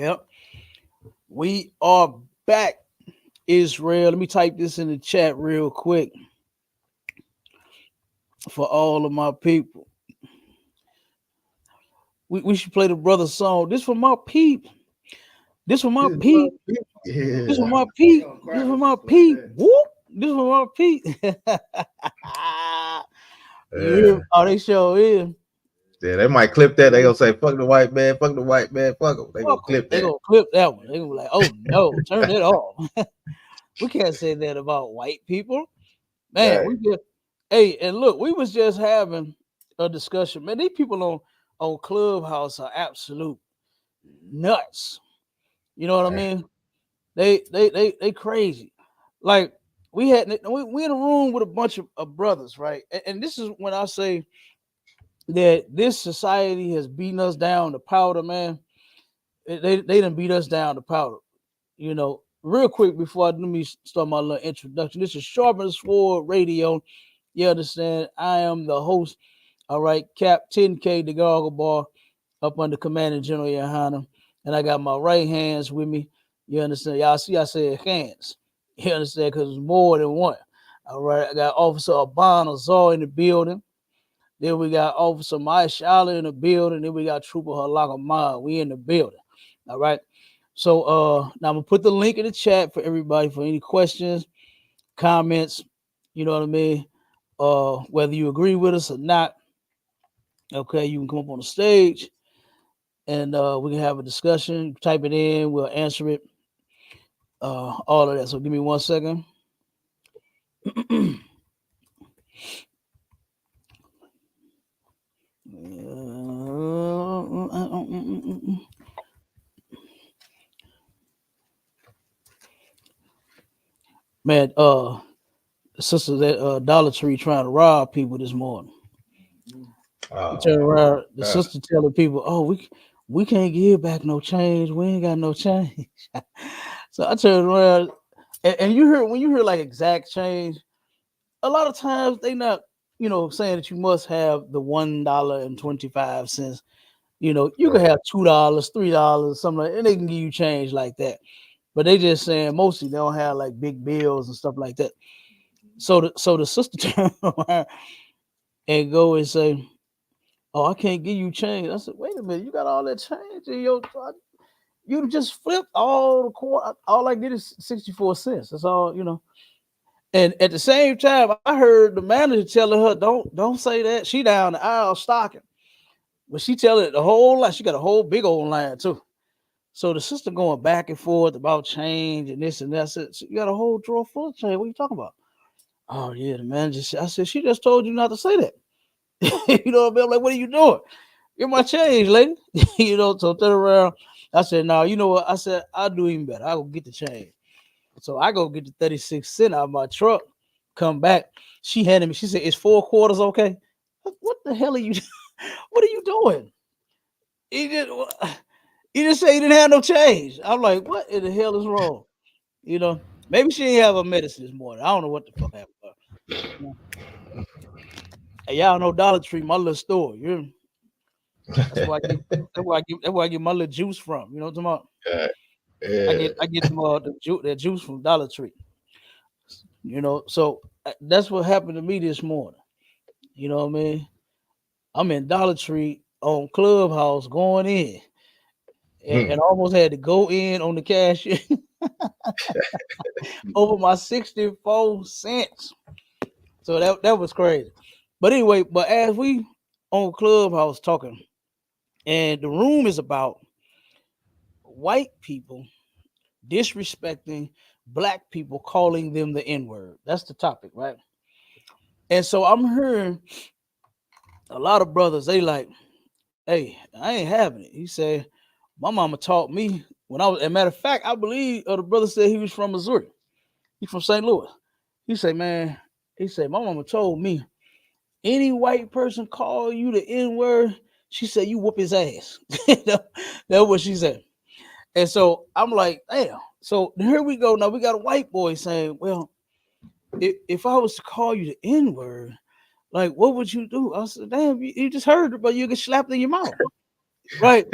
Yep. We are back, Israel. Let me type this in the chat real quick for all of my people. We should play the brother song. This for my peep. This for my peep. This for Yeah. my peep. This for my peep. Whoop. This for my peep. You hear? Oh, they show is. Yeah, they might clip that. They gonna say, "Fuck the white man, fuck the white man, fuck them." They gonna Fuck 'em. clip They that. gonna clip that one. They gonna be like, oh no, turn it off. We can't say that about white people. Man, Right. we just hey, and look, we was just having a discussion. Man, these people on Clubhouse are absolute nuts. You know what I Right. mean? They crazy. Like we in a room with a bunch of brothers, right? And this is when I say that this society has beaten us down to powder, man. They done beat us down to powder. You know, real quick before let me start my little introduction. This is Sharpen the Sword Radio. You understand? I am the host. All right, Cap 10K the Goggle Bar up under Commanding General YAHANNA. And I got my right hands with me. You understand? Y'all see I said hands. You understand? Because it's more than one. All right, I got Officer Abana Zar in the building. Then we got Officer Maya Shala in the building. Then we got Trooper Halaka Ma. We in the building. All right. So now I'm gonna put the link in the chat for everybody for any questions, comments, you know what I mean? Whether you agree with us or not, okay, you can come up on the stage and we can have a discussion. Type it in, we'll answer it. All of that. So give me 1 second. Man, the sisters at Dollar Tree trying to rob people this morning. You Oh turn around, the God. sister telling people, "Oh, we can't give back no change. We ain't got no change." So I turned around, and you hear when you hear like exact change, a lot of times they not, saying that you must have the $1.25. You know, you could Right. have $2, $3, something like, and they can give you change like that. But they just saying mostly they don't have like big bills and stuff like that. So the sister turn around and go and say, "Oh, I can't give you change." I said, "Wait a minute, you got all that change in your you just flipped all the quarter. All I get is 64 cents. That's all, you know." And at the same time, I heard the manager telling her, "Don't say that." She down the aisle stocking. But she telling it the whole line. She got a whole big old line too. So the sister going back and forth about change and this and that. I said, "So you got a whole drawer full of change. What are you talking about?" "Oh yeah, the manager said," I said, "She just told you not to say that." You know what I mean? I'm like, "What are you doing? Get my change, lady." So turn around. I said, "No, you know what?" I said, "I'll do even better. I'll go get the change." So I go get the 36 cents out of my truck, come back. She handed me, she said, "It's 4 quarters, okay?" What the hell are you what are you doing? He just you just say you didn't have no change. I'm like, what in the hell is wrong? You know, maybe she didn't have her medicine this morning. I don't know what the fuck happened. You know? Hey, y'all know Dollar Tree, my little store. That's why I get that's where I get my little juice from. You know what I'm talking about? Yeah. I Yeah. get I get that juice from Dollar Tree. So that's what happened to me this morning. You know what I mean? I'm in Dollar Tree on Clubhouse going in, Hmm. and almost had to go in on the cashier over my 64 cents. So that was crazy. But anyway, but as we on Clubhouse talking, and the room is about white people disrespecting black people, calling them the N-word. That's the topic, right? And so I'm hearing a lot of brothers, they like, "Hey, I ain't having it." He said, "My mama taught me when I was," a matter of fact, I believe the brother said he was from Missouri. He's from St. Louis. He said, "Man," he said, "my mama told me any white person call you the N-word, she said you whoop his ass." That's what she said. And so I'm like, damn. So here we go. Now we got a white boy saying, "Well, if I was to call you the N-word, like what would you do?" I said, "Damn, you just heard it, but you get slapped in your mouth." Right.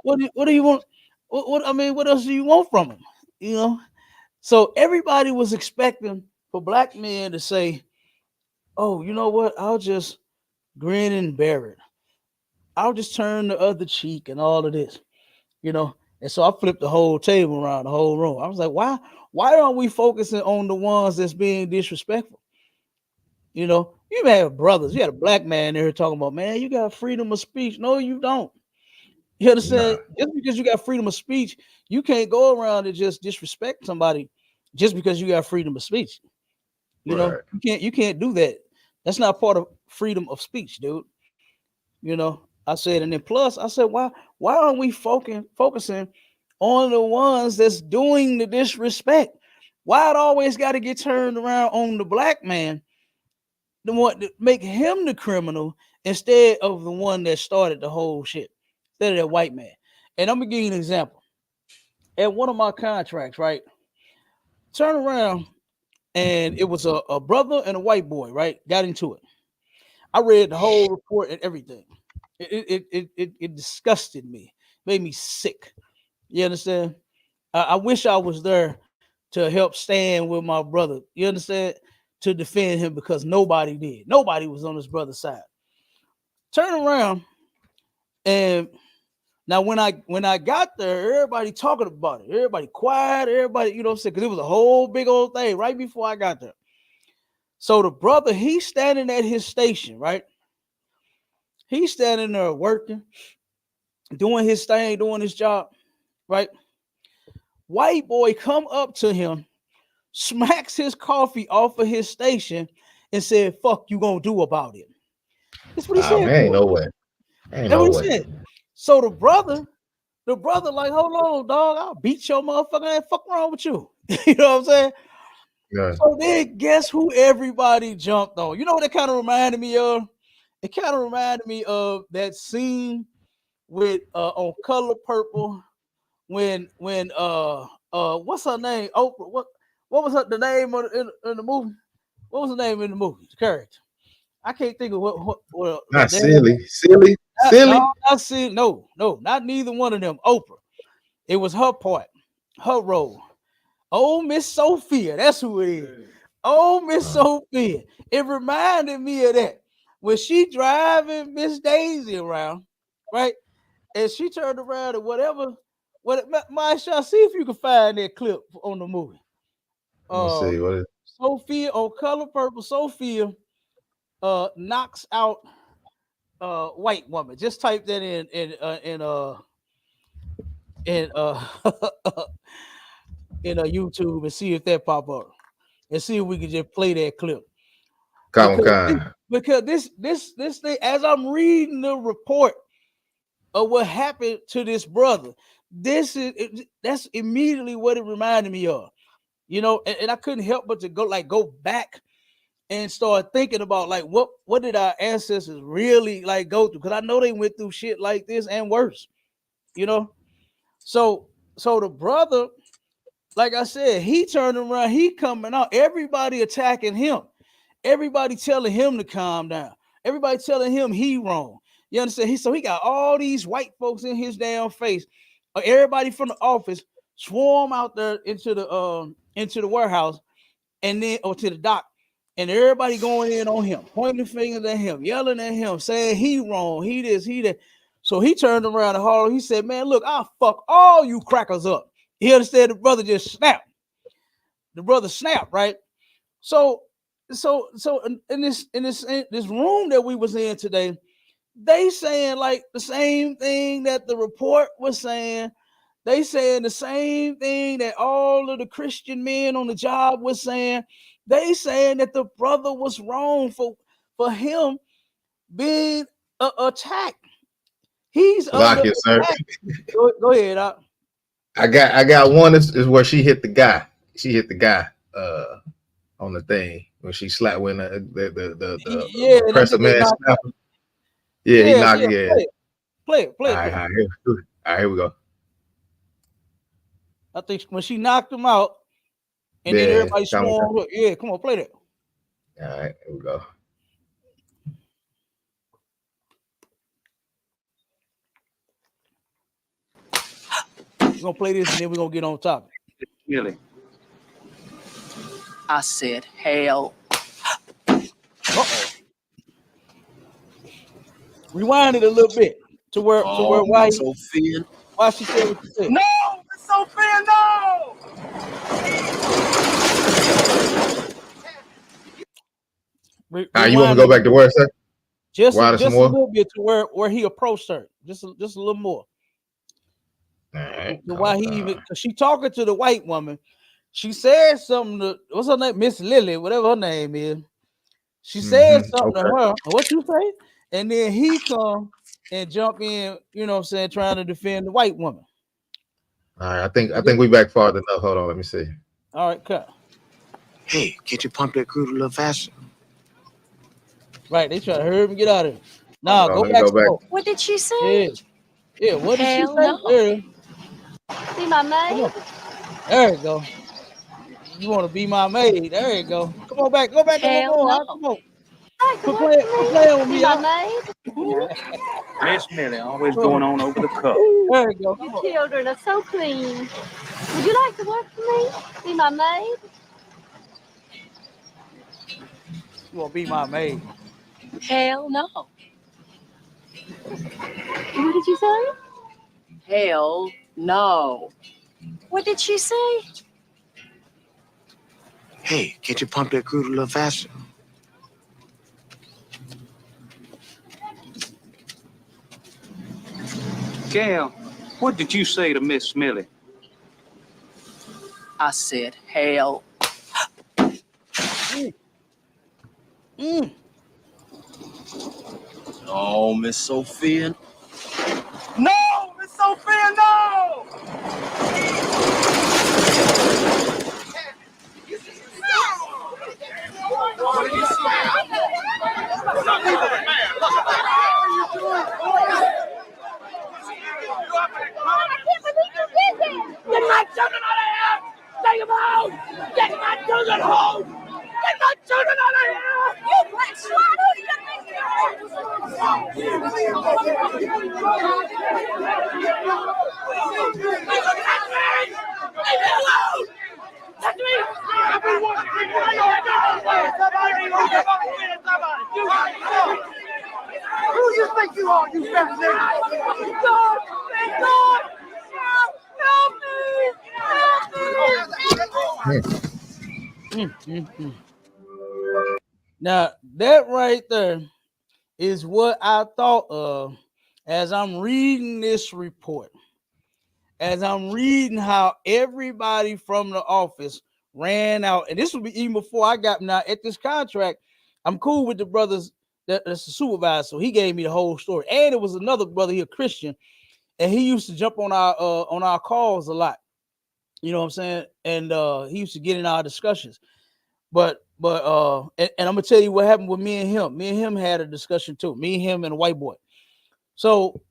What do you want? What I mean, what else do you want from them? You know. So everybody was expecting for black men to say, "Oh, you know what? I'll just grin and bear it. I'll just turn the other cheek and all of this." You know. And so I flipped the whole table around the whole room. I was like, why aren't we focusing on the ones that's being disrespectful? You know, you have brothers. You had a black man there talking about, man, you got freedom of speech. No, you don't. You understand? Nah, Just because you got freedom of speech, you can't go around and just disrespect somebody just because you got freedom of speech. You know, right. you can't do that. That's not part of freedom of speech, dude. You know, I said, and then plus I said, why aren't we focusing on the ones that's doing the disrespect? Why it always got to get turned around on the black man, the one to make him the criminal instead of the one that started the whole shit, instead of that white man. And I'm gonna give you an example. At one of my contracts, right? Turn around and it was a brother and a white boy, right? Got into it. I read the whole report and everything. It disgusted me, made me sick. You understand? I wish I was there to help stand with my brother. You understand? To defend him because nobody did. Nobody was on his brother's side. Turn around and now when I got there, everybody talking about it. Everybody quiet. Everybody, you know what I'm saying? Because it was a whole big old thing right before I got there. So the brother, he's standing at his station, right? He's standing there working, doing his thing, doing his job, right? White boy come up to him, smacks his coffee off of his station, and said, "Fuck you gonna do about it?" That's what he Ah, said man, ain't to him. no way. Ain't That's no what way. he said. So the brother, like, hold on, dog, I'll beat your motherfucking ass. Fuck wrong with you? You know what I'm saying? Yeah. So then guess who everybody jumped on? You know what it kind of reminded me of? It kind of reminded me of that scene with on Color Purple when what's her name? Oprah. What was the name of in the movie? What was the name in the movie? The character. I can't think of what Not the name. silly. Silly. No, Silly. not see. No, not neither one of them. Oprah. It was her part, her role. Oh, Miss Sophia. That's who it is. Oh, Miss Uh, Sophia. It reminded me of that. When she driving Miss Daisy around, right? And she turned around and whatever. My shot, see if you can find that clip on the movie. let me Uh see. What is Sophia on Color Purple, Sophia knocks out white woman. Just type that in in YouTube and see if that pop up. And see if we can just play that clip. Common Because this, Con? because this thing, as I'm reading the report of what happened to this brother, that's immediately what it reminded me of. You know, and I couldn't help but to go back and start thinking about like what did our ancestors really like go through? Because I know they went through shit like this and worse. You know, so the brother, like I said, he turned around, he coming out, everybody attacking him. Everybody telling him to calm down. Everybody telling him he wrong. You understand? He got all these white folks in his damn face. Everybody from the office swarm out there into the warehouse and then or to the dock, and everybody going in on him, pointing fingers at him, yelling at him, saying he wrong, he this, he that. So he turned around and hollered. He said, "Man, look, I'll fuck all you crackers up." You understand? The brother just snapped. The brother snapped, right? So in this room that we was in today, they saying like the same thing that the report was saying. They saying the same thing that all of the Christian men on the job was saying. They saying that the brother was wrong for him being attacked. He's Lock under it, sir. attack. Go ahead. I got one is where she hit the guy. She hit the guy on the thing when she slapped when the Yeah, and I oppressor think they man knocked slapped out. him. Yeah, he Yeah, knocked. yeah. Yeah. Play it, All play right, it. all right, all right, here we go. I think when she knocked him out, and then Yeah, everybody come on. swarmed. Yeah, come on, play that. All right, here we go. We're gonna play this and then we're gonna get on topic. Really? I said, hell. Rewind it a little bit to where why she said what she said. No, Miss Sophia, no! You want to go back to where, sir? Just a little bit to where he approached her. Just a little more. All right. Why he even, because she talking to the white woman. She said something to, what's her name? Miss Lily, whatever her name is. She said something to her. What you say? And then he come and jump in, you know what I'm saying, trying to defend the white woman. All right, I think we back far enough. Hold on, let me see. All right, cut. Hey, get you pumped that crude a little faster. Right, they try to hurry him get out of it. Nah, go back. What did she say? Yeah, what did she say? No. Be my maid. There you go. You want to be my maid? There you go. Come on back. Go back a little more. Come on. Quit playing with me. Miss Millie always going on over the cup. There you go. Your children are so clean. Would you like to work for me? Be my maid? You want to be my maid? Hell no. What did you say? Hell no. What did she say? Hey, get you pumped that crude a little faster. Gail, what did you say to Miss Millie? I said, hell. Oh, Miss Sophia. No, Miss Sophia, no! Get my children out of here! Take them out! Get my children home! Get my children out of here! You black slut! Who do you think you are? Leave me alone! Touch me! Who do you think you are, you fat nigga? God! Thank God! Help me! Help me! Now, that right there is what I thought of as I'm reading this report. As I'm reading how everybody from the office ran out, and this will be even before I got now at this contract. I'm cool with the brothers that's the supervisor, so he gave me the whole story. And it was another brother here, Christian, and he used to jump on our calls a lot. You know what I'm saying? And he used to get in our discussions. But I'm gonna tell you what happened with me and him. Me and him had a discussion too. Me and him and a white boy. So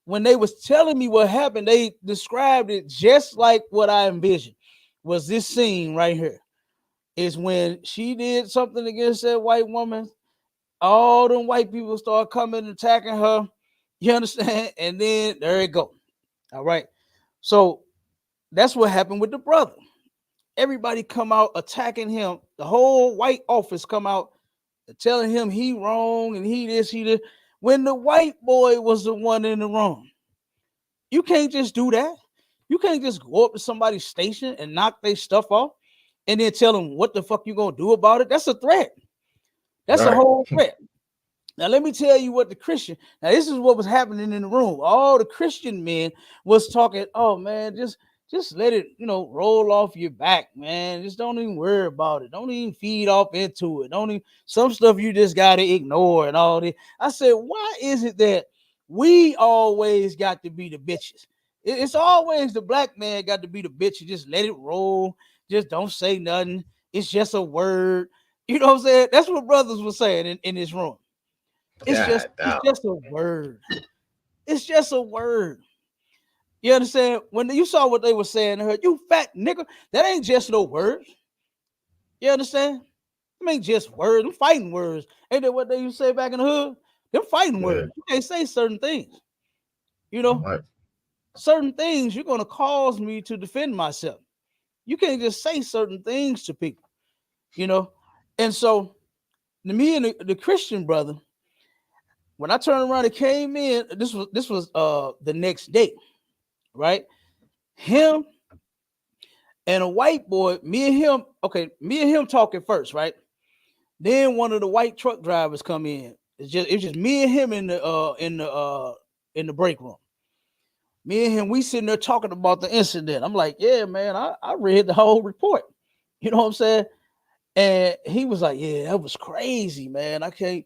when they was telling me what happened, they described it just like what I envisioned. Was this scene right here? Is when she did something against that white woman, all them white people start coming and attacking her. You understand? And then there it go. All right. So that's what happened with the brother. Everybody come out attacking him. The whole white office come out telling him he wrong and he this, he this. When the white boy was the one in the wrong. You can't just do that. You can't just go up to somebody's station and knock their stuff off and then tell them what the fuck you gonna do about it. That's a threat. That's a whole threat. Now, let me tell you what the Christian, now this is what was happening in the room. All the Christian men was talking, oh man, just let it, roll off your back, man. Just don't even worry about it. Don't even feed off into it. Don't even, some stuff you just got to ignore and all this. I said, why is it that we always got to be the bitches? It's always the black man got to be the bitch. Just let it roll. Just don't say nothing. It's just a word. You know what I'm saying? That's what brothers were saying in this room. It's just a word. It's just a word. You understand? When you saw what they were saying to her, you fat nigga, that ain't just no words. You understand? Them ain't just words. Them fighting words. Ain't that what they used to say back in the hood? Them fighting words. You can't say certain things. You know? Right. certain things you're going to cause me to defend myself. You can't just say certain things to people, you know. And so me and the Christian brother, when I turned around and came in, this was the next day, right? Him and a white boy, me and him talking first, right? Then one of the white truck drivers come in. It's just me and him in the break room. Me and him, we sitting there talking about the incident. I'm like, yeah, man, I read the whole report. You know what I'm saying? And he was like, yeah, that was crazy, man. I can't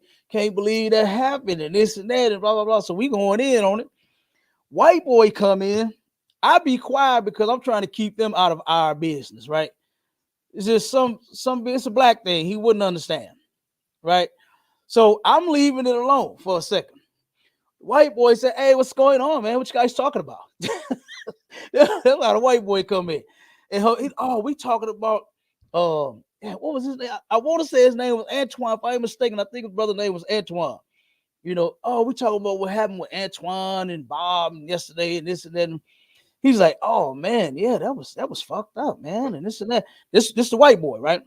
believe that happened and this and that and blah, blah, blah. So we going in on it. White boy come in. I be quiet because I'm trying to keep them out of our business, right? It's just it's a black thing. He wouldn't understand, right? So I'm leaving it alone for a second. White boy said, hey, what's going on, man? What you guys talking about? A lot of white boy come in. And we talking about what was his name? I want to say his name was Antoine. If I'm mistaken, I think his brother's name was Antoine. You know, we talking about what happened with Antoine and Bob yesterday and this and that. And he's like, oh man, yeah, that was fucked up, man, and this and that. This the white boy, right?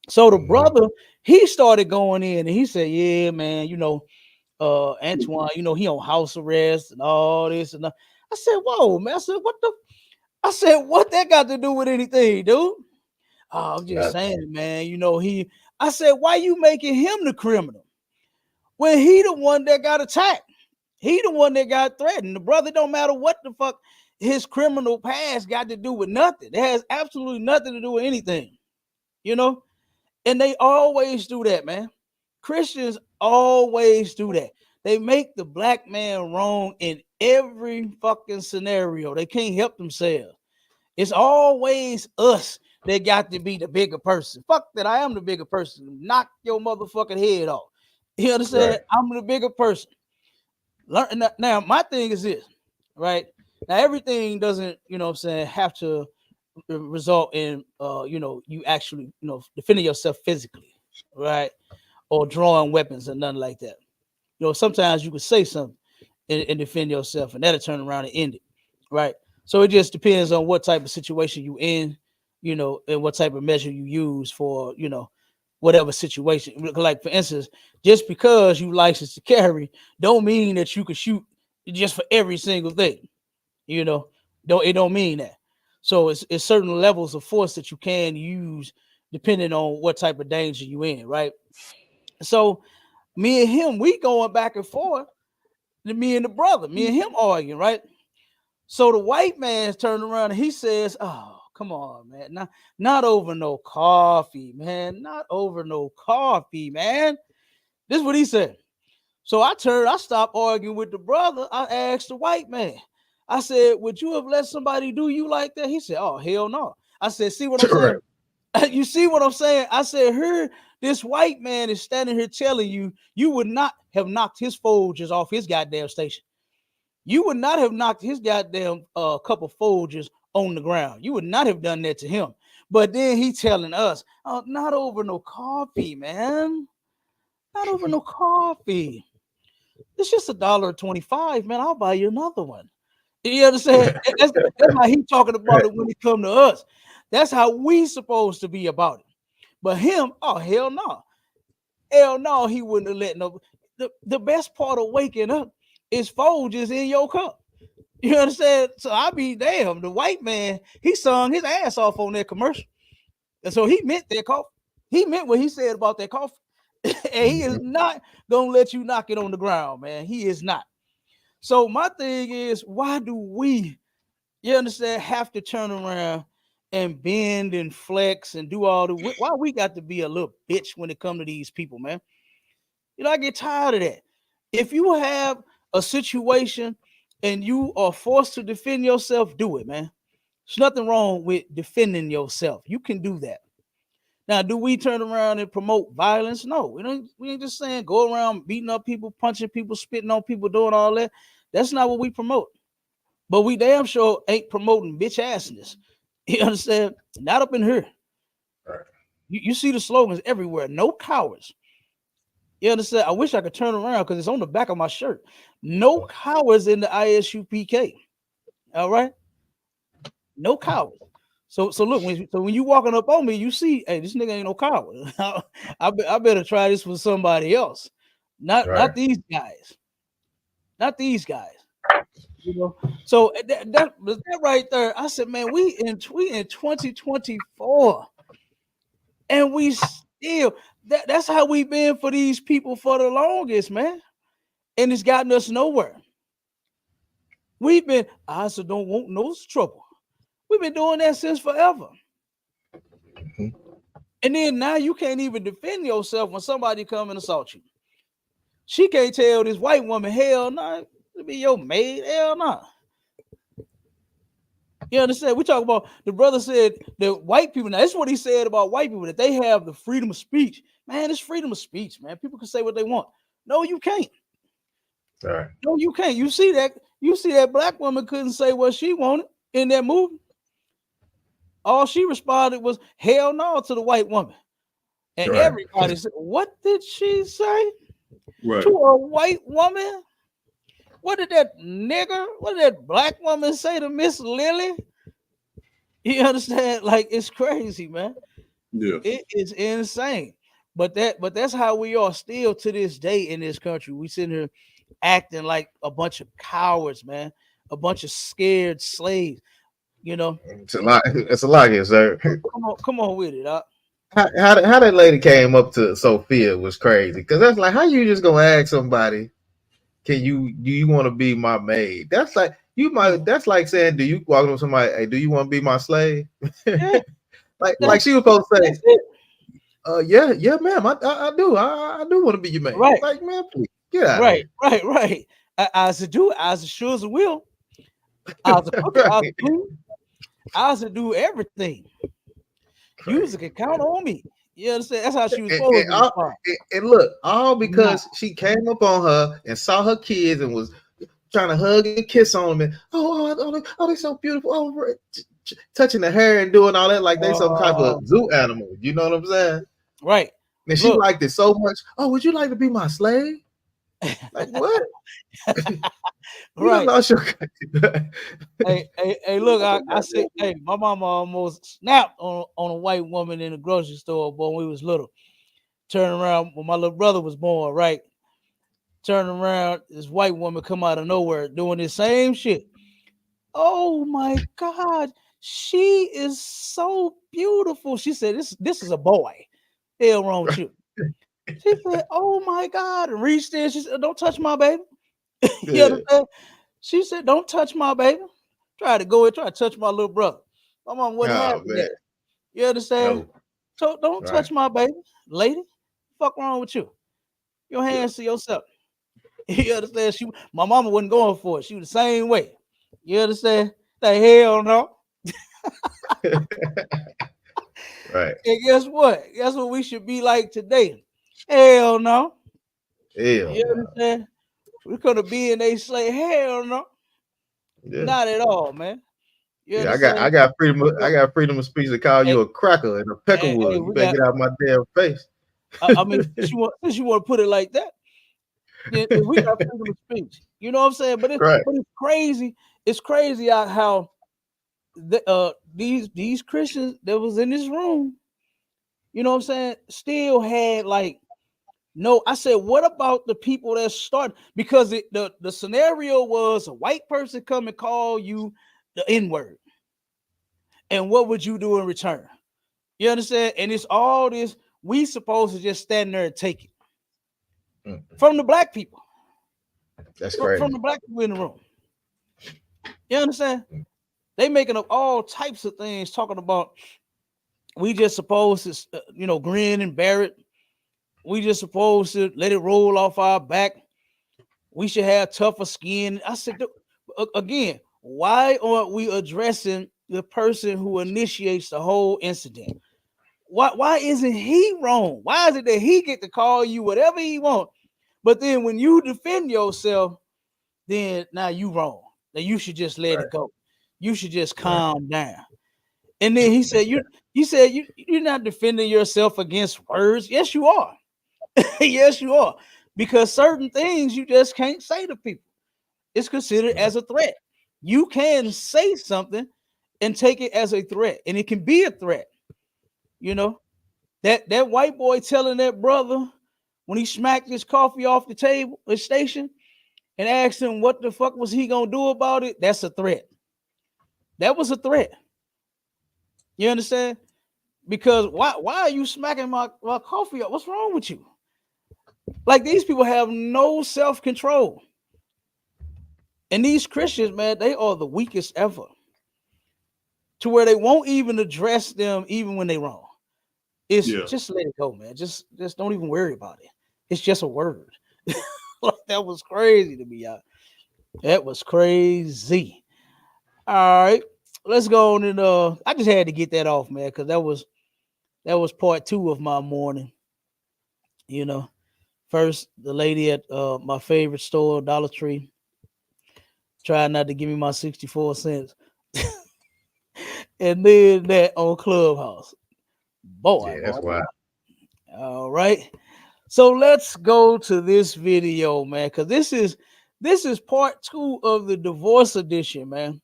So the brother, he started going in and he said, yeah, man, you know, Antoine, you know, he on house arrest and all this and that. I said, whoa, man. I said, what that got to do with anything, dude? Oh, I'm just saying, man, you know, I said, why you making him the criminal when he the one that got attacked? He the one that got threatened. The brother don't matter what the fuck his criminal past got to do with nothing. It has absolutely nothing to do with anything, you know? And they always do that, man. Christians always do that. They make the black man wrong in every fucking scenario. They can't help themselves. It's always us that got to be the bigger person. Fuck that, I am the bigger person. Knock your motherfucking head off. You understand? Right. I'm the bigger person. Now, my thing is this, right? Now, everything doesn't, you know what I'm saying, have to result in, you know, you actually, you know, defending yourself physically, right? Or drawing weapons and nothing like that. You know, sometimes you could say something and defend yourself, and that'll turn around and end it, right? So it just depends on what type of situation you in, you know, and what type of measure you use for, you know, whatever situation. Like, for instance, just because you license to carry don't mean that you can shoot just for every single thing, you know. It don't mean that. So it's certain levels of force that you can use depending on what type of danger you in, right? So me and him, we going back and forth. Me and him arguing, right? So the white man's turned around and he says, oh, come on, man. Not over no coffee, man. Not over no coffee, man. This is what he said. So I stopped arguing with the brother. I asked the white man. I said, would you have let somebody do you like that? He said, oh, hell no. I said, see what I'm saying? You see what I'm saying? I said, this white man is standing here telling you, you would not have knocked his Folgers off his goddamn station. You would not have knocked his goddamn cup of Folgers on the ground. You would not have done that to him. But then he telling us, oh, not over no coffee, man. Not over no coffee. It's just $1.25, man. I'll buy you another one. You understand? That's how he talking about it when it come to us. That's how we supposed to be about it. But him, oh, hell no. Hell no, he wouldn't have let no. The best part of waking up is Folgers in your cup. You understand? So I be damn, the white man, he sung his ass off on that commercial. And so he meant that coffee. He meant what he said about that coffee. And he is not gonna let you knock it on the ground, man. He is not. So my thing is, why do we, you understand, have to turn around and bend and flex and do all the, why we got to be a little bitch when it comes to these people, man? You know, I get tired of that. If you have a situation and you are forced to defend yourself, do it, man. There's nothing wrong with defending yourself. You can do that. Now, do we turn around and promote violence? No, we ain't just saying go around beating up people, punching people, spitting on people, doing all that. That's not what we promote. But we damn sure ain't promoting bitch assness. You understand? Not up in here. Right. You see the slogans everywhere. No cowards. You understand? I wish I could turn around because it's on the back of my shirt. No cowards in the ISUPK. All right, no cowards. So look, when you walking up on me, you see, hey, this nigga ain't no coward. I better try this with somebody else, not these guys, not these guys. You know, so that right there. I said, man, we in 2024, and we still that's how we been for these people for the longest, man, and it's gotten us nowhere. We've been, I also don't want no trouble. We've been doing that since forever. Mhm. And then now you can't even defend yourself when somebody come and assault you. She can't tell this white woman, hell no, nah, to be your maid, hell no. Nah. You understand? We talk about the brother said that white people, now this is what he said about white people, that they have the freedom of speech. Man, it's freedom of speech, man. People can say what they want. No, you can't. All right. No, you can't. You see that black woman couldn't say what she wanted in that movie. All she responded was hell no to the white woman. And Right. everybody said, what did she say Right. to a white woman? What did that black woman say to Miss Lily? You understand? Like, it's crazy, man. Yeah. It is insane. But that's how we are still to this day in this country. We sitting here acting like a bunch of cowards, man, a bunch of scared slaves. You know, It's a lot. It's a lot here, sir. come on with it. How that lady came up to Sophia was crazy, because that's like, how you just gonna ask somebody, do you want to be my maid? That's like that's like saying, do you walk up to somebody, hey, do you want to be my slave? Yeah, like she was supposed to say, that's it. yeah, ma'am, I do want to be your maid. Right. Like, man, please get out of here. Right. I should do. I sure as will. I was a cooker. I was Right. clean. I was to do everything. You can count on me. You understand? That's how she was supposed to respond. And look, all because she came up on her and saw her kids and was trying to hug and kiss on them, and oh, they're so beautiful. Oh, touching the hair and doing all that like they some type of zoo animal. You know what I'm saying? Right. And she liked it so much. Oh, would you like to be my slave? Like, what? Right. Lost your hey, look, I said, hey, my mama almost snapped on a white woman in the grocery store, boy, when we was little. Turn around when my little brother was born, right? Turn around, this white woman come out of nowhere doing the same shit. Oh my God, she is so beautiful. She said, this is a boy. Hell wrong with you. She said, oh my God, and reached in. She said, don't touch my baby. You understand? She said, don't touch my baby. Try to touch my little brother. My mom wouldn't have that. You understand? No. So don't touch my baby, lady. Fuck wrong with you? Your hands to yourself. You understand? My mama wasn't going for it. She was the same way. You understand? The hell no. Right. And guess what? Guess what we should be like today? Hell no. Hell you understand? We're gonna be in they slave. Hell no. Yeah. Not at all, man. I got freedom of speech to call you a cracker and a peckerwood. You better get out of my damn face. I mean, since you want to put it like that, then we got freedom of speech. You know what I'm saying? But it's crazy. It's crazy how these Christians that was in this room, you know what I'm saying, still had like no. I said, what about the people that started? Because the scenario was a white person come and call you the N-word. And what would you do in return? You understand? And it's all this, we supposed to just stand there and take it. From the black people. That's crazy. From the black people in the room. You understand? They making up all types of things, talking about we just supposed to, grin and bear it. We just supposed to let it roll off our back. We should have tougher skin. I said, again, why aren't we addressing the person who initiates the whole incident? Why isn't he wrong? Why is it that he get to call you whatever he wants, but then when you defend yourself, then now you wrong. Now you should just let it go. You should just calm down. And then he said, you're not defending yourself against words. Yes, you are. Yes, you are. Because certain things you just can't say to people. It's considered as a threat. you can say something and take it as a threat, and it can be a threat. You know, that white boy telling that brother when he smacked his coffee off the table, the station, and asked him what the fuck was he gonna do about it. That's a threat. That was a threat. You understand? Because why are you smacking my coffee up? What's wrong with you? Like, these people have no self-control. And these Christians, man, they are the weakest ever. To where they won't even address them even when they're wrong. It's just let it go, man. Just don't even worry about it. It's just a word. Like, that was crazy to me, y'all. That was crazy. All right. Let's go on and I just had to get that off, man, because that was part 2 of my morning. You know, first the lady at my favorite store, Dollar Tree, tried not to give me my 64 cents. And then that on Clubhouse. Boy, that's why. All right. So let's go to this video, man, because this is part 2 of the divorce edition, man.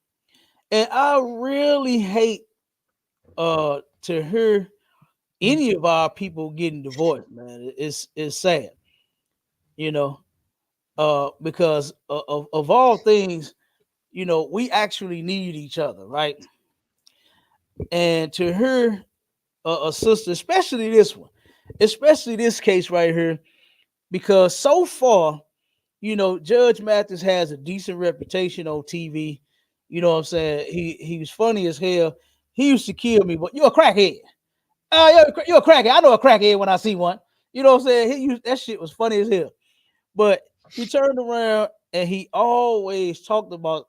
And I really hate to hear any of our people getting divorced, man. It's sad, you know, because of all things, you know, we actually need each other, right? And to hear a sister, especially this one, especially this case right here, because so far, you know, Judge Mathis has a decent reputation on TV. You know what I'm saying? He was funny as hell. He used to kill me, but you're a crackhead. You're a crackhead. I know a crackhead when I see one. You know what I'm saying? That shit was funny as hell. But he turned around and he always talked about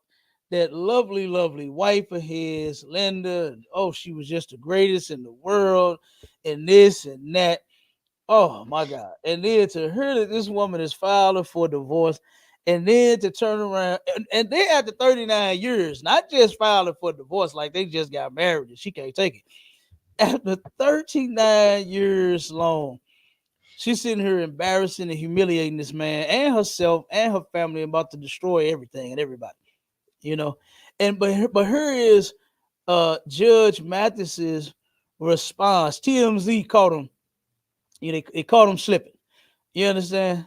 that lovely, lovely wife of his, Linda. Oh, she was just the greatest in the world, and this and that. Oh my God. And then to hear that this woman is filing for divorce, and then to turn around and they after 39 years, not just filing for divorce, like they just got married and she can't take it. After 39 years long, she's sitting here embarrassing and humiliating this man and herself and her family, about to destroy everything and everybody, you know. And but here is Judge Mathis's response. TMZ caught him. You know, they caught him slipping. You understand?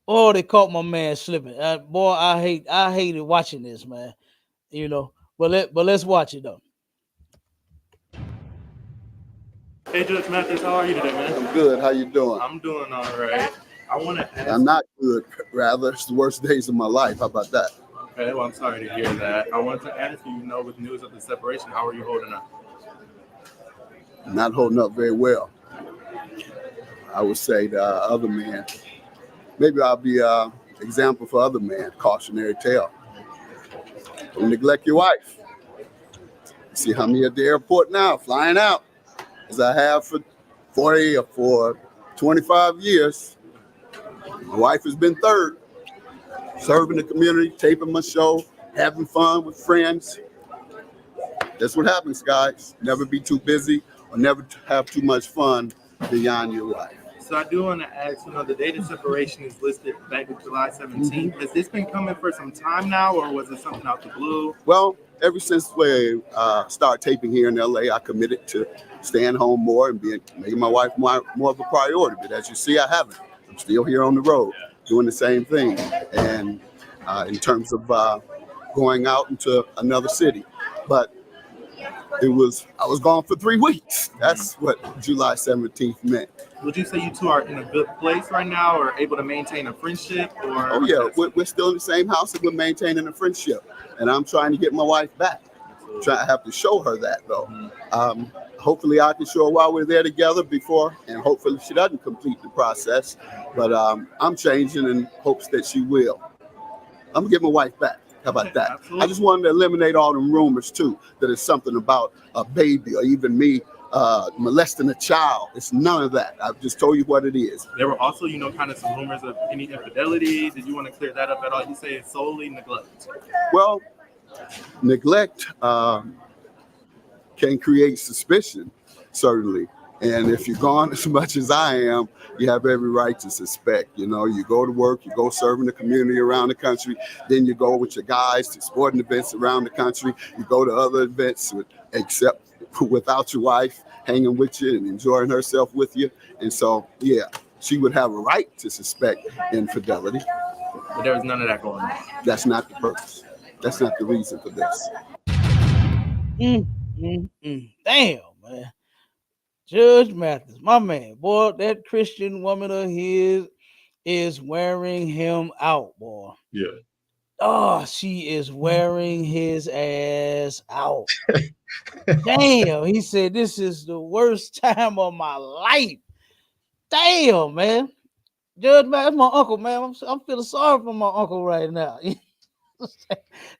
Oh, they caught my man slipping. Boy, I hated watching this, man. You know, but let's watch it though. Hey, Judge Mathis, how are you today, man? I'm good. How you doing? I'm doing all right. I want to ask. I'm not good. Rather, it's the worst days of my life. How about that? Okay, well, I'm sorry to hear that. I wanted to ask you, with news of the separation, how are you holding up? I'm not holding up very well. I would say the other man, maybe I'll be an example for other men, cautionary tale. Don't neglect your wife. See how many at the airport now, flying out, as I have for 40 or for 25 years. My wife has been third, serving the community, taping my show, having fun with friends. That's what happens, guys. Never be too busy or never have too much fun beyond your wife. So I do want to ask, the date of separation is listed back to July 17th. Mm-hmm. Has this been coming for some time now, or was it something out the blue? Well, ever since we started taping here in LA, I committed to staying home more and making my wife more of a priority. But as you see, I haven't. I'm still here on the road doing the same thing. And in terms of going out into another city. But I was gone for 3 weeks. That's what July 17th meant. Would you say you two are in a good place right now, or able to maintain a friendship? Or oh yeah, we're still in the same house and we're maintaining a friendship. And I'm trying to get my wife back. I have to show her that though. Mm-hmm. Hopefully I can show her while we're there together before, and hopefully she doesn't complete the process. But I'm changing in hopes that she will. I'm gonna get my wife back. How about that? Absolutely. I just wanted to eliminate all the rumors too, that it's something about a baby or even me molesting a child. It's none of that. I've just told you what it is. There were also, kind of some rumors of any infidelity. Did you want to clear that up at all? You say it's solely neglect. Well, neglect can create suspicion, certainly. And if you're gone as much as I am, you have every right to suspect. You know, you go to work, you go serve in the community around the country, then you go with your guys to sporting events around the country. You go to other events, except without your wife hanging with you and enjoying herself with you. And so, yeah, she would have a right to suspect infidelity. But there was none of that going on. That's not the purpose. That's not the reason for this. Damn, man. Judge Mathis, my man, boy, that Christian woman of his is wearing him out, boy. Yeah. Oh, she is wearing his ass out. Damn, he said this is the worst time of my life. Damn, man. Judge Mathis, my uncle, man. I'm feeling sorry for my uncle right now.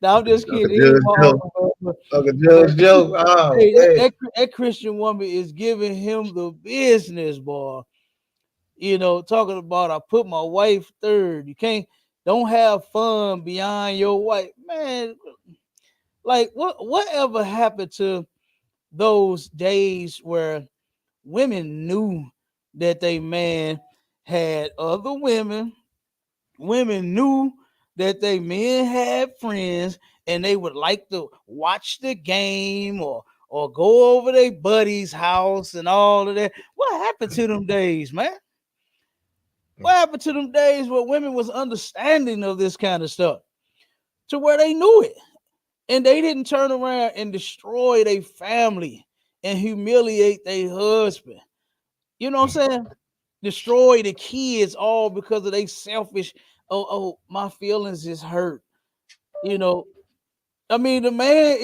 No, I'm just kidding. He ain't my uncle, man, Uncle Judge Joe. Oh, hey, man. that Christian woman is giving him the business, boy. You know, talking about I put my wife third. You don't have fun beyond your wife, man. Like whatever happened to those days where women knew that they man had other women? Women knew that they men had friends and they would like to watch the game or go over their buddy's house and all of that. What happened to them days, man? What happened to them days where women was understanding of this kind of stuff to where they knew it and they didn't turn around and destroy their family and humiliate their husband? You know what I'm saying? Destroy the kids all because of they selfish. Oh, my feelings is hurt. You know, I mean, the man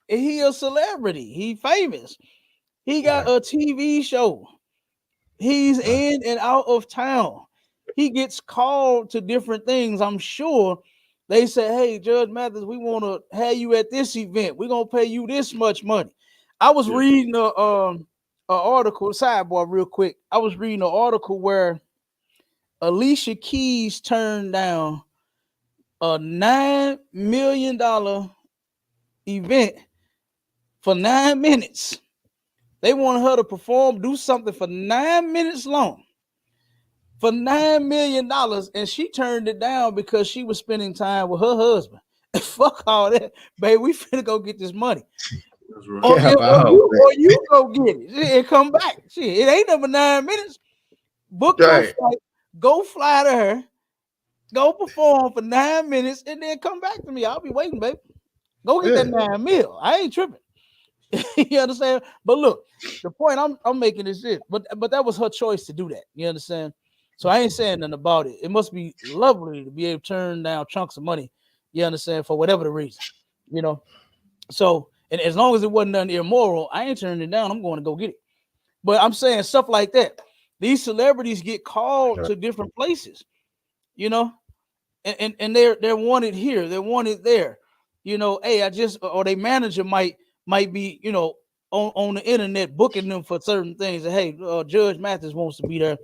he a celebrity. He famous. He got a TV show. He's in and out of town. He gets called to different things. I'm sure they say, hey, Judge Mathis, we want to have you at this event. We're going to pay you this much money. I was reading an article, sidebar real quick. I was reading an article where Alicia Keys turned down a $9 million event for 9 minutes. They wanted her to perform, do something for 9 minutes long for $9 million, and she turned it down because she was spending time with her husband. Fuck all that, baby. We finna go get this money. Or you go get it and come back. Shit, it ain't number 9 minutes. Book your flight, go fly to her, go perform for 9 minutes, and then come back to me. I'll be waiting, baby. Go get that 9 mil. I ain't tripping. You understand? But look, the point I'm making is this. But that was her choice to do that. You understand? So I ain't saying nothing about it. It must be lovely to be able to turn down chunks of money. You understand? For whatever the reason, you know. So, and as long as it wasn't nothing immoral, I ain't turning it down. I'm going to go get it. But I'm saying stuff like that. These celebrities get called to different places, you know, and they're wanted here, they're wanted there. You know, hey, or their manager might be, you know, on the internet booking them for certain things. And, hey, Judge Mathis wants to be there.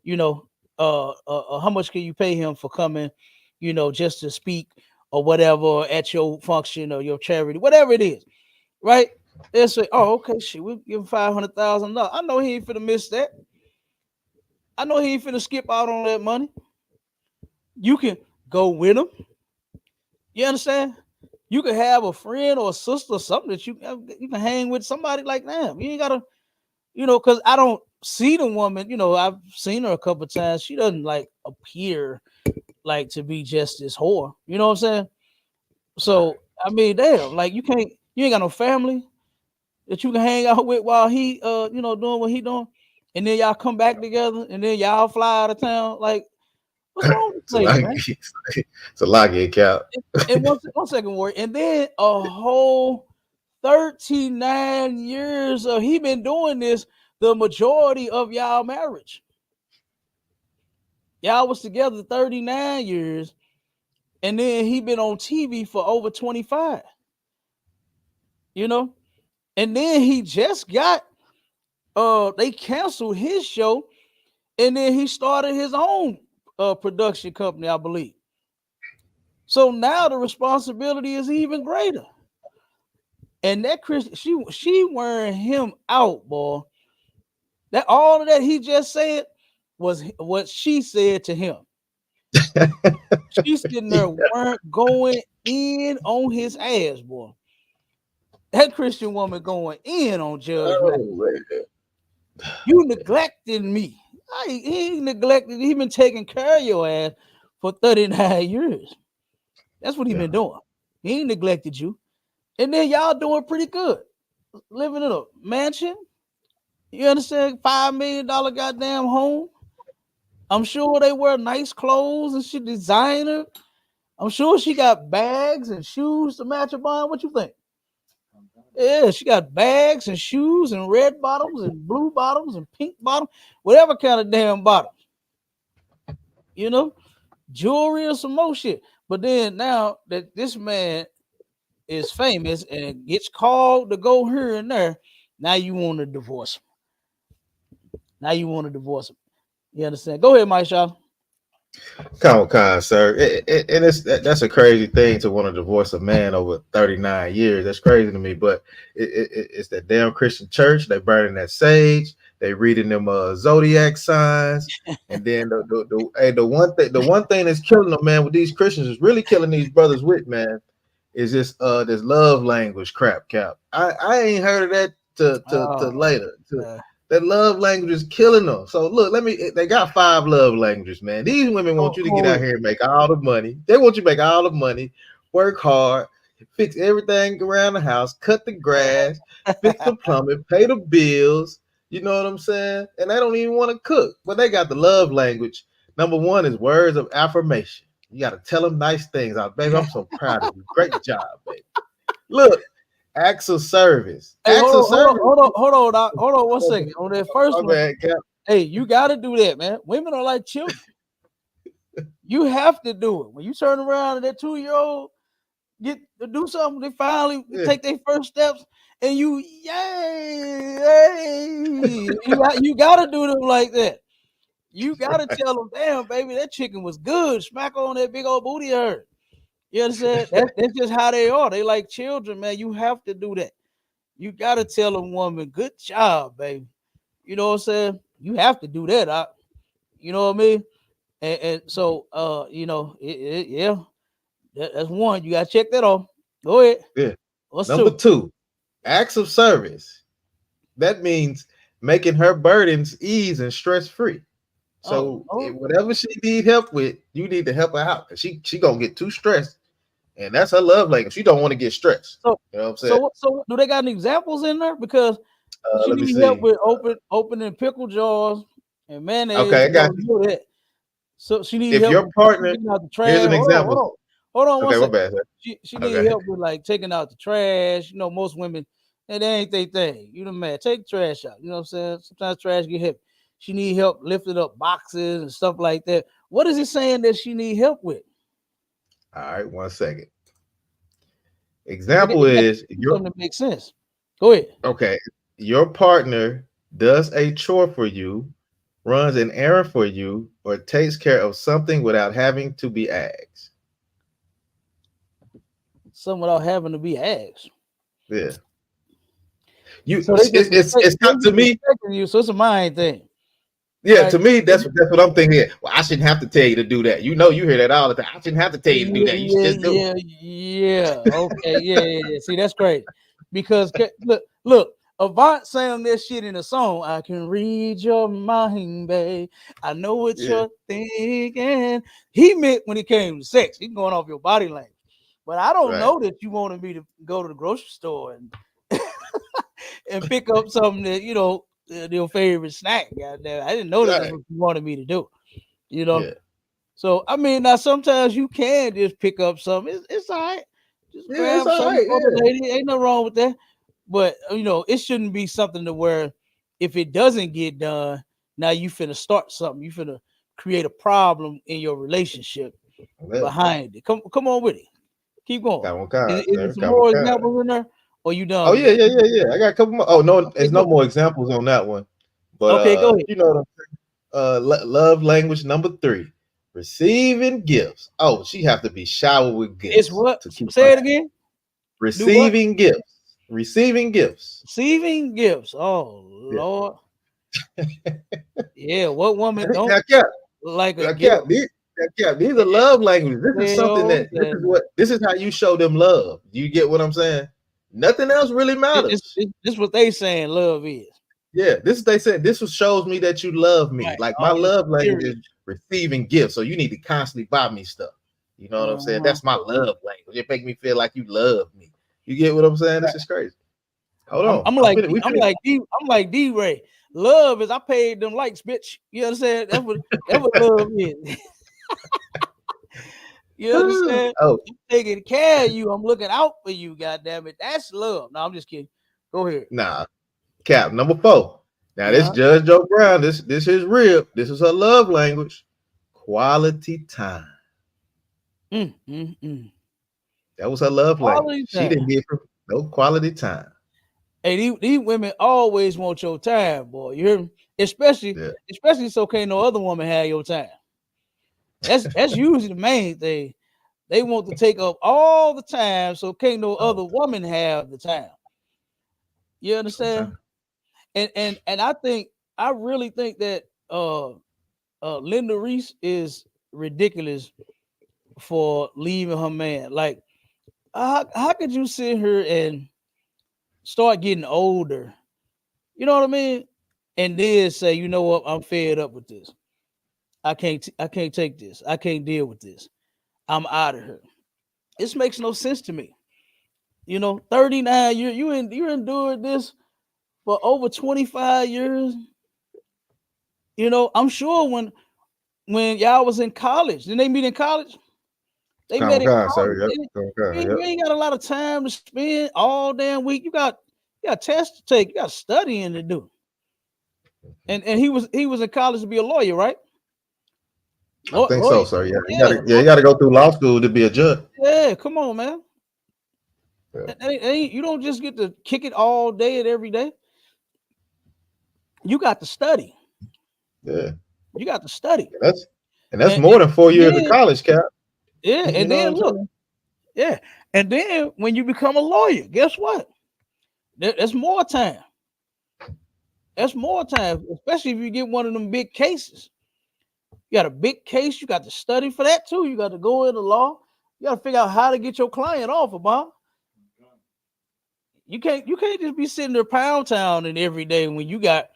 You know, how much can you pay him for coming? You know, just to speak or whatever at your function or your charity, whatever it is, right? They'll say, "Oh, okay, shit, we'll give him $500,000. I know he ain't finna miss that. I know he ain't finna skip out on that money. You can go with him. You understand? You can have a friend or a sister or something that you can hang with somebody like that. You ain't gotta, you know, because I don't see the woman. You know, I've seen her a couple of times. She doesn't like appear like to be just this whore. You know what I'm saying? So I mean, damn, like you ain't got no family that you can hang out with while he, you know, doing what he doing, and then y'all come back together, and then y'all fly out of town. Like, what's wrong with this lady, man? It's a lot get cap. And one second, Warren, and then a whole 39 years of he been doing this. The majority of y'all marriage, y'all was together 39 years, and then he been on TV for over 25. You know, and then he just got they canceled his show, and then he started his own production company, I believe. So now the responsibility is even greater. And that Christian, she wearing him out, boy. That all of that he just said was what she said to him. She's sitting there weren't going in on his ass, boy. That Christian woman going in on Judge Mathis. You neglected me. He ain't neglected. He been taking care of your ass for 39 years. That's what he been doing. He ain't neglected you. And then y'all doing pretty good. Living in a mansion. You understand? $5 million goddamn home. I'm sure they wear nice clothes and she designer. I'm sure she got bags and shoes to match her bond. What you think? Yeah, she got bags and shoes and red bottoms and blue bottoms and pink bottoms, whatever kind of damn bottoms. You know, jewelry or some more shit. But then now that this man is famous and gets called to go here and there, now you want to divorce him. You understand? Go ahead, Mike Shaw. Come on, sir. And that's a crazy thing to want to divorce a man over 39 years. That's crazy to me. But it's that damn Christian church. They burning that sage. They reading them zodiac signs. And then the one thing that's killing them, man, with these Christians is really killing these brothers with, man, is this love language crap cap. I ain't heard of that to later. That love language is killing them. So look, they got 5 love languages, man. These women want you to get out here and make all the money. They want you to make all the money, work hard, fix everything around the house, cut the grass, fix the plumbing, pay the bills. You know what I'm saying? And they don't even want to cook, but they got the love language. Number 1 is words of affirmation. You got to tell them nice things. Baby, I'm so proud of you. Great job, baby. Look. Acts of service. Hey, hold on 1 second. On that first one, hey, you got to do that, man. Women are like children. You have to do it. When you turn around and that 2-year-old get to do something, they finally take their first steps, and you got to do them like that. You got to tell them, damn, baby, that chicken was good. Smack on that big old booty of her. You understand? That's just how they are. They like children, man. You have to do that. You got to tell a woman, good job, baby. You know what I'm saying? You have to do that. You know what I mean? And so, you know, that's one. You got to check that off. Go ahead. Yeah. What's Number 2, acts of service. That means making her burdens ease and stress-free. So whatever she need help with, you need to help her out. She gonna get too stressed. And that's her love language. She don't want to get stressed. So, you know what I'm saying? So do they got any examples in there? Because she needs help with opening pickle jars and mayonnaise. Okay, I got you. That. So she needs if help your partner, taking out the trash. Here's an example. Hold on. Okay, my bad, sir. She needs help with like taking out the trash. You know, most women, and they ain't their thing. You know, man, take the trash out. You know what I'm saying? Sometimes trash get heavy. She need help lifting up boxes and stuff like that. What is it saying that she need help with? All right, 1 second. Example is something that makes sense. Go ahead. Okay, your partner does a chore for you, runs an errand for you, or takes care of something without having to be asked. Something without having to be asked. Yeah. So it's not to me. You, so it's a mind thing. Yeah, right. To me, that's what I'm thinking. Well, I shouldn't have to tell you to do that. You know, you hear that all the time. I shouldn't have to tell you to do that. You should just do it. Yeah. Okay. Yeah. See, that's great. Because look, Avant sang this shit in a song. I can read your mind, babe. I know what you're thinking. He meant when it came to sex. He's going off your body language. But I don't know that you wanted me to go to the grocery store and and pick up something that, you know, your favorite snack. Goddamn. I didn't know that's what you wanted me to do. You know? Yeah. So, I mean, now sometimes you can just pick up something. It's all right. Just grab something for the lady. Ain't nothing wrong with that. But, you know, it shouldn't be something to where if it doesn't get done, now you finna start something. You finna create a problem in your relationship behind it. Come on with it. Keep going. Is there some more examples in there? Or you done? Oh, yeah. I got a couple more. Oh, no, there's no more examples on that one. But, okay, go ahead. You know what I'm saying? Love language number 3, receiving gifts. Oh, she have to be showered with gifts. It's what? Say it again. Receiving gifts. Receiving gifts. Receiving gifts. Oh, Lord. Yeah, what woman don't Now, Cap, like a now, gift? these are love languages. This is something Bills that this is how you show them love. You get what I'm saying? Nothing else really matters. This what they saying love is. Yeah, they said this shows me that you love me. Right. Like my All this love language material. is receiving gifts. So you need to constantly buy me stuff. You know what I'm saying? That's my love language. It make me feel like you love me. You get what I'm saying? This is crazy. Hold on. I'm like D-Ray. Love is I paid them likes, bitch. You understand? That's what love is. You understand? Oh, I'm taking care of you. I'm looking out for you. God damn it. That's love. No, I'm just kidding. Go ahead. nah. Cap number 4. Now this Uh-huh. Judge Joe Brown. This is real. This is her love language. Quality time. That was her love language. She didn't give her no quality time. Hey, these women always want your time, boy. You hear me? Especially so can't no other woman have your time. That's usually the main thing. They want to take up all the time, so can't no other woman have the time. You understand? And I really think that Linda Reese is ridiculous for leaving her man. Like, how could you sit here and start getting older? You know what I mean? And then say, you know what? I'm fed up with this. I can't take this. I can't deal with this. I'm out of here. This makes no sense to me. You know, 39 years, you endured this for over 25 years. You know, I'm sure when y'all was in college, didn't they meet in college? They met in college. You ain't got a lot of time to spend all damn week. You got tests to take, you got studying to do. And he was in college to be a lawyer, right? I think so, sir. Yeah, you gotta go through law school to be a judge. Yeah, come on, man. You don't just get to kick it all day and every day. You got to study. Yeah, you got to study. That's more than 4 years of college, Cap. Yeah, and then look, yeah, and then when you become a lawyer, guess what? There's more time. That's more time, especially if you get one of them big cases. You got a big case, you got to study for that too. You got to go into law. You got to figure out how to get your client off of Bob. You can't just be sitting there pound town every day when you got,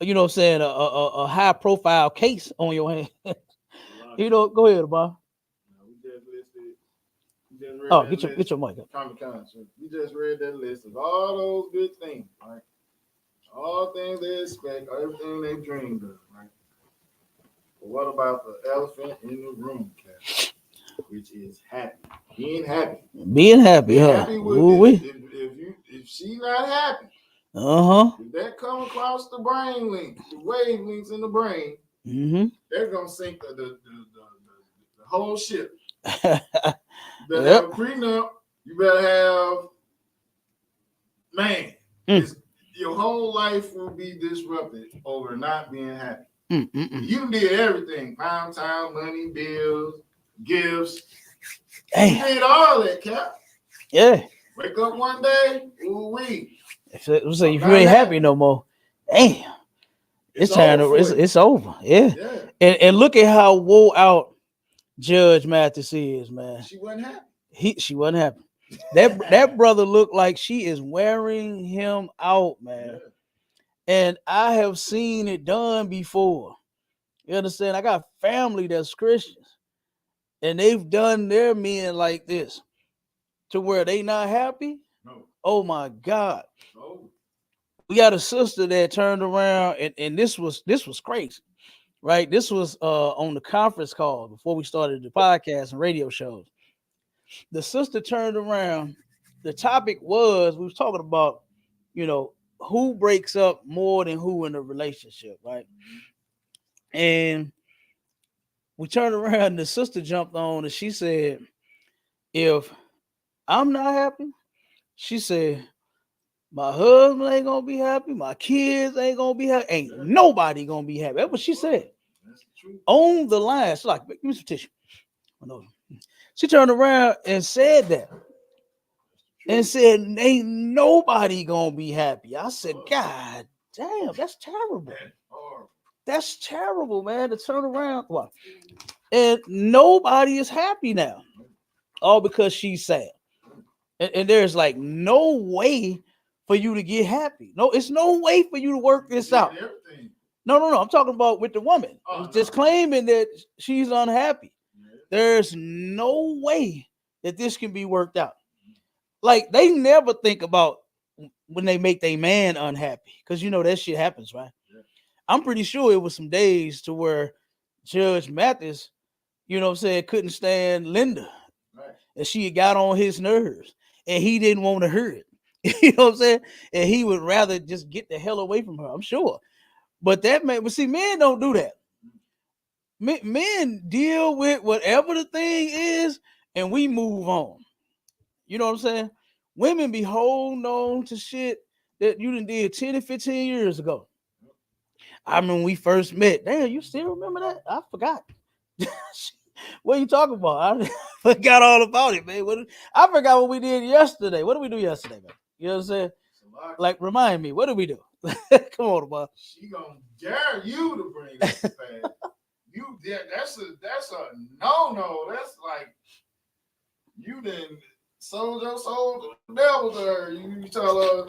you know what I'm saying, a high profile case on your hand. You know, go ahead, Bob. Oh, get your mic up. We just read that list of all those good things, right? All things they expect, everything they dreamed of, right? But what about the elephant in the room, Cat? Which is happy. Being happy. Being happy, huh? Happy with if she not happy, if that come across the brain link, the wavelengths in the brain, they're gonna sink the whole ship. You better have a prenup. You better have, man. Your whole life will be disrupted over not being happy. You did everything: pound time, money, bills, gifts. You did all that, Cap. Yeah. Wake up one day, ooh-wee. So if you ain't happy no more, damn, it's time to it's over. Yeah. And look at how wore out Judge Mathis is, man. She wasn't happy. She wasn't happy. That brother looked like she is wearing him out, man. And I have seen it done before. You understand? I got family that's Christians, and they've done their men like this to where they not happy. No. Oh my God. No. We got a sister that turned around, and this was crazy, right? This was on the conference call before we started the podcast and radio shows. The sister turned around. The topic was, we was talking about, you know, who breaks up more than who in a relationship, right? And we turned around, and the sister jumped on, and she said, if I'm not happy, she said, my husband ain't gonna be happy, my kids ain't gonna be happy, ain't nobody gonna be happy. That's what she said. On the line. She's like, give me some tissue. She turned around and said that. And said, ain't nobody gonna be happy. I said, God damn, that's terrible. That's terrible, man, to turn around. Well, and nobody is happy now. All because she's sad. And there's like no way for you to get happy. No, it's no way for you to work this out. No. I'm talking about with the woman. Just claiming that she's unhappy. There's no way that this can be worked out. Like they never think about when they make their man unhappy. Because you know that shit happens, right? I'm pretty sure it was some days to where Judge Mathis, you know what I'm saying, couldn't stand Linda. And she got on his nerves. And he didn't want to hear it. You know what I'm saying? And he would rather just get the hell away from her, I'm sure. But that man, but see, men don't do that. Men deal with whatever the thing is, and we move on. You know what I'm saying? Women be holding on to shit that you done did 10 and 15 years ago. I remember when we first met. Damn, you still remember that? I forgot. What are you talking about? I forgot all about it, man. I forgot what we did yesterday. What did we do yesterday, man? You know what I'm saying? Like, remind me, what did we do? Come on, boy. She gonna dare you to bring that fast. You did. That's a no. That's like you didn't sold your soul to the devil to her. You tell her,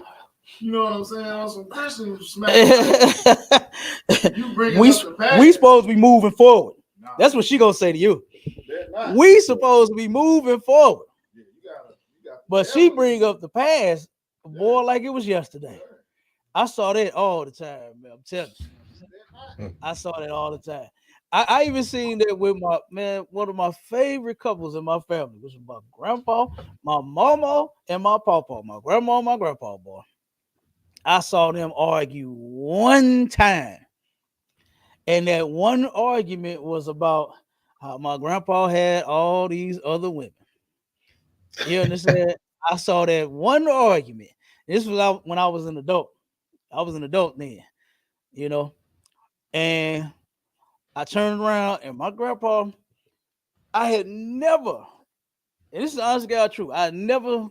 you know what I'm saying, on some Christian smack. You bring up the past. We supposed to be moving forward. Nah. That's what she gonna say to you. We supposed to be moving forward. Yeah, you gotta but she bring up the past, boy, like it was yesterday. I saw that all the time, man. I'm telling you. I saw that all the time. I even seen that with my man, one of my favorite couples in my family, which was my grandpa, my mama, and my papa, my grandma, and my grandpa, boy. I saw them argue one time. And that one argument was about how my grandpa had all these other women. You understand? I saw that one argument. This was when I was an adult. I was an adult then, you know. And I turned around and my grandpa, I had never, and this is the honest God truth, I never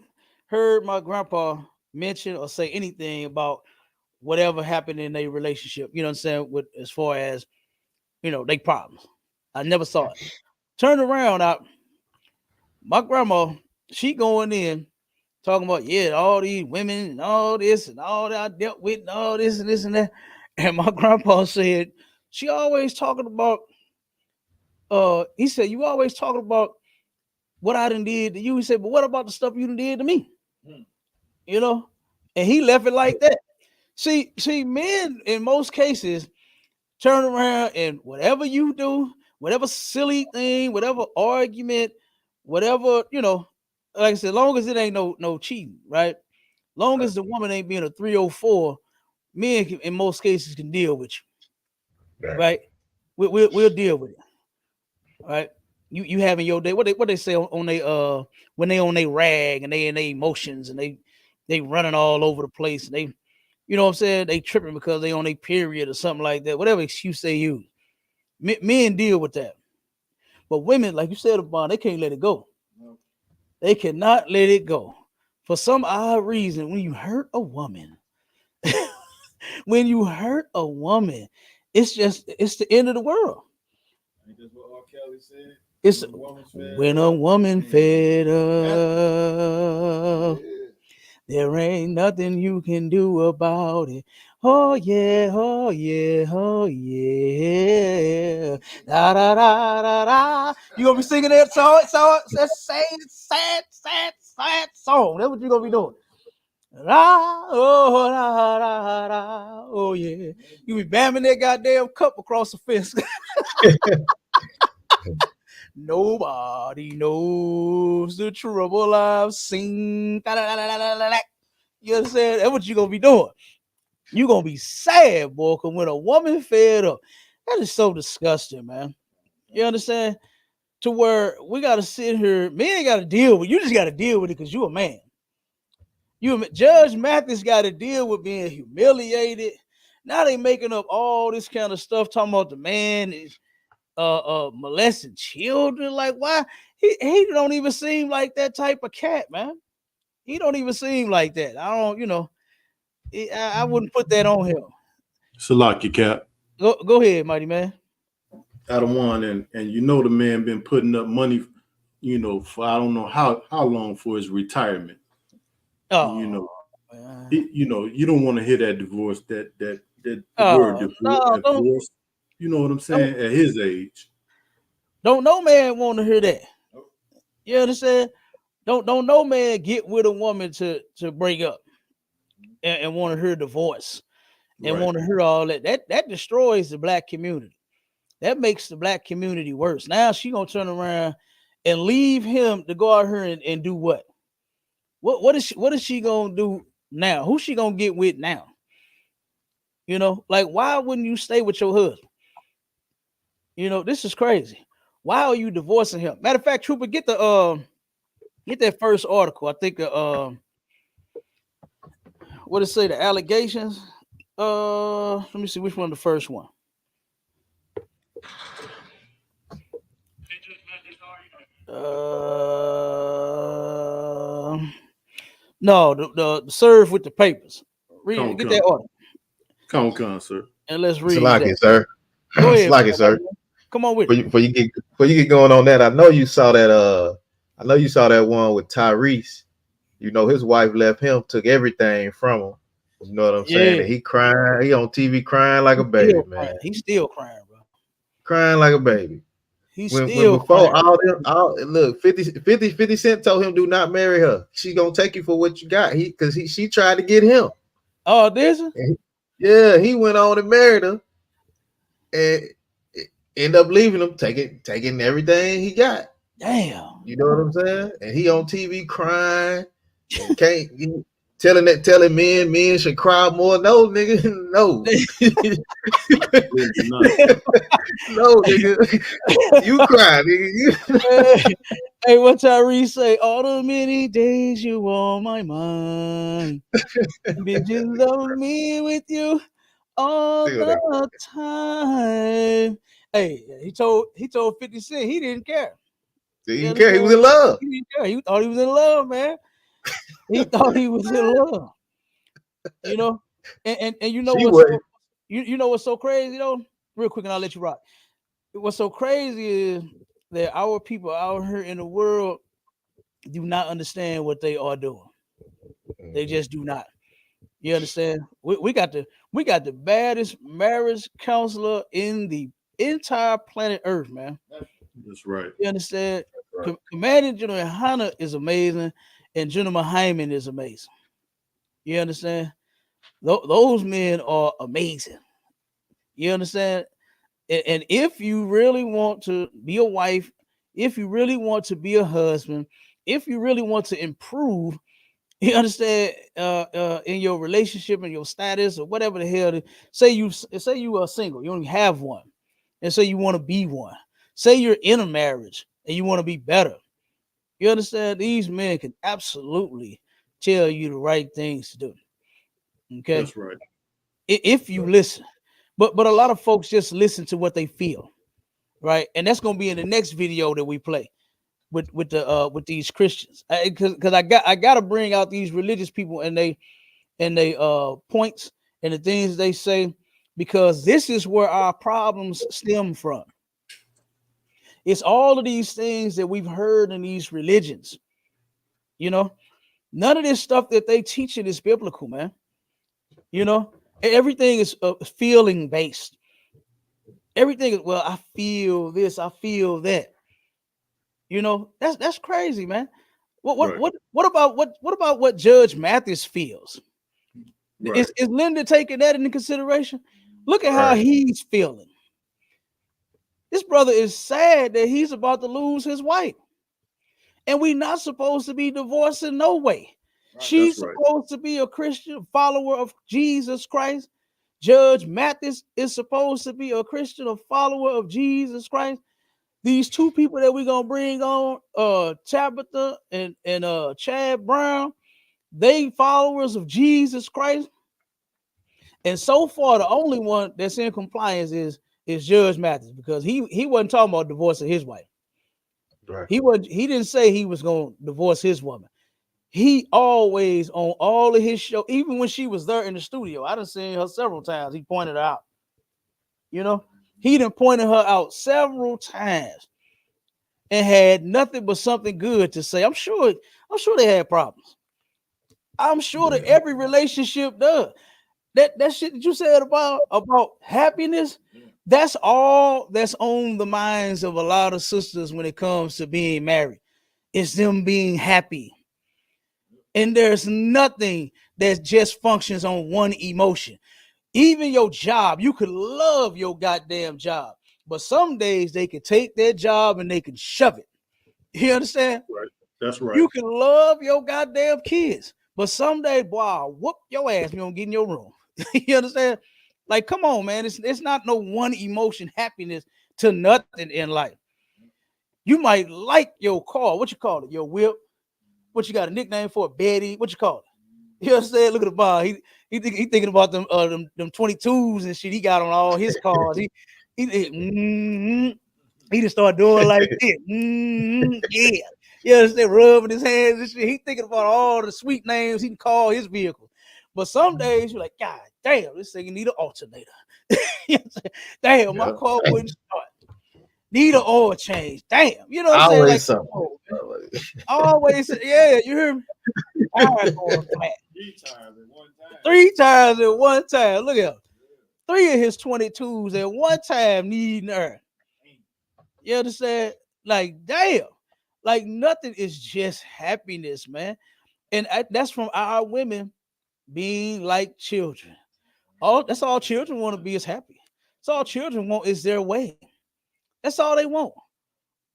heard my grandpa mention or say anything about whatever happened in their relationship, you know what I'm saying, with as far as, you know, they problems. I never saw it. Turned around, my grandma, she going in talking about, yeah, all these women and all this and all that I dealt with and all this and this and that. And my grandpa said, she always talking about, he said, you always talking about what I done did to you. He said, but what about the stuff you done did to me? You know? And he left it like that. See, men in most cases turn around and whatever you do, whatever silly thing, whatever argument, whatever, you know, like I said, long as it ain't no cheating, right? Long as the woman ain't being a 304, men can, in most cases can deal with you, right? We'll deal with it, right? You having your day. What they say on they when they on they rag and they in their emotions and they running all over the place and they, you know what I'm saying, they tripping because they on a period or something like that. Whatever excuse they use, men deal with that. But women, like you said, Abon, they can't let it go. They cannot let it go. For some odd reason, when you hurt a woman, it's the end of the world. That's what R. Kelly said. It's when a woman fed up, there ain't nothing you can do about it. Oh yeah, oh yeah, oh yeah. Da da da da da. You gonna be singing that song? That sad song. That's what you gonna be doing. Da, oh, da, da, da, oh yeah. You be bamming that goddamn cup across the fence. Nobody knows the trouble I've seen. You understand? That's what you gonna be doing. You gonna be sad, boy, because when a woman fed up, that is so disgusting, man. You understand? To where we gotta sit here, men gotta deal with. You just gotta deal with it because you a man. Judge Mathis gotta deal with being humiliated. Now they making up all this kind of stuff, talking about the man is molesting children. Like, why? He don't even seem like that type of cat, man. He don't even seem like that. I don't, you know, I wouldn't put that on him. Salaki Cap. Go ahead, mighty man. Out of one, and you know the man been putting up money, you know, for I don't know how long for his retirement. Oh, you know, you don't want to hear that divorce, that word divorce. You know what I'm saying? At his age, don't no man want to hear that. You understand? Don't no man get with a woman to break up and want to hear divorce and want to hear all that. That destroys the black community. That makes the black community worse. Now she gonna turn around and leave him to go out here and do what? What is she gonna do now? Who she gonna get with now? You know, like why wouldn't you stay with your husband? You know, this is crazy. Why are you divorcing him? Matter of fact, Trooper, get that first article. I think what does it say? The allegations. Let me see which one the first one. No, the serve with the papers. Get that order. Come on, sir. And let's read Salaki, that. sir. Go ahead, Salaki, sir. Come on with before you get going on that. I know you saw that. I know you saw that one with Tyrese. You know his wife left him, took everything from him. You know what I'm saying? And he crying. He on TV crying like a baby, man. He's still crying, bro. Crying like a baby. He's when still before crying. Look, 50 Cent told him do not marry her. She gonna take you for what you got. She tried to get him. Oh, this? Yeah, he went on and married her, and end up leaving him, taking everything he got. Damn. You know what I'm saying? And he on TV crying and telling men should cry more. No, nigga, no. No, nigga. You cry, nigga. Hey, what Tyrese say? All the many days you on my mind. Did you love me with you all the time? Hey, he told 50 Cent he didn't care. He didn't care. He was in love. He didn't care. He thought he was in love, man. He thought he was in love. You know, and you know you know what's so crazy though? Real quick, and I'll let you rock. What's so crazy is that our people out here in the world do not understand what they are doing. They just do not. You understand? We got the baddest marriage counselor in the entire planet Earth, man. That's right. You understand? Right. Commanding General YAHANNA is amazing, and General Hyman is amazing. You understand? Those men are amazing. You understand? And if you really want to be a wife, if you really want to be a husband, if you really want to improve, you understand, in your relationship and your status or whatever the hell, say you are single, you only have one, and say you want to be one. Say you're in a marriage and you want to be better. You understand? These men can absolutely tell you the right things to do. Okay, that's right. If you listen, but a lot of folks just listen to what they feel, right? And that's gonna be in the next video that we play with these Christians, because I gotta bring out these religious people and they points and the things they say, because this is where our problems stem from. It's all of these things that we've heard in these religions. You know, none of this stuff that they teaching is biblical, man. You know, everything is feeling based. Everything is, well, I feel this, I feel that. You know, that's crazy, man. What about what Judge Mathis feels? Right. Is Linda taking that into consideration? Look at how he's feeling. This brother is sad that he's about to lose his wife. And we're not supposed to be divorcing no way. Right. She's supposed to be a Christian follower of Jesus Christ. Judge Mathis is supposed to be a Christian, a follower of Jesus Christ. These two people that we're gonna bring on, Tabitha and Chad Brown, they followers of Jesus Christ. And so far, the only one that's in compliance is Judge Mathis, because he wasn't talking about divorcing his wife. Right. He didn't say he was gonna divorce his woman. he always on all of his show, even when she was there in the studio, I done seen her several times. He pointed her out. You know, he done pointed her out several times and had nothing but something good to say. I'm sure they had problems. I'm sure that every relationship does. That shit that you said about happiness, that's all that's on the minds of a lot of sisters when it comes to being married. It's them being happy. And there's nothing that just functions on one emotion. Even your job, you could love your goddamn job, but some days they can take their job and they can shove it. You understand? Right. That's right. You can love your goddamn kids, but someday, boy, I'll whoop your ass. You don't get in your room. You understand? Like, come on, man. It's not no one emotion happiness to nothing in life. You might like your car. What you call it? Your whip. What you got a nickname for? Betty. What you call it? You understand? Look at the bar. He thinking about them 22s and shit. He got on all his cars. He just start doing like this. Yeah. You understand? Rubbing his hands and shit. He thinking about all the sweet names he can call his vehicle. But some days you're like, God damn, this thing need an alternator. You know, damn, my car wouldn't start. Need an oil change. Damn. You know what I'm saying? Like, always, yeah, you hear me? Tires going flat. 3 times at one time. Look at him. 3 of his 22s at one time needing air. You understand? Like, damn. Like, nothing is just happiness, man. And that's from our women being like children. That's all children want to be is happy. That's all children want is their way. That's all they want.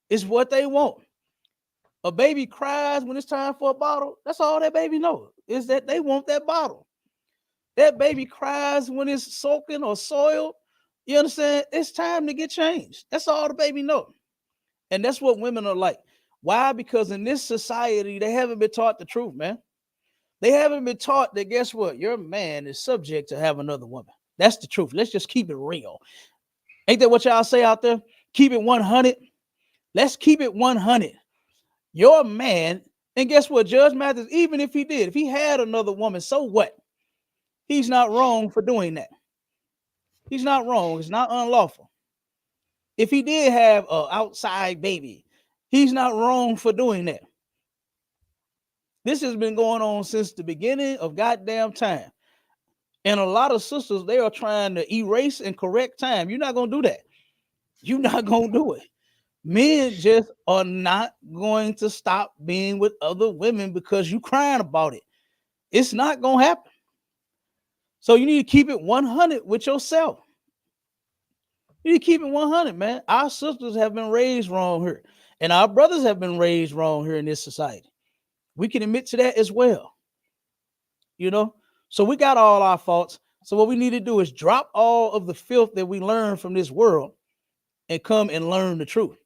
It's what they want. A baby cries when it's time for a bottle. That's all that baby knows, is that they want that bottle. That baby cries when it's soaking or soiled. You understand? It's time to get changed. That's all the baby knows. And that's what women are like. Why? Because in this society, they haven't been taught the truth, man. They haven't been taught that, guess what? Your man is subject to have another woman. That's the truth. Let's just keep it real. Ain't that what y'all say out there? Keep it 100. Let's keep it 100. Your man, and guess what? Judge Mathis, even if he had another woman, so what? He's not wrong for doing that. He's not wrong. It's not unlawful. If he did have an outside baby, he's not wrong for doing that. This has been going on since the beginning of goddamn time. And a lot of sisters, they are trying to erase and correct time. You're not going to do that. You're not going to do it. Men just are not going to stop being with other women because you crying about it. It's not going to happen. So you need to keep it 100 with yourself. You need to keep it 100, man. Our sisters have been raised wrong here. And our brothers have been raised wrong here in this society. We can admit to that as well. You know? So we got all our faults. So what we need to do is drop all of the filth that we learn from this world and come and learn the truth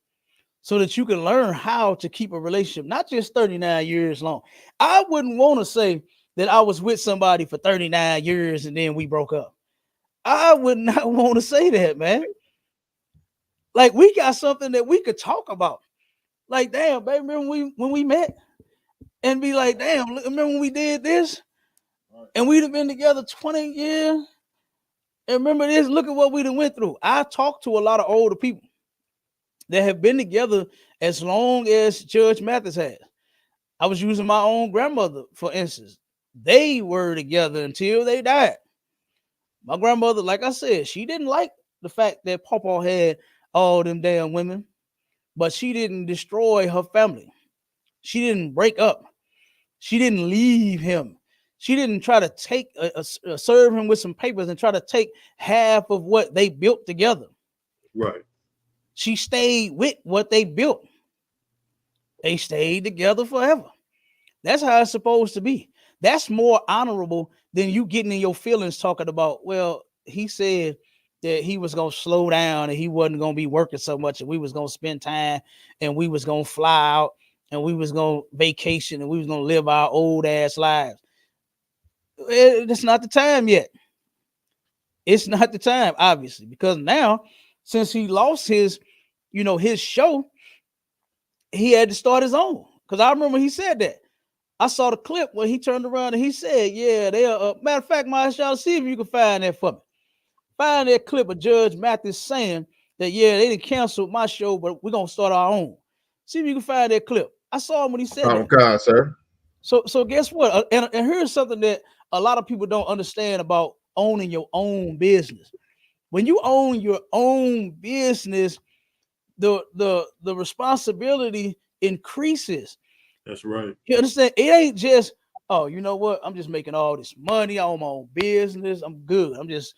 so that you can learn how to keep a relationship, not just 39 years long. I wouldn't want to say that I was with somebody for 39 years and then we broke up. I would not want to say that, man. Like, we got something that we could talk about. Like, damn, baby, remember when we met? And be like, damn, remember when we did this? And we'd have been together 20 years. And remember this, look at what we done went through. I talked to a lot of older people that have been together as long as Judge Mathis has. I was using my own grandmother, for instance. They were together until they died. My grandmother, like I said, she didn't like the fact that Papa had all them damn women, but she didn't destroy her family. She didn't break up. She didn't leave him. She didn't try to take serve him with some papers and try to take half of what they built together. Right. She stayed with what they built. They stayed together forever. That's how it's supposed to be. That's more honorable than you getting in your feelings talking about, well, he said that he was going to slow down and he wasn't going to be working so much and we was going to spend time and we was going to fly out and we was going to vacation and we was going to live our old ass lives. It's not the time yet. It's not the time, obviously, because now, since he lost his show, he had to start his own. Because I remember he said that. I saw the clip when he turned around and he said, yeah, they are. Matter of fact, Mathis, y'all see if you can find that for me. Find that clip of Judge Mathis saying that, yeah, they didn't cancel my show, but we're going to start our own. See if you can find that clip. I saw him when he said that. Sir. So guess what? And here's something that a lot of people don't understand about owning your own business. When you own your own business, the responsibility increases. That's right. You understand? It ain't just, oh, you know what? I'm just making all this money. I own my own business. I'm good. I'm just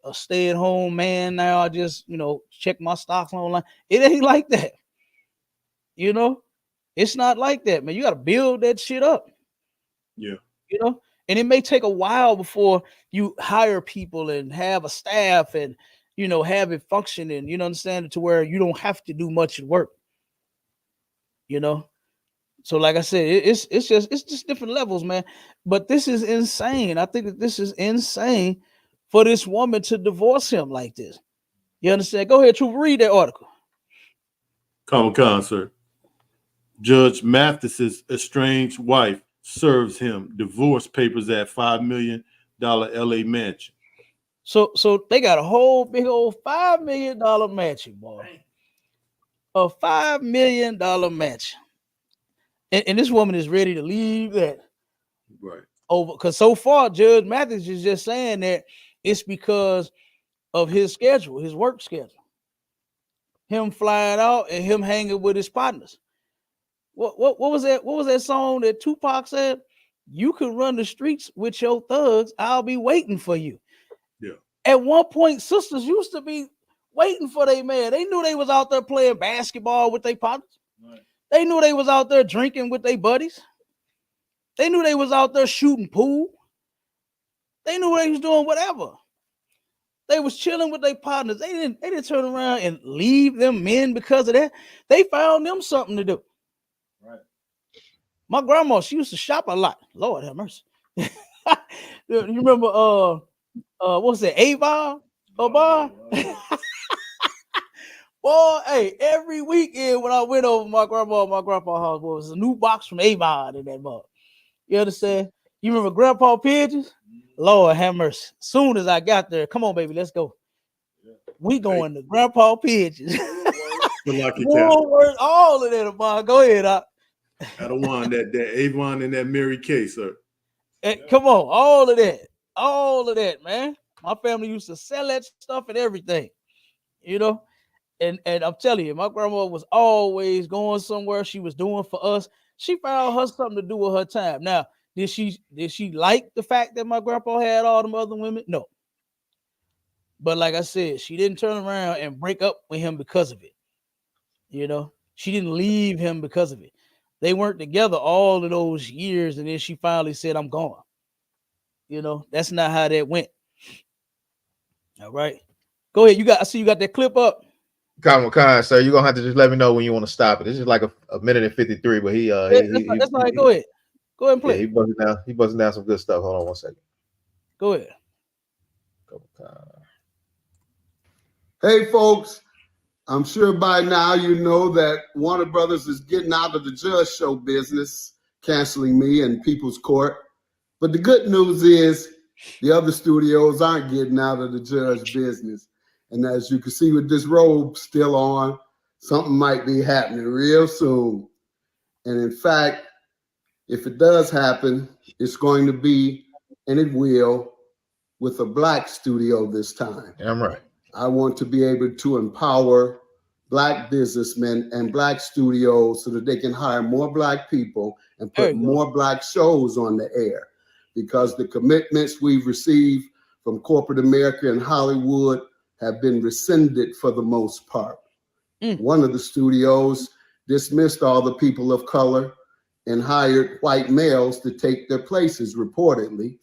a stay-at-home man now. I just, check my stocks online. It ain't like that. It's not like that, man. You got to build that shit up. Yeah. And it may take a while before you hire people and have a staff and, have it functioning, understand it to where you don't have to do much work. So like I said, it's just different levels, man. But this is insane. I think that this is insane for this woman to divorce him like this. You understand? Go ahead, Trooper, read that article. Common sir. Judge Mathis's estranged wife serves him divorce papers at $5 million LA mansion. So they got a whole big old $5 million mansion, boy. A $5 million mansion. And this woman is ready to leave that. Right. Over, because so far, Judge Mathis is just saying that it's because of his schedule, his work schedule. Him flying out and him hanging with his partners. What was that? What was that song that Tupac said? You can run the streets with your thugs. I'll be waiting for you. Yeah. At one point, sisters used to be waiting for their man. They knew they was out there playing basketball with their partners. Right. They knew they was out there drinking with their buddies. They knew they was out there shooting pool. They knew they was doing whatever. They was chilling with their partners. They didn't turn around and leave them men because of that. They found them something to do. Right. My grandma, she used to shop a lot. Lord have mercy. You remember what was it, Avon? Boy, hey, every weekend when I went over my grandma and my grandpa's house, was a new box from Avon in that mug. You understand? You remember Grandpa Pigeons? Lord have mercy. Soon as I got there, come on, baby, let's go. We going to Grandpa Pigeons. All of that, boy. Go ahead, I don't want that Avon and that Mary Kay, sir. Hey, come on, all of that, man. My family used to sell that stuff and everything, And I'm telling you, my grandma was always going somewhere. She was doing for us. She found her something to do with her time. Now, did she like the fact that my grandpa had all them other women? No. But like I said, she didn't turn around and break up with him because of it. She didn't leave him because of it. They weren't together all of those years, and then she finally said, I'm gone. That's not how that went. All right. Go ahead. I see you got that clip up. Common, sir, you're gonna have to just let me know when you want to stop it. This is like a minute and 53, but that's all right. Go ahead. Go ahead and play. Yeah, he buzzing down some good stuff. Hold on one second. Go ahead. Hey folks, I'm sure by now you know that Warner Brothers is getting out of the Judge Show business, canceling me in People's Court. But the good news is the other studios aren't getting out of the Judge business. And as you can see with this robe still on, something might be happening real soon. And in fact, if it does happen, it's going to be, and it will, with a Black studio this time. Yeah, I'm right. I want to be able to empower Black businessmen and Black studios so that they can hire more Black people and put more Black shows on the air. Because the commitments we've received from corporate America and Hollywood have been rescinded for the most part. One of the studios dismissed all the people of color and hired white males to take their places, reportedly.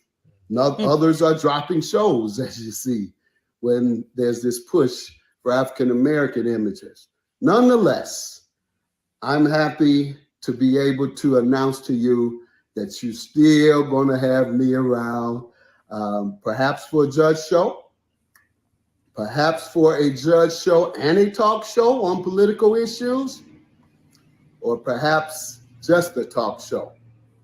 Others are dropping shows, as you see, when there's this push for African-American images. Nonetheless, I'm happy to be able to announce to you that you're still gonna have me around, perhaps for a Judge Show, perhaps for a Judge Show and a talk show on political issues, or perhaps just a talk show.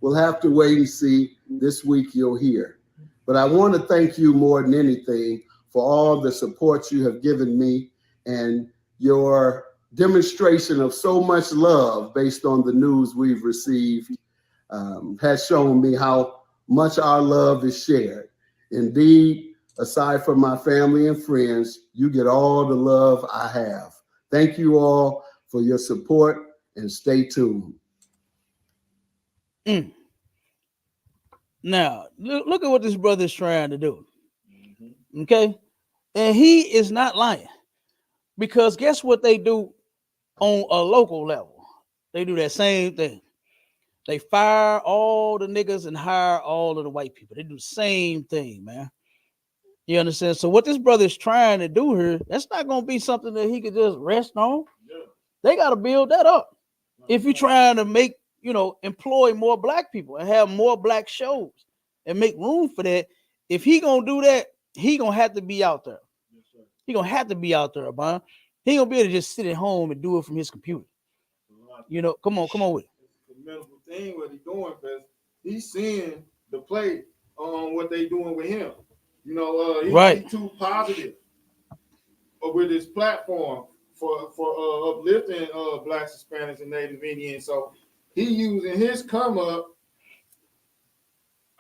we'll have to wait and see. This week you'll hear. But I want to thank you more than anything for all the support you have given me and your demonstration of so much love based on the news we've received has shown me how much our love is shared. Indeed, aside from my family and friends, you get all the love I have. Thank you all for your support and stay tuned. Now, look at what this brother is trying to do. Okay? And he is not lying. Because guess what they do on a local level? They do that same thing. They fire all the niggas and hire all of the white people. They do the same thing, man. You understand? So what this brother is trying to do here, that's not going to be something that he could just rest on. They got to build that up. If you're trying to make, employ more black people and have more black shows and make room for that, if he going to do that, he going to have to be out there. He going to have to be out there, man. He ain't going to be able to just sit at home and do it from his computer. Come on with it. It's a medical thing what he's doing, because he's seeing the play on what they doing with him. He's too positive with his platform for uplifting Blacks, Hispanics, and Native Indians. So he using his come up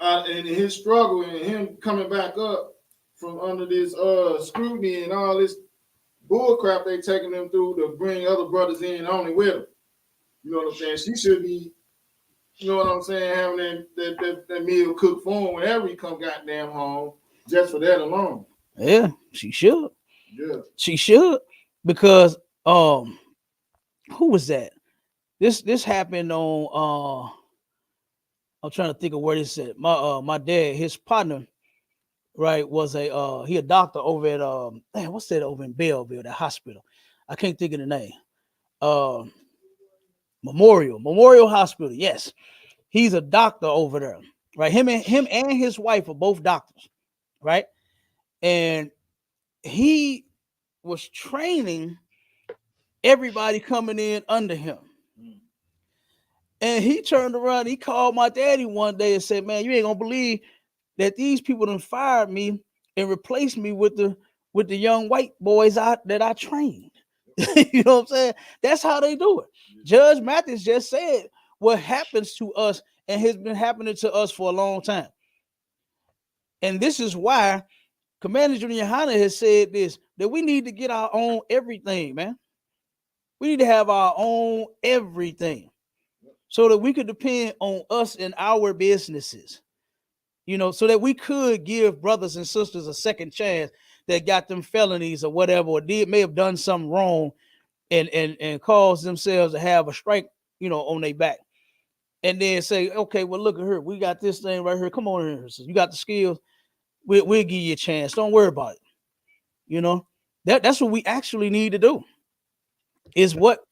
and his struggle and him coming back up from under this scrutiny and all this bull crap they taking them through to bring other brothers in only with them. You know what I'm saying? She should be, you know what I'm saying, having that meal cooked for him whenever he come goddamn home, just for that alone. Yeah, she should. Yeah. She should. Because who was that? This happened on I'm trying to think of where this at. My dad, his partner, right, was a doctor over at what's that over in Belleville, that hospital? I can't think of the name. Memorial Hospital. Yes, he's a doctor over there, right? Him and his wife are both doctors, right? And he was training everybody coming in under him. And he turned around, he called my daddy one day and said, "Man, you ain't gonna believe that these people done fired me and replaced me with the young white boys that I trained." You know what I'm saying? That's how they do it. Judge Mathis just said what happens to us and has been happening to us for a long time. And this is why Commander Junior YAHANNA has said this, that we need to get our own everything, man. We need to have our own everything so that we could depend on us and our businesses, so that we could give brothers and sisters a second chance that got them felonies or whatever, or may have done something wrong and caused themselves to have a strike, on their back. And then say, okay, well, look at her. We got this thing right here. Come on here. So you got the skills. We'll give you a chance. Don't worry about it. That's what we actually need to do, is what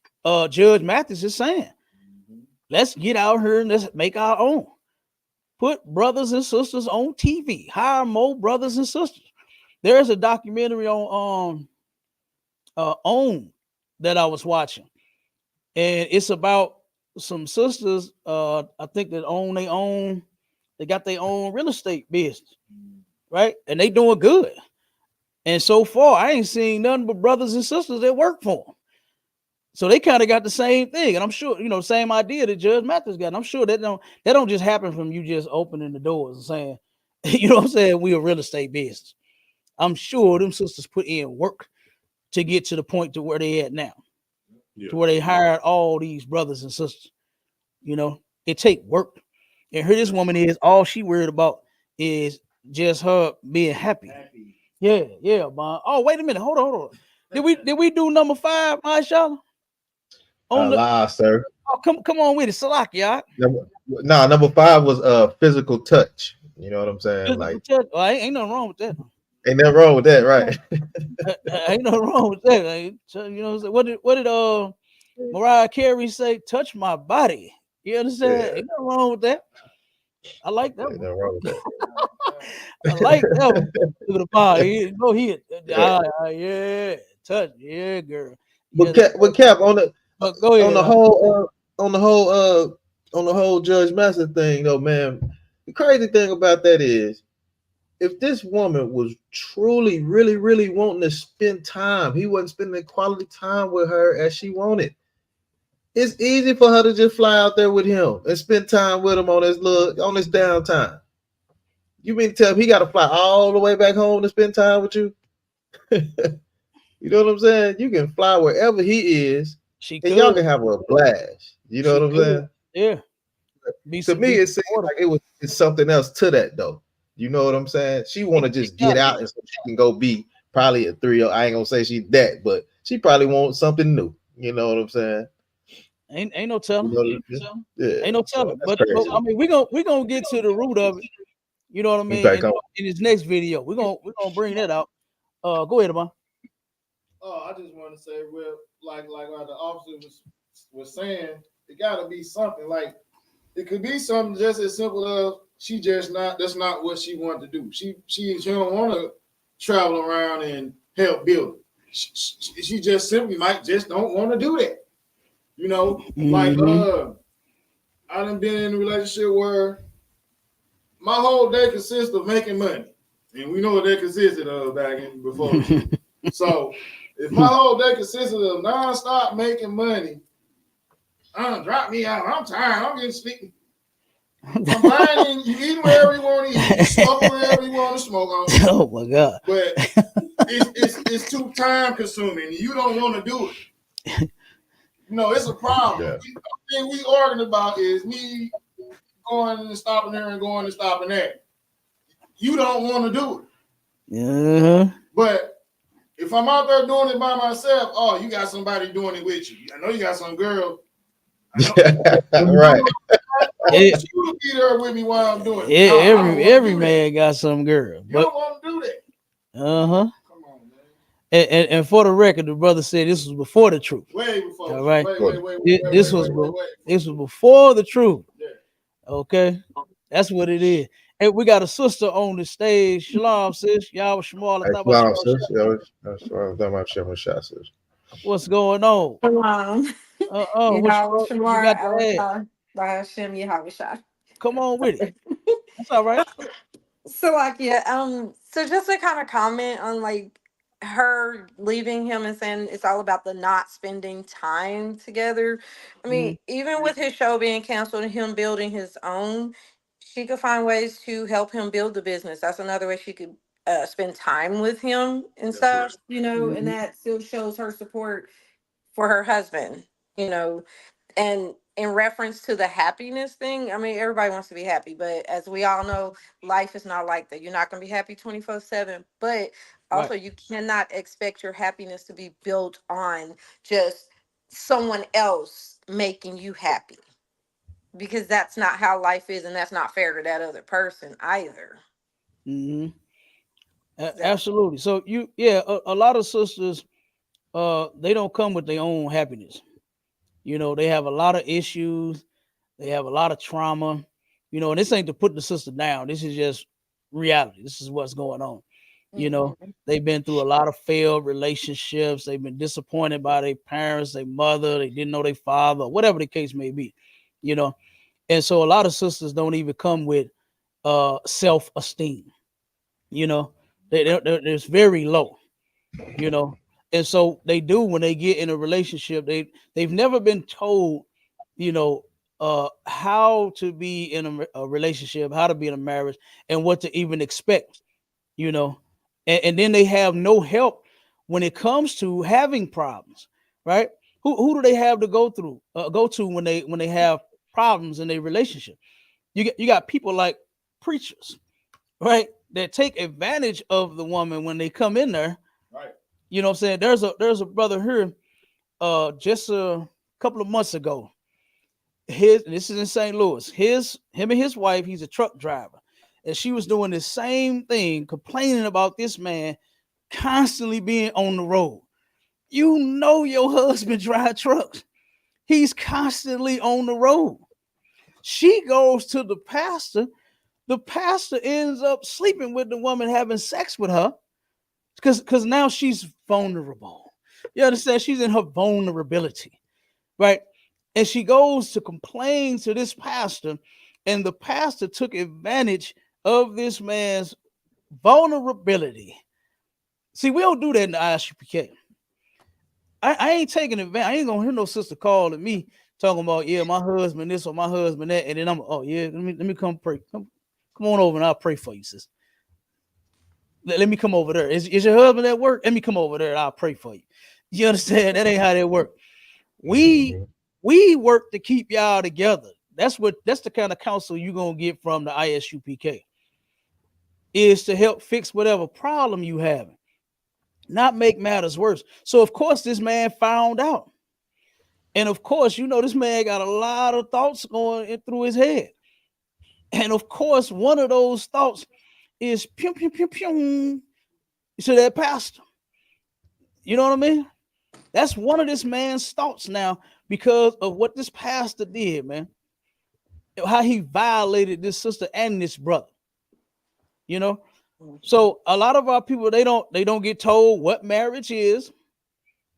Judge Mathis is saying. Let's get out here and let's make our own. Put brothers and sisters on TV. Hire more brothers and sisters. There's a documentary on OWN that I was watching, and it's about some sisters. I think that they got their own real estate business, right? And they doing good. And so far, I ain't seen nothing but brothers and sisters that work for them. So they kind of got the same thing, and I'm sure same idea that Judge Mathis got. And I'm sure that don't just happen from you just opening the doors and saying, what I'm saying, we a real estate business. I'm sure them sisters put in work to get to the point to where they at now, to where they hired all these brothers and sisters. It take work, and here this woman is, all she worried about is just her being happy. Yeah, man. Oh, wait a minute, hold on. Did we do number 5, mashallah? Sir. Oh, come on with it, Salak, y'all. Number 5 was physical touch. You know what I'm saying? Touch. Well, ain't nothing wrong with that. Ain't nothing wrong with that, right? Ain't nothing wrong with that. What did Mariah Carey say? Touch my body. You understand? Yeah. Ain't nothing wrong with that. I like that. Ain't nothing wrong with that. I like that one. Look at the body. Go ahead. Yeah. Touch. Yeah, girl. But Cap, on the whole on the whole Judge Master thing, though, man, the crazy thing about that is, if this woman was truly, really, really wanting to spend time, he wasn't spending quality time with her as she wanted. It's easy for her to just fly out there with him and spend time with him on his downtime. You mean to tell him he got to fly all the way back home to spend time with you? You know what I'm saying? You can fly wherever he is, y'all can have a blast. You know what I'm saying? Yeah. To me, it seems like it's something else to that, though. You know what I'm saying? She want to just get out and so she can go be probably a 3. I ain't gonna say she's that, but she probably wants something new. You know what I'm saying? Ain't no telling. Yeah, ain't no telling. So but I mean, we gonna get to the root of it. You know what I mean? In his next video, we're gonna bring that out. Go ahead, man. Oh, I just want to say, well, like the officer was saying, it got to be something. Like, it could be something just as simple as she just not. That's not what she wanted to do. She don't want to travel around and help build. She just simply might just don't want to do that. You know, like I done been in a relationship where my whole day consists of making money, and we know what that consisted of back in before. So if my whole day consisted of nonstop making money, drop me out. I'm tired. I'm getting sleepy. I'm buying you eating wherever you want to eat, you smoking wherever you want to smoke on. Oh my God. But it's too time consuming. You don't want to do it. No, it's a problem. Yeah. The thing we arguing about is me going and stopping there and going and stopping there. You don't want to do it. Yeah. But if I'm out there doing it by myself, oh, you got somebody doing it with you. I know you got some girl. Right. You be there with me while I'm doing it. Every man got some girl. You don't want to do that. Uh-huh. Come on, man. And for the record, the brother said this was before the truth. Way before. All right. This was before the truth. Yeah. Okay. That's what it is. Hey, we got a sister on the stage. Shalom, sis. Y'all Shalom. What's going on? Come on with it. That's all right. So just to kind of comment on like her leaving him and saying it's all about the not spending time together. I mean, even with his show being canceled and him building his own, she could find ways to help him build the business. That's another way she could spend time with him and stuff, and that still shows her support for her husband, and in reference to the happiness thing, I mean, everybody wants to be happy, but as we all know, life is not like that. You're not going to be happy 24/7, but also you cannot expect your happiness to be built on just someone else making you happy, because that's not how life is, and that's not fair to that other person either. Absolutely. So a lot of sisters, they don't come with their own happiness. They have a lot of issues. They have a lot of trauma. And this ain't to put the sister down. This is just reality. This is what's going on. They've been through a lot of failed relationships. They've been disappointed by their parents, their mother. They didn't know their father, whatever the case may be. And so a lot of sisters don't even come with self-esteem. They're very low. And so they do when they get in a relationship. They've never been told, how to be in a relationship, how to be in a marriage, and what to even expect. And then they have no help when it comes to having problems, right? Who do they have to go to when they have problems in their relationship? You got people like preachers, right, that take advantage of the woman when they come in there. Right. You know what I'm saying? There's a brother here just a couple of months ago. This is in St. Louis. Him and his wife, he's a truck driver. And she was doing the same thing, complaining about this man constantly being on the road. Your husband drives trucks. He's constantly on the road. She goes to the pastor. The pastor ends up sleeping with the woman, having sex with her, because now she's vulnerable. You understand? She's in her vulnerability, right? And she goes to complain to this pastor, and the pastor took advantage of this man's vulnerability. See, we don't do that in the ISUPK. I ain't taking advantage. I ain't gonna hear no sister calling me talking about, yeah, my husband this or my husband that, and then I'm, oh yeah, let me come pray. Come on over and I'll pray for you, sis. Let me come over there. Is your husband at work? Let me come over there and I'll pray for you. You understand? That ain't how that work. We work to keep y'all together. That's the kind of counsel you're gonna get from the ISUPK, is to help fix whatever problem you have, not make matters worse. So of course this man found out. And of course, this man got a lot of thoughts going through his head. And of course, one of those thoughts is pew, pew, pew, pew, to that pastor. You know what I mean? That's one of this man's thoughts now because of what this pastor did, man. How he violated this sister and this brother. So a lot of our people, they don't get told what marriage is.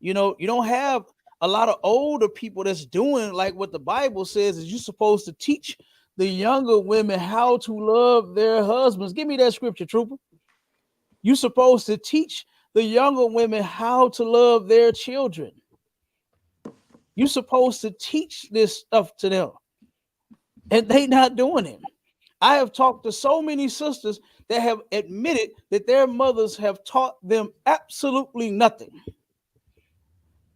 You don't have a lot of older people that's doing like what the Bible says is you're supposed to teach the younger women how to love their husbands. Give me that scripture, trooper. You're supposed to teach the younger women how to love their children. You're supposed to teach this stuff to them. And they not doing it. I have talked to so many sisters that have admitted that their mothers have taught them absolutely nothing.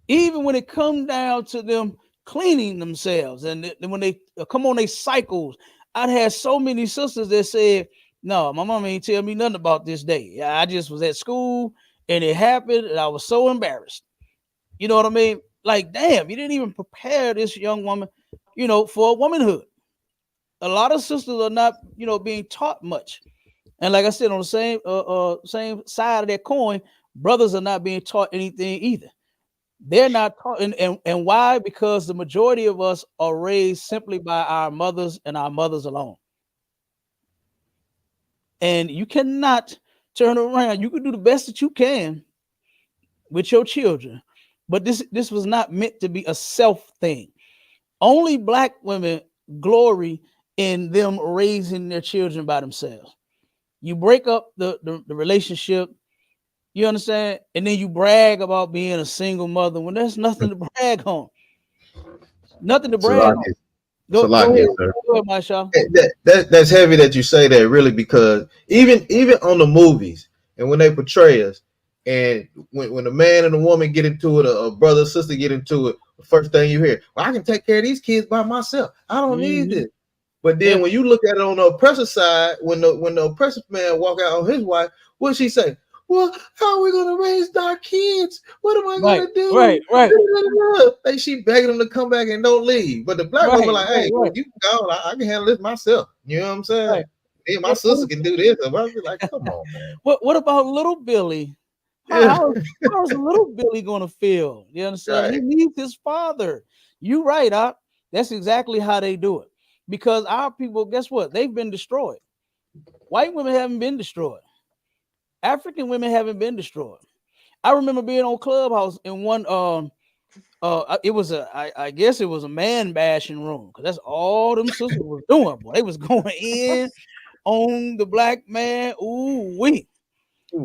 Even when it comes down to them cleaning themselves and when they come on their cycles, I've had so many sisters that said, no, my mom ain't tell me nothing about this day. I just was at school and it happened and I was so embarrassed. You know what I mean? Like, damn, you didn't even prepare this young woman, for womanhood. A lot of sisters are not, being taught much. And like I said, on the same side of that coin, brothers are not being taught anything either. They're not taught, and why? Because the majority of us are raised simply by our mothers and our mothers alone. And you cannot turn around. You can do the best that you can with your children, but this was not meant to be a self thing. Only Black women glory in them raising their children by themselves. You break up the relationship, you understand, and then you brag about being a single mother when there's nothing to brag on. Nothing to brag on. Go ahead, Masha. That's heavy that you say that, really, because even on the movies and when they portray us, and when a man and a woman get into it, a brother or sister get into it, the first thing you hear, well, I can take care of these kids by myself. I don't need this. But then when you look at it on the oppressor side, when the oppressive man walk out on his wife, what she say? Well, how are we gonna raise our kids? What am I gonna do? Right. Like, she begging them to come back and don't leave. But the Black woman like, hey, well, you can go. I can handle this myself. You know what I'm saying? Right. Yeah, my sister can do this. I'll be like, come on, man. What about little Billy? How's little Billy gonna feel? You understand? Right. He needs his father. You right, Op. That's exactly how they do it. Because our people, guess what? They've been destroyed. White women haven't been destroyed. African women haven't been destroyed. I remember being on Clubhouse in one it was I guess it was a man bashing room, because that's all them sisters was doing, boy. They was going in on the Black man.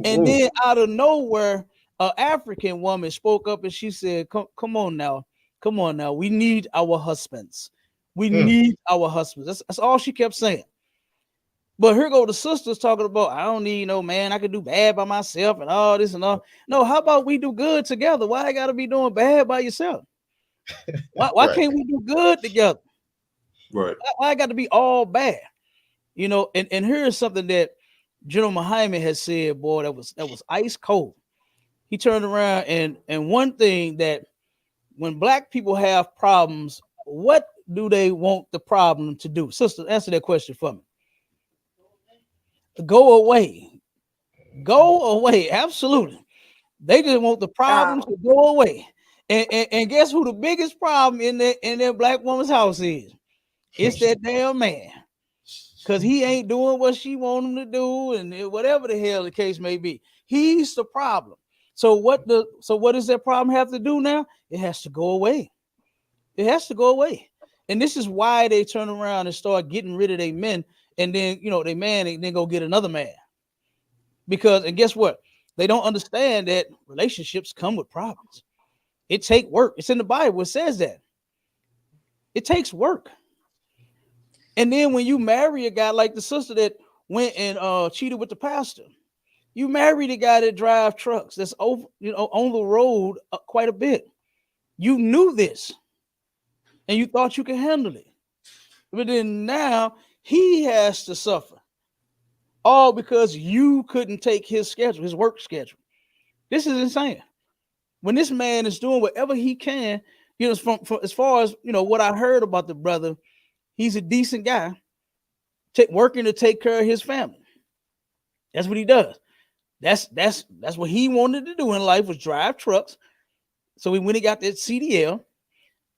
And then out of nowhere, an African woman spoke up and she said, come on now. We need our husbands. We need our husbands. That's all she kept saying. But here go the sisters talking about, I don't need no man. I can do bad by myself and all this and all. No, how about we do good together? Why I got to be doing bad by yourself? Why can't we do good together? Right. Why I got to be all bad? And here's something that General Muhammad has said, boy, that was ice cold. He turned around and one thing that when Black people have problems, what do they want the problem to do? Sister, answer that question for me. Go away. Absolutely. They just want the problem to go away. And guess who the biggest problem in their Black woman's house is? It's that damn man. Because he ain't doing what she want him to do, and whatever the hell the case may be. He's the problem. So what does that problem have to do now? It has to go away. It has to go away. And this is why they turn around and start getting rid of their men, and then they man and then go get another man. Because, and guess what? They don't understand that relationships come with problems. It takes work. It's in the Bible. It says that. It takes work. And then when you marry a guy like the sister that went and cheated with the pastor, you married a guy that drives trucks that's over, on the road quite a bit. You knew this, and you thought you could handle it, but then now he has to suffer, all because you couldn't take his schedule, his work schedule. This is insane. When this man is doing whatever he can, from as far as what I heard about the brother, he's a decent guy, working to take care of his family. That's what he does. That's what he wanted to do in life, was drive trucks. So he went and got that CDL,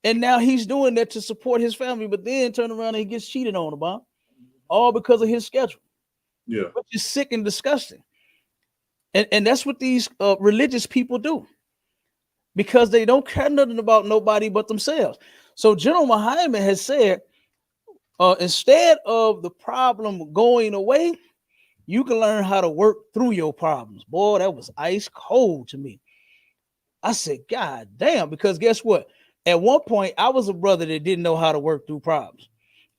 and now he's doing that to support his family. But then turn around and he gets cheated on about, all because of his schedule. Yeah, which is sick and disgusting. And that's what these religious people do, because they don't care nothing about nobody but themselves. So General Muhammad has said, instead of the problem going away, you can learn how to work through your problems. Boy, that was ice cold to me. I said, God damn, because guess what? At one point, I was a brother that didn't know how to work through problems.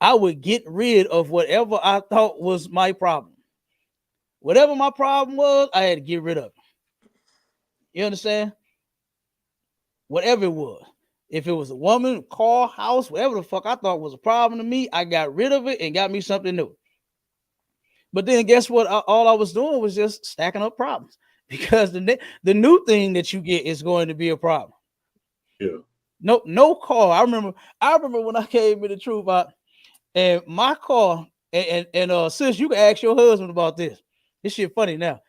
I would get rid of whatever I thought was my problem. Whatever my problem was, I had to get rid of it. You understand? Whatever it was. If it was a woman, car, house, whatever the fuck I thought was a problem to me, I got rid of it and got me something new. But then guess what? All I was doing was just stacking up problems, because the new thing that you get is going to be a problem. Yeah. No car. I remember when I came in the truth, and my car, and sis, you can ask your husband about this. This shit funny now.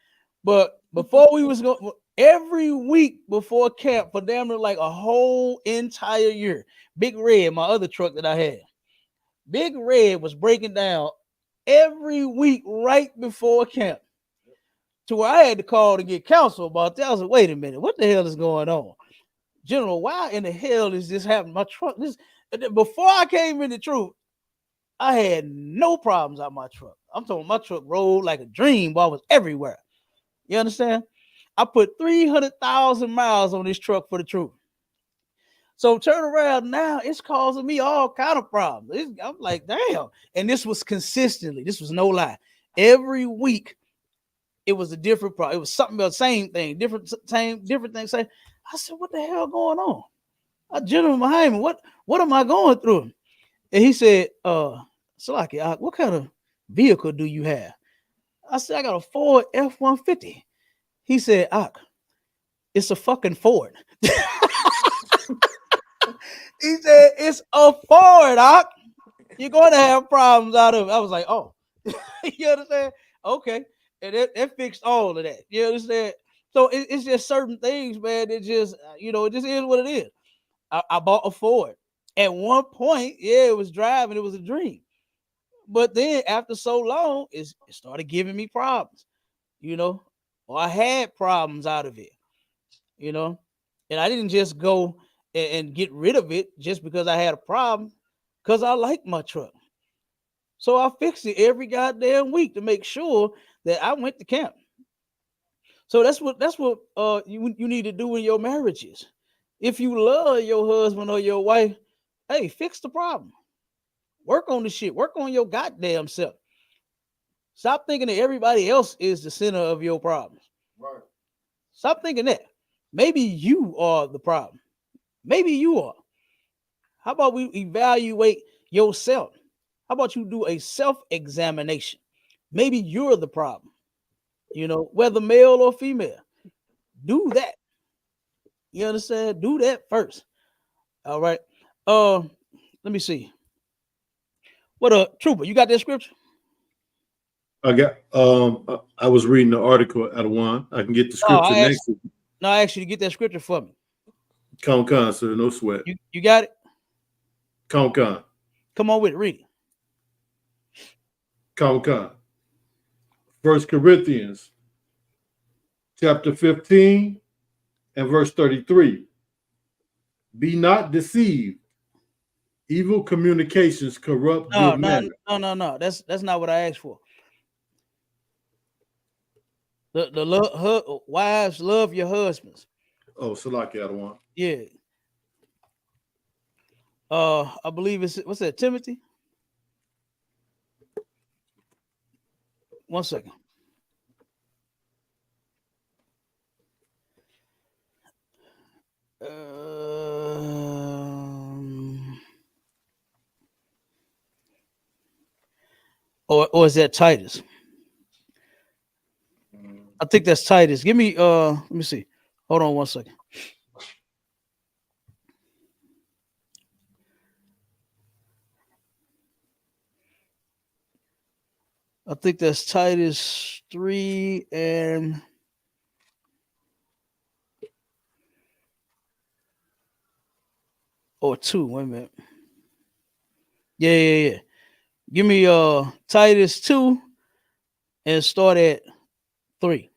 But before we was going, every week before camp for damn near like a whole entire year, Big Red, my other truck that I had, Big Red was breaking down every week right before camp, to where I had to call to get counsel about that. I was like, wait a minute, what the hell is going on? General, why in the hell is this happening? My truck, before I came in the truth, I had no problems out my truck. I'm talking my truck rolled like a dream, while I was everywhere. You understand? I put 300,000 miles on this truck for the truth. So turn around now, it's causing me all kind of problems. I'm like, damn. And this was consistently, this was no lie. Every week, it was a different problem. It was something about the same thing, different things. I said, what the hell going on? General behind me, what am I going through? And he said, Salaki, what kind of vehicle do you have? I said, I got a Ford F-150. He said, it's a fucking Ford. He said, it's a Ford, You're going to have problems out of it. I was like, oh, you understand? Okay. And that fixed all of that. You understand? So it's just certain things, man. It just, it just is what it is. I bought a Ford. At one point, it was driving. It was a dream. But then after so long, it started giving me problems, or I had problems out of it, and I didn't just go and get rid of it just because I had a problem, because I like my truck. So I fixed it every goddamn week to make sure that I went to camp. So that's what you need to do in your marriages. If you love your husband or your wife, hey, fix the problem. Work on the shit. Work on your goddamn self. Stop thinking that everybody else is the center of your problems. Right. Stop thinking that. Maybe you are the problem. Maybe you are. How about we evaluate yourself? How about you do a self-examination? Maybe you're the problem. Whether male or female. Do that. You understand? Do that first. All right. Let me see. What Trooper, you got that scripture? I got I was reading the article out of one. I can get the scripture next. I asked you to get that scripture for me. Con, sir, no sweat. You got it? Con. Come on with it, read it. Con. 1 Corinthians chapter 15 and verse 33. Be not deceived. Evil communications corrupt No, good no, manners. no. That's not what I asked for. The wives, love your husbands. Oh, Salaki Adawan. Yeah. I believe it's what's that, Timothy? One second. Or is that Titus? I think that's Titus. Give me let me see. Hold on one second. I think that's Titus 3 and or 2. Wait a minute. Yeah. Give me Titus 2 and start at 3.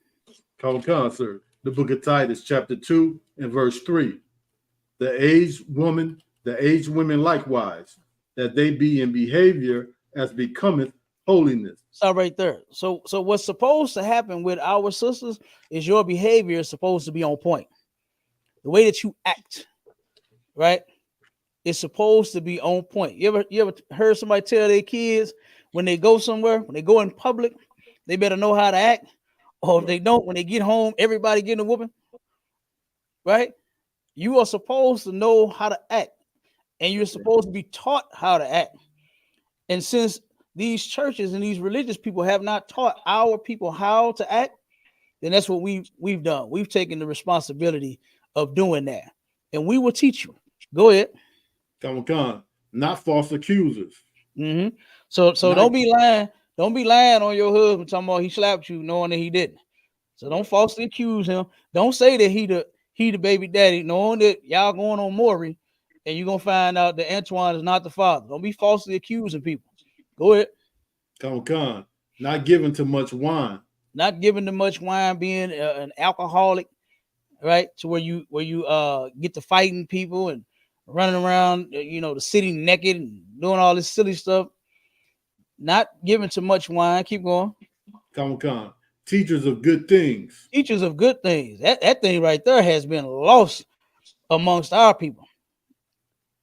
Sir. The book of Titus, chapter 2 and verse 3. The aged women likewise, that they be in behavior as becometh holiness. Stop right there. So what's supposed to happen with our sisters is your behavior is supposed to be on point. The way that you act, right? It's supposed to be on point. You ever heard somebody tell their kids when they go somewhere, when they go in public, they better know how to act? Or if they don't, when they get home, everybody getting a whooping, right? You are supposed to know how to act, and you're supposed to be taught how to act. And since these churches and these religious people have not taught our people how to act, then that's what we've done. We've taken the responsibility of doing that, and we will teach you. Go ahead. Not false accusers. Mm-hmm. So don't be lying. Don't be lying on your husband talking about he slapped you knowing that he didn't. So don't falsely accuse him. Don't say that he the baby daddy, knowing that y'all going on Maury, and you're gonna find out that Antoine is not the father. Don't be falsely accusing people. Go ahead. Not giving to much wine. Not giving to much wine, being an alcoholic, right? To where you get to fighting people and running around, the city naked and doing all this silly stuff. Not giving to much wine. Keep going. Teachers of good things. Teachers of good things. That thing right there has been lost amongst our people.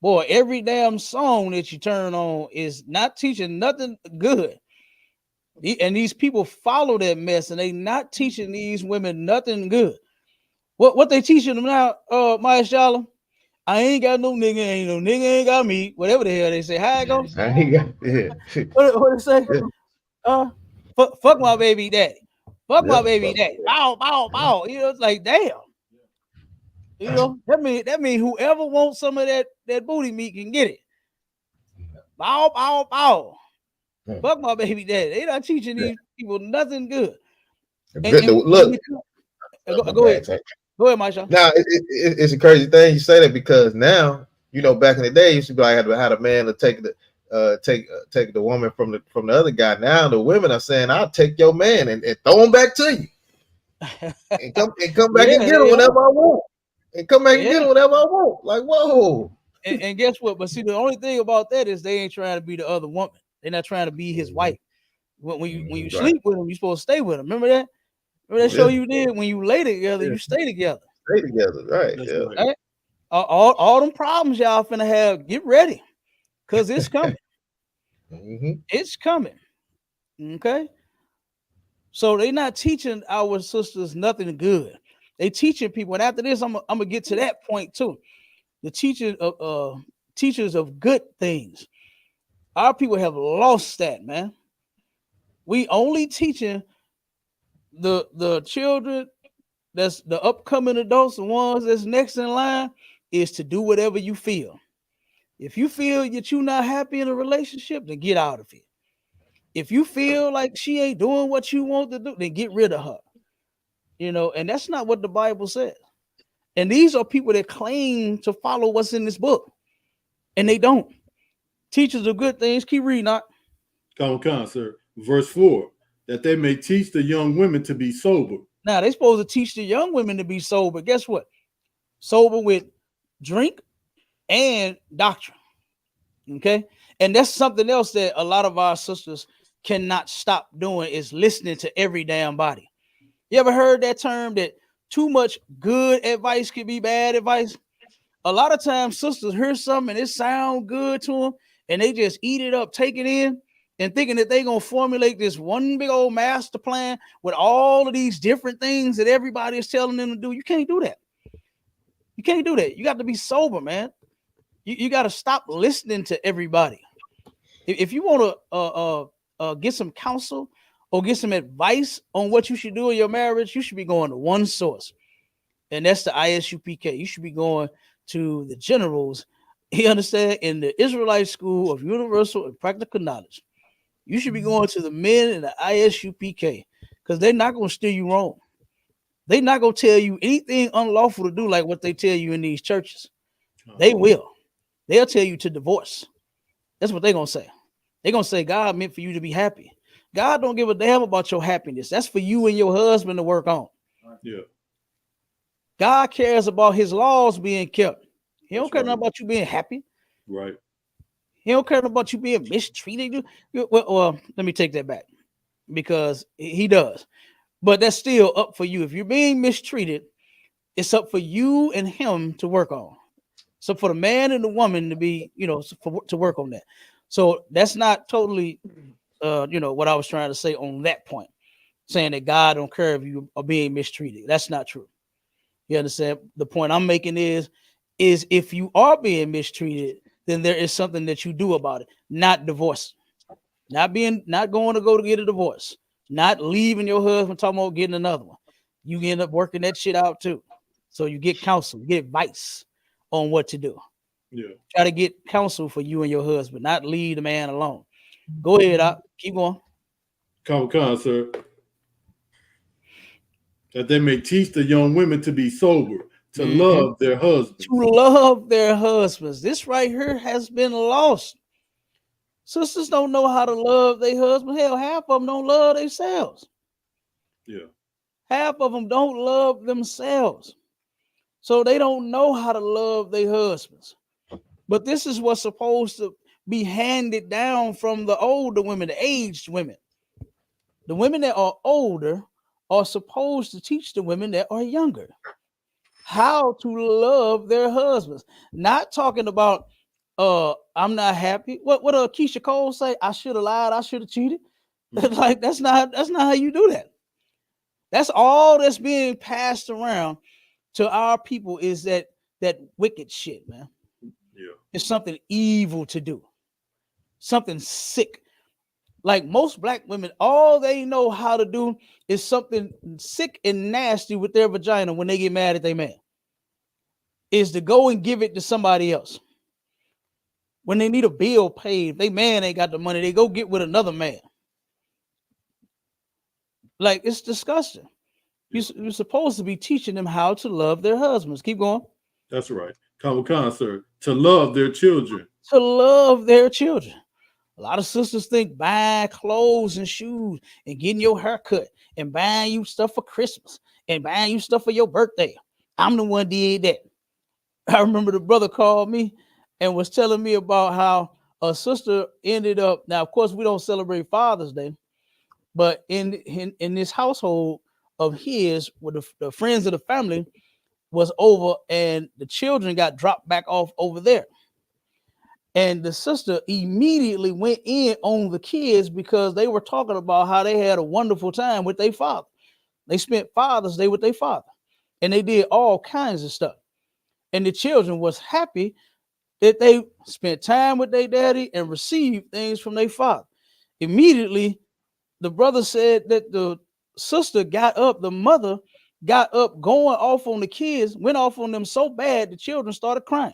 Boy, every damn song that you turn on is not teaching nothing good. And these people follow that mess, and they not teaching these women nothing good. What they teaching them now, Maya Shala? I ain't got no nigga, ain't got me. Whatever the hell they say. How it goes? I ain't got yeah. What it say? Fuck my baby daddy. Fuck my baby daddy. Bow, bow, bow. It's like damn. That mean whoever wants some of that booty meat can get it. Bow, bow, bow. Fuck my baby daddy. They not teaching these people nothing good. Look, go ahead. Go ahead, Maisha. Now it's a crazy thing you say that, because now back in the day, you used to be like had a man to take the woman from the other guy. Now the women are saying, "I'll take your man and throw him back to you, and come back and get him whenever I want, and come back and get him whenever I want." Like, whoa. And guess what? But see, the only thing about that is they ain't trying to be the other woman. They're not trying to be his wife. When you sleep with him, you're supposed to stay with him. Remember that? Remember that show you did? When you lay together, you stay together. Stay together, right? Yeah. Right? All them problems y'all finna have, get ready, because it's coming. It's coming. Okay? So they not teaching our sisters nothing good. They teaching people, and after this, I'm gonna get to that point too. The teachers of good things. Our people have lost that, man. We only teaching the children that's the upcoming adults, the ones that's next in line, is to do whatever you feel. If you feel that you're not happy in a relationship, then get out of it. If you feel like she ain't doing what you want to do, then get rid of her. And that's not what the Bible says. And these are people that claim to follow what's in this book, and they don't. Teachers of good things. Keep reading, not. Sir. Verse 4, that they may teach the young women to be sober. Now, they're supposed to teach the young women to be sober. Guess what? Sober with drink and doctrine. Okay. And that's something else that a lot of our sisters cannot stop doing, is listening to every damn body. You ever heard that term that too much good advice can be bad advice? A lot of times sisters hear something and it sounds good to them and they just eat it up, take it in, and thinking that they're going to formulate this one big old master plan with all of these different things that everybody is telling them to do. You can't do that. You can't do that. You got to be sober, man. You got to stop listening to everybody. If you want to get some counsel or get some advice on what you should do in your marriage, you should be going to one source, and that's the ISUPK. You should be going to the generals, you understand, in the Israelite School of Universal and Practical Knowledge. You should be going to the men in the ISUPK, because they're not going to steer you wrong. They're not going to tell you anything unlawful to do like what they tell you in these churches. They will. They'll tell you to divorce. That's what they're going to say. They're going to say God meant for you to be happy. God don't give a damn about your happiness. That's for you and your husband to work on. Yeah. God cares about his laws being kept. He don't care right. about you being happy. Right. He don't care about you being mistreated. Well, let me take that back, because he does. But that's still up for you. If you're being mistreated, it's up for you and him to work on. So for the man and the woman to be, to work on that. So that's not totally, what I was trying to say on that point, saying that God don't care if you are being mistreated. That's not true. You understand? The point I'm making is if you are being mistreated, then there is something that you do about it. Not divorce, not going to go to get a divorce, not leaving your husband, talking about getting another one. You end up working that shit out too. So you get counsel, you get advice on what to do. Yeah. Try to get counsel for you and your husband, not leave the man alone. Go ahead, keep going. Come, sir. That they may teach the young women to be sober, to love their husbands. To love their husbands. This right here has been lost. Sisters don't know how to love their husband. Hell, half of them don't love themselves. Yeah. Half of them don't love themselves. So they don't know how to love their husbands. But this is what's supposed to be handed down from the older women, the aged women. The women that are older are supposed to teach the women that are younger how to love their husbands. Not talking about, I'm not happy. What Keisha Cole say? I should have lied. I should have cheated. Like that's not how you do that. That's all that's being passed around to our people, is that wicked shit, man. Yeah. It's something evil to do. Something sick. Like most black women, all they know how to do is something sick and nasty with their vagina when they get mad at their man. Is to go and give it to somebody else. When they need a bill paid, if they man ain't got the money, they go get with another man. Like, it's disgusting. You're supposed to be teaching them how to love their husbands. Keep going. That's right. Come, sir. To love their children. To love their children. A lot of sisters think buying clothes and shoes and getting your hair cut and buying you stuff for Christmas and buying you stuff for your birthday. I'm the one did that. I remember the brother called me and was telling me about how a sister ended up. Now, of course, we don't celebrate Father's Day, but in this household of his, with the friends of the family was over, and the children got dropped back off over there. And the sister immediately went in on the kids because they were talking about how they had a wonderful time with their father. They spent Father's Day with their father, and they did all kinds of stuff. And the children was happy that they spent time with their daddy and received things from their father. Immediately, the brother said that the sister got up, the mother got up, going off on the kids, went off on them so bad, the children started crying.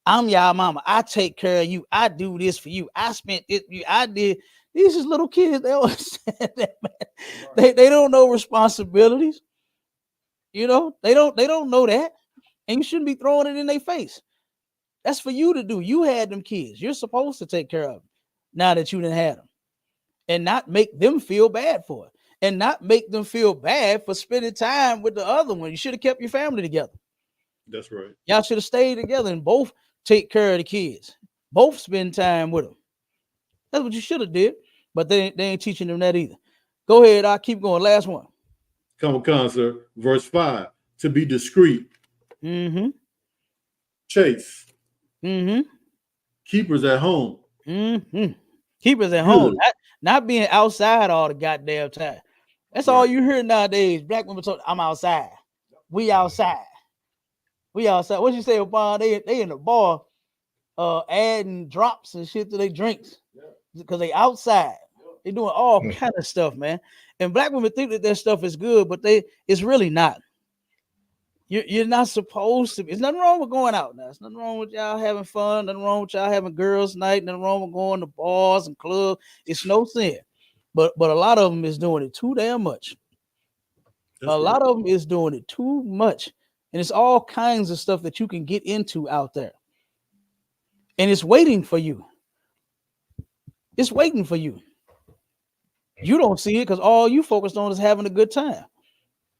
I'm y'all mama. I take care of you. I do this for you. I spent it. I did. These is little kids. They always said that, man. They don't know responsibilities. They don't know that. And you shouldn't be throwing it in their face. That's for you to do. You had them kids. You're supposed to take care of them now that you didn't have them. And not make them feel bad for it. And not make them feel bad for spending time with the other one. You should have kept your family together. That's right. Y'all should have stayed together and both take care of the kids. Both spend time with them. That's what you should have did. But they ain't teaching them that either. Go ahead. I'll keep going. Last one. Come on, sir. Verse 5. To be discreet. Mm-hmm. Chaste. Mm-hmm. Keepers at home. Mm-hmm. Keepers at home. Not being outside all the goddamn time. That's all you hear nowadays. Black women talk, I'm outside. We outside. We outside. What you say, Obama? They in the bar adding drops and shit to their drinks. Because they outside. They doing all kind of stuff, man. And black women think that stuff is good, but it's really not. You're not supposed to. There's nothing wrong with going out now. There's nothing wrong with y'all having fun. Nothing wrong with y'all having girls' night. Nothing wrong with going to bars and clubs. It's no sin. But a lot of them is doing it too damn much. A lot of them is doing it too much. And it's all kinds of stuff that you can get into out there. And it's waiting for you. It's waiting for you. You don't see it because all you focused on is having a good time.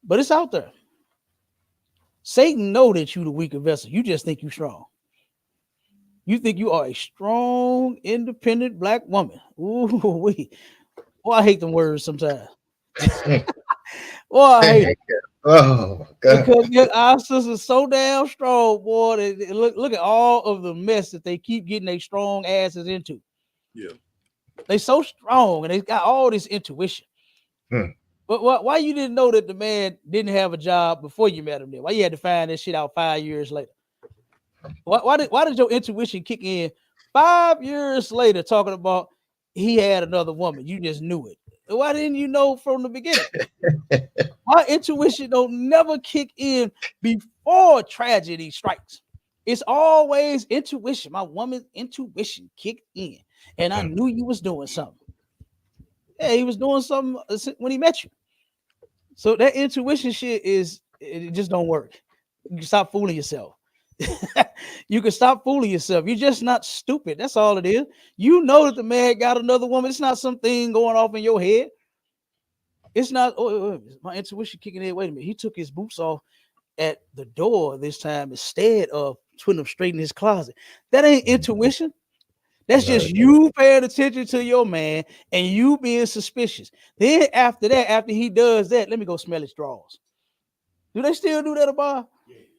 But it's out there. Satan know that you the weaker vessel. You just think you strong. You think you are a strong, independent black woman. Ooh, I hate them words sometimes. I hate it. Oh God. Because our sisters so damn strong, boy. Look at all of the mess that they keep getting their strong asses into. Yeah. They so strong and they got all this intuition. But why you didn't know that the man didn't have a job before you met him then? Why you had to find this shit out 5 years later? Why did your intuition kick in 5 years later talking about he had another woman? You just knew it. Why didn't you know from the beginning? My intuition don't never kick in before tragedy strikes. It's always intuition. My woman's intuition kicked in. And I knew you was doing something. Yeah, he was doing something when he met you. So that intuition shit it just don't work. You can stop fooling yourself. You can stop fooling yourself. You're just not stupid. That's all it is. You know that the man got another woman. It's not something going off in your head. It's not, my intuition kicking in. Wait a minute. He took his boots off at the door this time instead of putting them straight in his closet. That ain't intuition. That's just you paying attention to your man and you being suspicious. Then after that, after he does that, let me go smell his drawers. Do they still do that at a bar?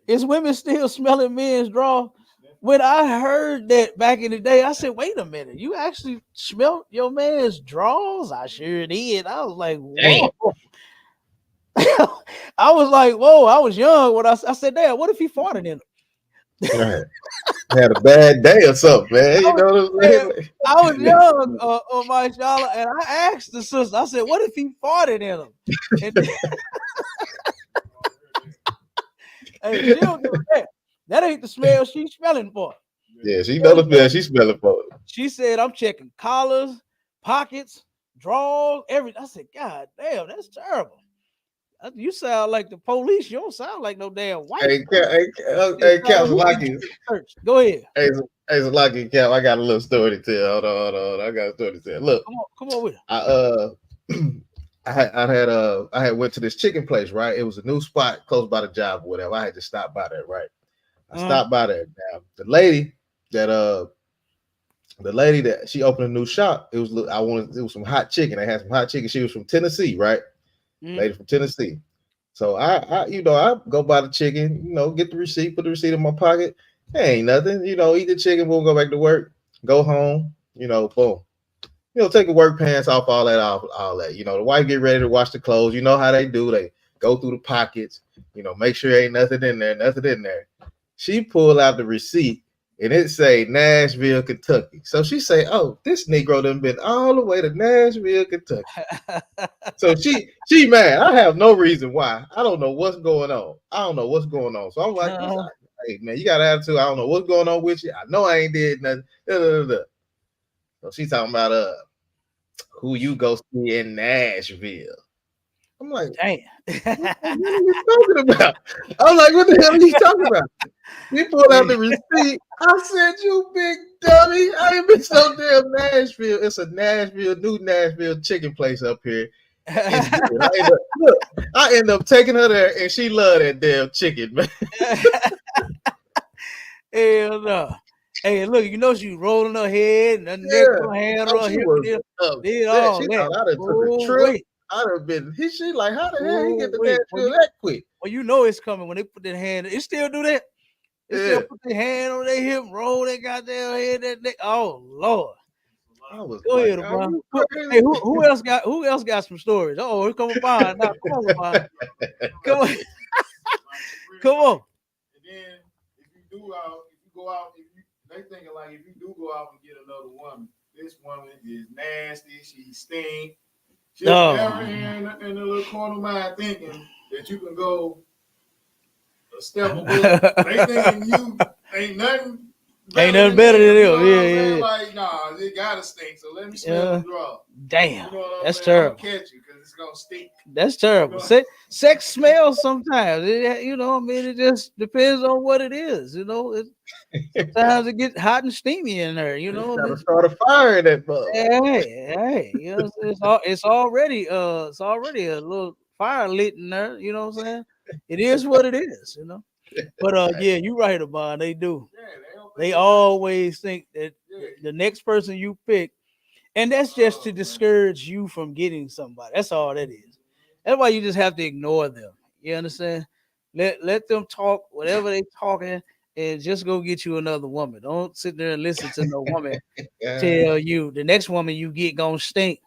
Is women still smelling men's drawers? When I heard that back in the day, I said, wait a minute, you actually smelled your man's drawers? I sure did. I was like, whoa. I was like, whoa, I was young when I said, damn, what if he farted in them? Right. Had a bad day or something, man. You know what I'm saying? I was young on my shala, and I asked the sister, I said, what if he farted in them? And hey, she don't do that. That ain't the smell she's smelling for. Yeah, she know the smell she's smelling for. She said, I'm checking collars, pockets, drawers, everything. I said, God damn, that's terrible. You sound like the police. You don't sound like no damn white. Hey, Captain Lucky. Go ahead. Hey, Lucky Cap. I got a little story to tell. Hold on. I got a story to tell. Look, come on with it. I had went to this chicken place, right? It was a new spot close by the job or whatever. I had to stop by there, right? I stopped by there. Now the lady that she opened a new shop. It was some hot chicken. They had some hot chicken. She was from Tennessee, right? Lady from Tennessee. So I go buy the chicken, get the receipt, put the receipt in my pocket. Hey, ain't nothing, eat the chicken, we'll go back to work, go home, boom. Take the work pants off, all that. The wife get ready to wash the clothes. You know how they do. They go through the pockets, make sure ain't nothing in there. She pulled out the receipt and it say Nashville, Kentucky. So she say, oh, this Negro done been all the way to Nashville, Kentucky. So she mad. I have no reason why. I don't know what's going on. So I'm like, hey, man, you got attitude. I don't know what's going on with you. I know I ain't did nothing. So she's talking about who you go see in Nashville. I'm like, damn. What are you talking about? I'm like, what the hell are you talking about? He pulled out the receipt. I said, you big dummy. I ain't been so damn Nashville. It's a new Nashville chicken place up here. I end up taking her there and she loved that damn chicken, man. Hell no. Hey, look, you know she rolling her head and her neck, her hand on her she hip, was did upset. all She that. thought I'd have took a trip. I'd have been. She like, how the hell he get the Nashville that quick? Well, you know it's coming when they put their hand. It still do that. They still put their hand on their hip, roll their goddamn head, that neck. Oh Lord. Go ahead, LeBron. Hey, who else got some stories? Oh, here come LeBron. Now, come on, LeBron. Come on. Come on. And then if you go out, they thinking like if you do go out and get another woman, this woman is nasty, she stink. She's never in the little corner of my mind thinking that you can go a step above. They thinking you ain't nothing better than them. Yeah. Like, nah, it gotta stink. So let me smell the draw. Damn, you know what that's I'm terrible. I'm gonna catch you because it's gonna stink. That's terrible. Sex smells sometimes. You know, I mean, it just depends on what it is. You know, sometimes it gets hot and steamy in there. You know, gotta start a fire in that bug. Hey, you know, it's already a little fire lit in there. You know what I'm saying? It is what it is. You know. But yeah, you're right about they do. They always think that the next person you pick, and that's just to discourage you from getting somebody. That's all that is. That's why you just have to ignore them. You understand? Let them talk whatever they talking, and just go get you another woman. Don't sit there and listen to no woman tell you the next woman you get gonna stink.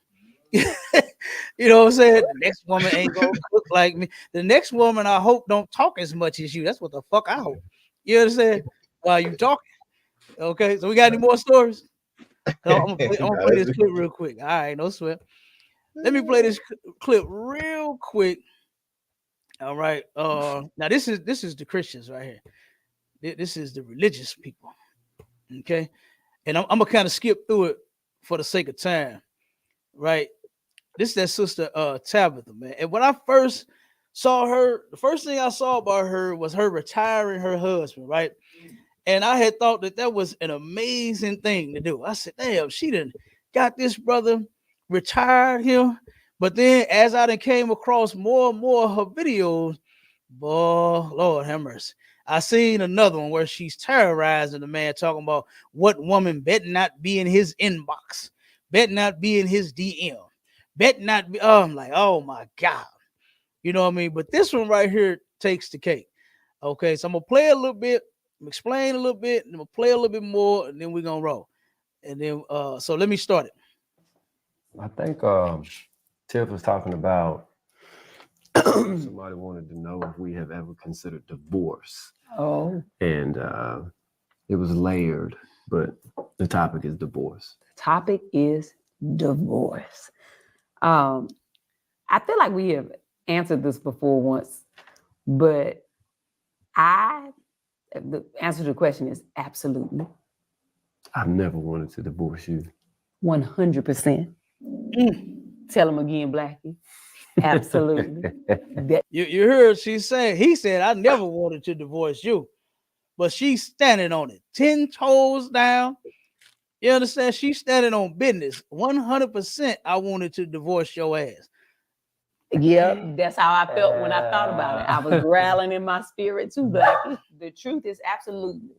You know what I'm saying? The next woman ain't gonna cook like me. The next woman, I hope, don't talk as much as you. That's what the fuck I hope. You understand? While you talking. Okay, so we got any more stories? So I'm gonna play this clip real quick. All right, no sweat. Let me play this clip real quick. All right. Now this is the Christians right here. This is the religious people. Okay, and I'm gonna kind of skip through it for the sake of time. Right. This is that sister Tabitha, man. And when I first saw her, the first thing I saw about her was her retiring her husband, right? And I had thought that was an amazing thing to do. I said, damn, she done got this brother, retired him. But then as I done came across more and more of her videos, boy, Lord have mercy. I seen another one where she's terrorizing the man, talking about what woman better not be in his inbox, better not be in his DM. Bet not be. Oh, I'm like, oh my God. You know what I mean? But this one right here takes the cake. Okay, so I'm gonna play a little bit, explain a little bit, and I'm gonna play a little bit more, and then we're gonna roll. And then so let me start it. I think Tiff was talking about somebody wanted to know if we have ever considered divorce. Oh. And it was layered, but the topic is divorce. The topic is divorce. I feel like we have answered this before once, but the answer to the question is absolutely. I've never wanted to divorce you. 100%. Tell him again, Blackie. Absolutely. You heard he said, I never wanted to divorce you, but she's standing on it, 10 toes down. You understand? She's standing on business. 100%. I wanted to divorce your ass. Yep, that's how I felt when I thought about it. I was growling in my spirit too, Blackie. The truth is absolutely.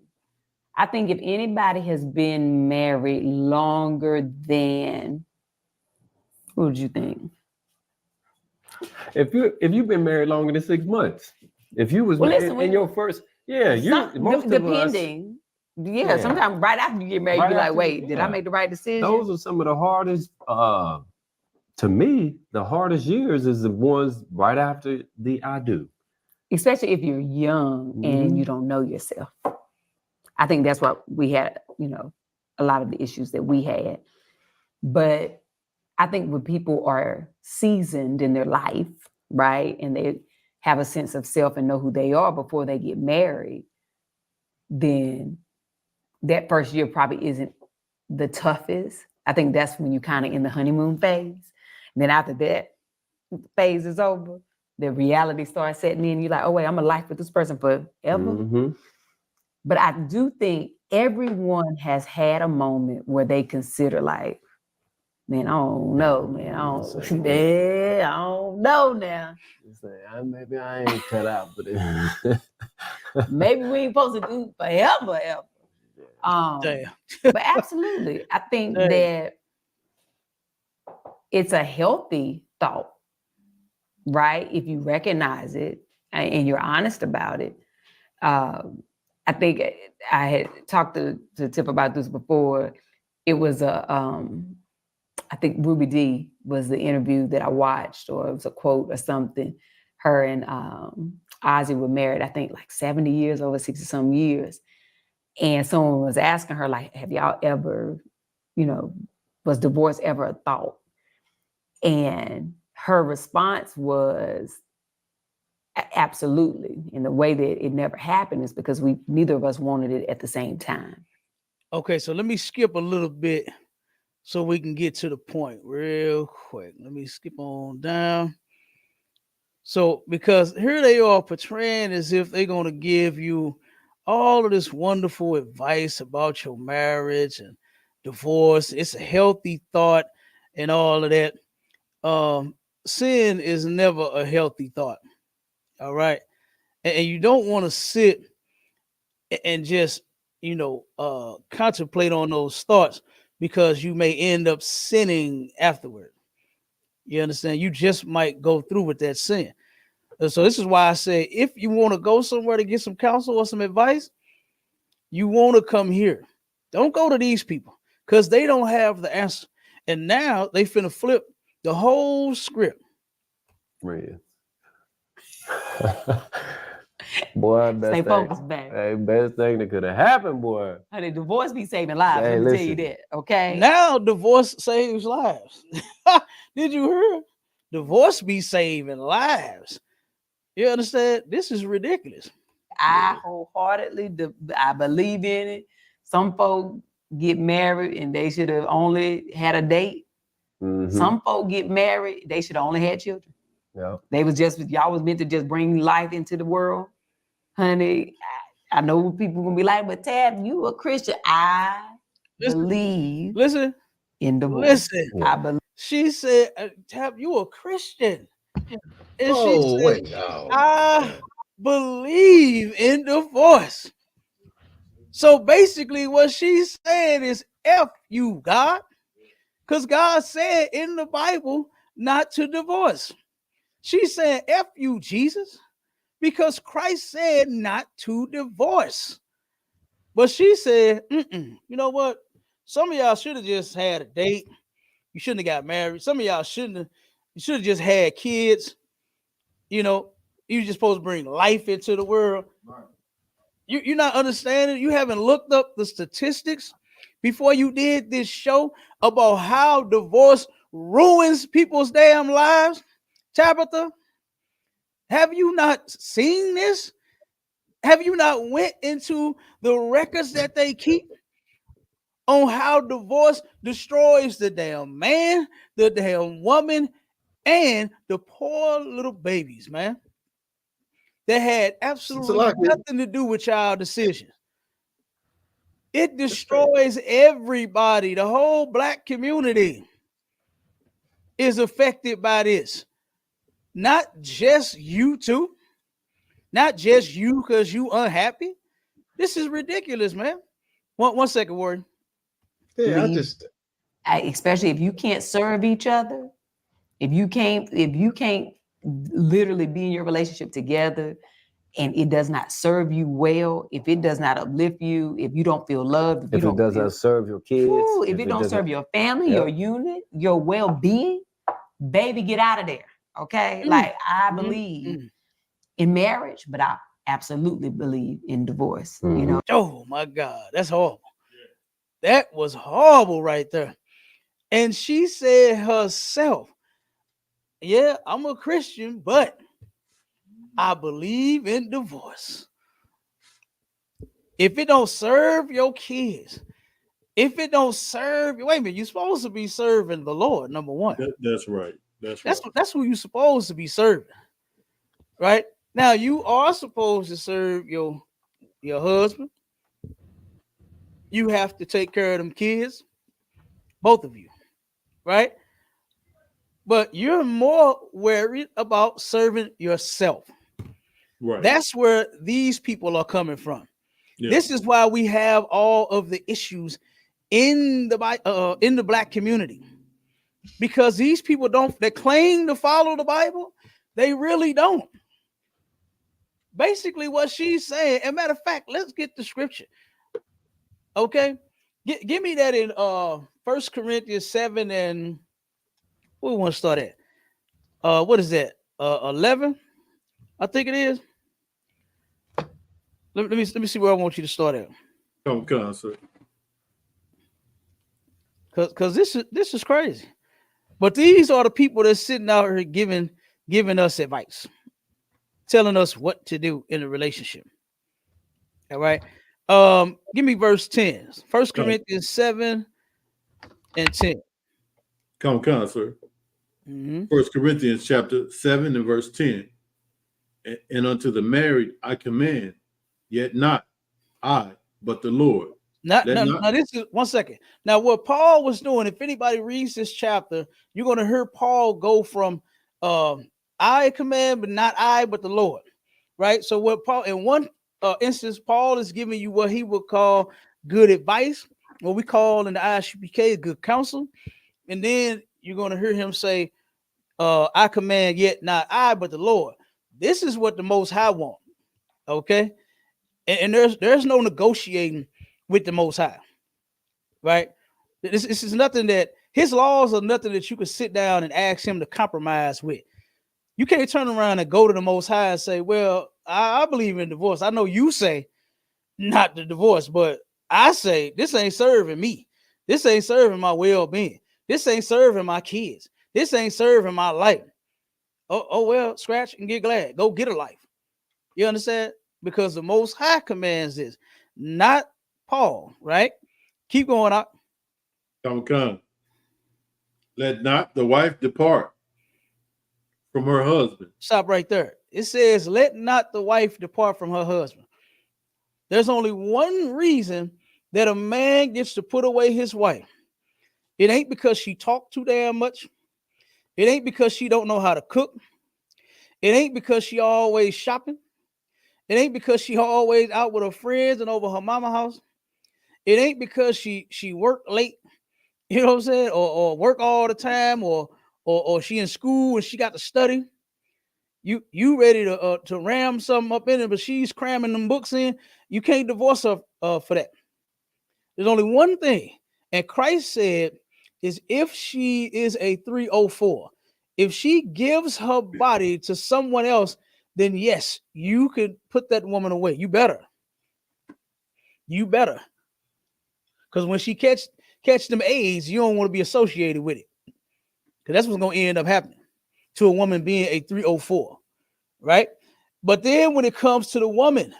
I think if anybody has been married longer than, what would you think? If you've been married longer than 6 months, if you was in your first, depending. Yeah, sometimes right after you get married, you be like, wait, did I make the right decision? Those are some of the hardest, to me, the hardest years is the ones right after the I do. Especially if you're young and you don't know yourself. I think that's what we had, a lot of the issues that we had. But I think when people are seasoned in their life, right, and they have a sense of self and know who they are before they get married, then that first year probably isn't the toughest. I think that's when you're kind of in the honeymoon phase. And then after that phase is over, the reality starts setting in. You're like, oh, wait, I'm a life with this person forever. Mm-hmm. But I do think everyone has had a moment where they consider like, man, I don't know, man. I don't know now. Maybe I ain't cut out for this. Maybe we ain't supposed to do forever, ever. But absolutely, I think that it's a healthy thought, right? If you recognize it and you're honest about it. I think I had talked to Tip about this before. It was I think Ruby D was the interview that I watched, or it was a quote or something. Her and Ozzy were married, I think like 70 years, over 60 some years. And someone was asking her, like, have y'all ever, was divorce ever a thought? And her response was, absolutely. And the way that it never happened is because neither of us wanted it at the same time. Okay, so let me skip a little bit so we can get to the point real quick. Let me skip on down. So, because here they are portraying as if they're going to give you all of this wonderful advice about your marriage and divorce. It's a healthy thought and all of that. Sin is never a healthy thought. All right. And you don't want to sit and just, contemplate on those thoughts, because you may end up sinning afterward. You understand? You just might go through with that sin. So this is why I say, if you want to go somewhere to get some counsel or some advice, you want to come here. Don't go to these people, because they don't have the answer. And now they finna flip the whole script. Man. Boy, best thing that could have happened, boy. Honey, divorce be saving lives. Let me tell you that, okay? Now divorce saves lives. Did you hear? Divorce be saving lives. You understand? This is ridiculous. I wholeheartedly, I believe in it. Some folk get married and they should have only had a date. Mm-hmm. Some folk get married, they should have only had children. Yeah. Y'all was meant to just bring life into the world. Honey, I know people gonna be like, but Tab, you a Christian. I believe in divorce. I believe. She said, Tab, you a Christian. And I believe in divorce. So basically what she's saying is F you, God. Because God said in the Bible not to divorce. She's saying F you, Jesus, because Christ said not to divorce. But she said, you know what? Some of y'all should have just had a date. You shouldn't have got married. Some of y'all you should have just had kids. You're just supposed to bring life into the world. Right. You're not understanding. You haven't looked up the statistics before you did this show about how divorce ruins people's damn lives. Tabitha, have you not seen this? Have you not went into the records that they keep on how divorce destroys the damn man, the damn woman, and the poor little babies, man? That had absolutely nothing to do with y'all decisions. It destroys everybody. The whole Black community is affected by this. Not just you two. Not just you because you unhappy. This is ridiculous, man. One second, Warren. Yeah, especially if you can't serve each other, if you can't literally be in your relationship together and it does not serve you well, if it does not uplift you, if you don't feel loved, if it does not serve your kids, if it don't serve your family, your unit, your well-being, baby, get out of there. Okay. Like I believe in marriage, but I absolutely believe in divorce. Oh my God, that's horrible. That was horrible right there. And she said herself, yeah, I'm a Christian, but I believe in divorce. If it don't serve your kids, if it don't serve, wait a minute, you're supposed to be serving the Lord, number one. That's right. That's who you're supposed to be serving. Right? Now you are supposed to serve your husband. You have to take care of them kids, both of you, right? But you're more worried about serving yourself. Right. That's where these people are coming from. Yeah. This is why we have all of the issues in the black community, because these people they claim to follow the Bible, they really don't. Basically, what she's saying, and matter of fact, let's get the scripture. Okay, give me that in 1 Corinthians 7, and where we want to start at? What is that? 11, I think it is. Let me see where I want you to start at. Come, sir. Because this is crazy. But these are the people that's sitting out here giving us advice, telling us what to do in a relationship. All right. Give me verse 10. 1 Corinthians 7 and 10. Come, sir. 1 Corinthians chapter 7 and verse 10. And unto the married I command, yet not I, but the Lord. Now, this is 1 second. Now, what Paul was doing, if anybody reads this chapter, you're going to hear Paul go from I command, but not I, but the Lord. Right? So what Paul, in one instance, Paul is giving you what he would call good advice, what we call in the ISUPK good counsel. And then you're going to hear him say, I command, yet not I, but the Lord. This is what the Most High want. Okay? And there's no negotiating with the Most High. Right? This is nothing that his laws are nothing that you can sit down and ask him to compromise with. You can't turn around and go to the Most High and say, well, I believe in divorce. I know you say not the divorce, but I say this ain't serving me. This ain't serving my well-being. This ain't serving my kids. This ain't serving my life. Oh well, scratch and get glad. Go get a life. You understand? Because the Most High commands this, not Paul, right? Keep going up. Come. Let not the wife depart from her husband. Stop right there. It says, let not the wife depart from her husband. There's only one reason that a man gets to put away his wife. It ain't because she talked too damn much. It ain't because she don't know how to cook. It ain't because she always shopping. It ain't because she always out with her friends and over her mama house. It ain't because she work late, you know what I'm saying, or work all the time, or she in school and she got to study. You ready to ram something up in it, but she's cramming them books in. You can't divorce her for that. There's only one thing, and Christ said, is if she is a 304, if she gives her body to someone else, then yes, you could put that woman away. You better. Because when she catch them AIDS, you don't want to be associated with it. Because that's what's going to end up happening to a woman being a 304, right? But then when it comes to the woman,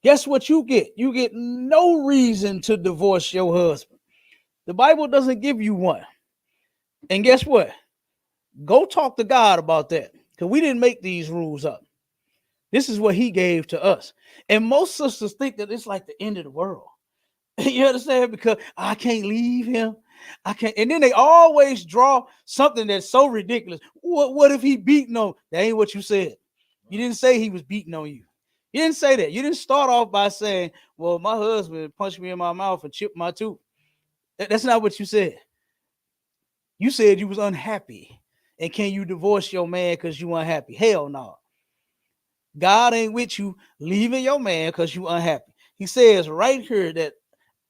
guess what you get? You get no reason to divorce your husband. The Bible doesn't give you one. And guess what? Go talk to God about that, because we didn't make these rules up. This is what he gave to us. And most sisters think that it's like the end of the world. You understand? Because I can't leave him. I can't. And then they always draw something that's so ridiculous. What if he beating on? That ain't what you said. You didn't say he was beating on you. You didn't say that. You didn't start off by saying, well, my husband punched me in my mouth and chipped my tooth. That's not what you said. You said you was unhappy. And can you divorce your man because you unhappy? Hell no. God ain't with you leaving your man because you unhappy. He says right here that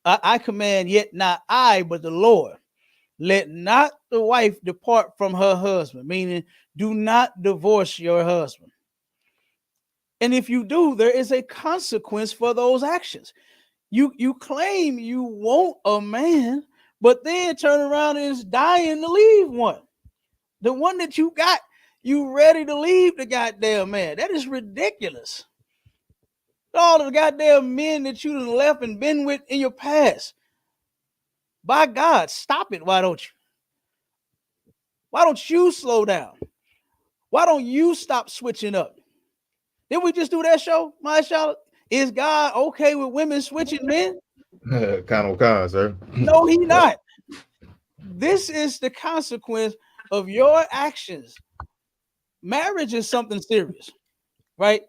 I command, yet not I, but the Lord. Let not the wife depart from her husband, meaning do not divorce your husband. And if you do, there is a consequence for those actions. You claim you want a man, but then turn around and is dying to leave one. The one that you got, you ready to leave the goddamn man. That is ridiculous. All the goddamn men that you done left and been with in your past. By God, stop it. Why don't you? Why don't you slow down? Why don't you stop switching up? Didn't we just do that show, my Charlotte? Is God okay with women switching men? Kind of, sir. No, he not. This is the consequence of your actions. Marriage is something serious, right?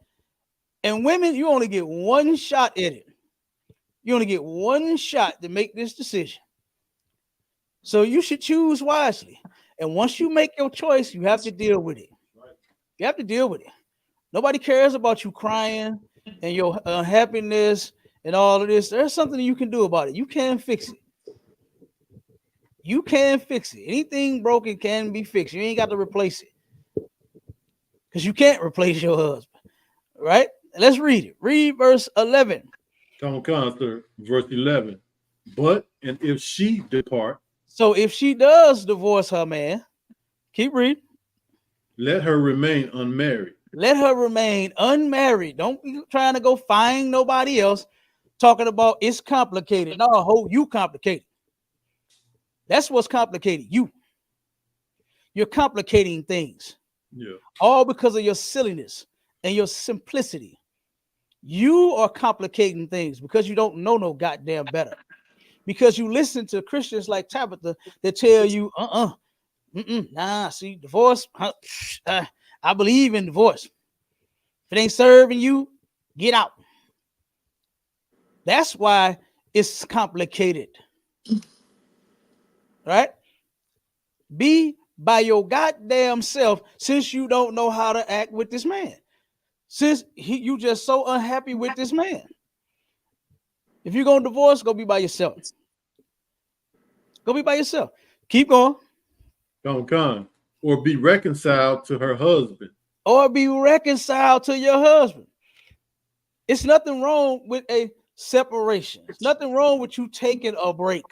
And women, you only get one shot at it. You only get one shot to make this decision. So you should choose wisely. And once you make your choice, you have to deal with it. You have to deal with it. Nobody cares about you crying and your unhappiness and all of this. There's something you can do about it. You can fix it. You can fix it. Anything broken can be fixed. You ain't got to replace it. Because you can't replace your husband. Right? Let's read it. Read verse 11. Come on, sir. Verse 11. But, and if she depart. So if she does divorce her man, keep reading. Let her remain unmarried. Let her remain unmarried. Don't be trying to go find nobody else talking about it's complicated. No, you complicated. That's what's complicated. You're complicating things. Yeah. All because of your silliness and your simplicity. You are complicating things because you don't know no goddamn better. Because you listen to Christians like Tabitha that tell you, see, divorce. I believe in divorce. If it ain't serving you, get out. That's why it's complicated. Right? Be by your goddamn self since you don't know how to act with this man. Since you just so unhappy with this man. If you're going to divorce, go be by yourself. Go be by yourself. Keep going. Come. Or be reconciled to her husband. Or be reconciled to your husband. It's nothing wrong with a separation. It's nothing wrong with you taking a break.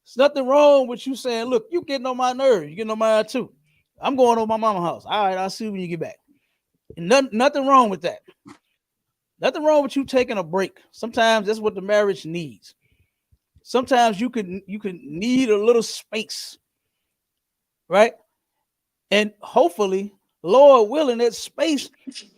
It's nothing wrong with you saying, look, you getting on my nerves. You getting on mine too. I'm going to my mama's house. All right, I'll see you when you get back. And nothing wrong with that. Nothing wrong with you taking a break. Sometimes that's what the marriage needs. Sometimes you can need a little space. Right? And hopefully, Lord willing, that space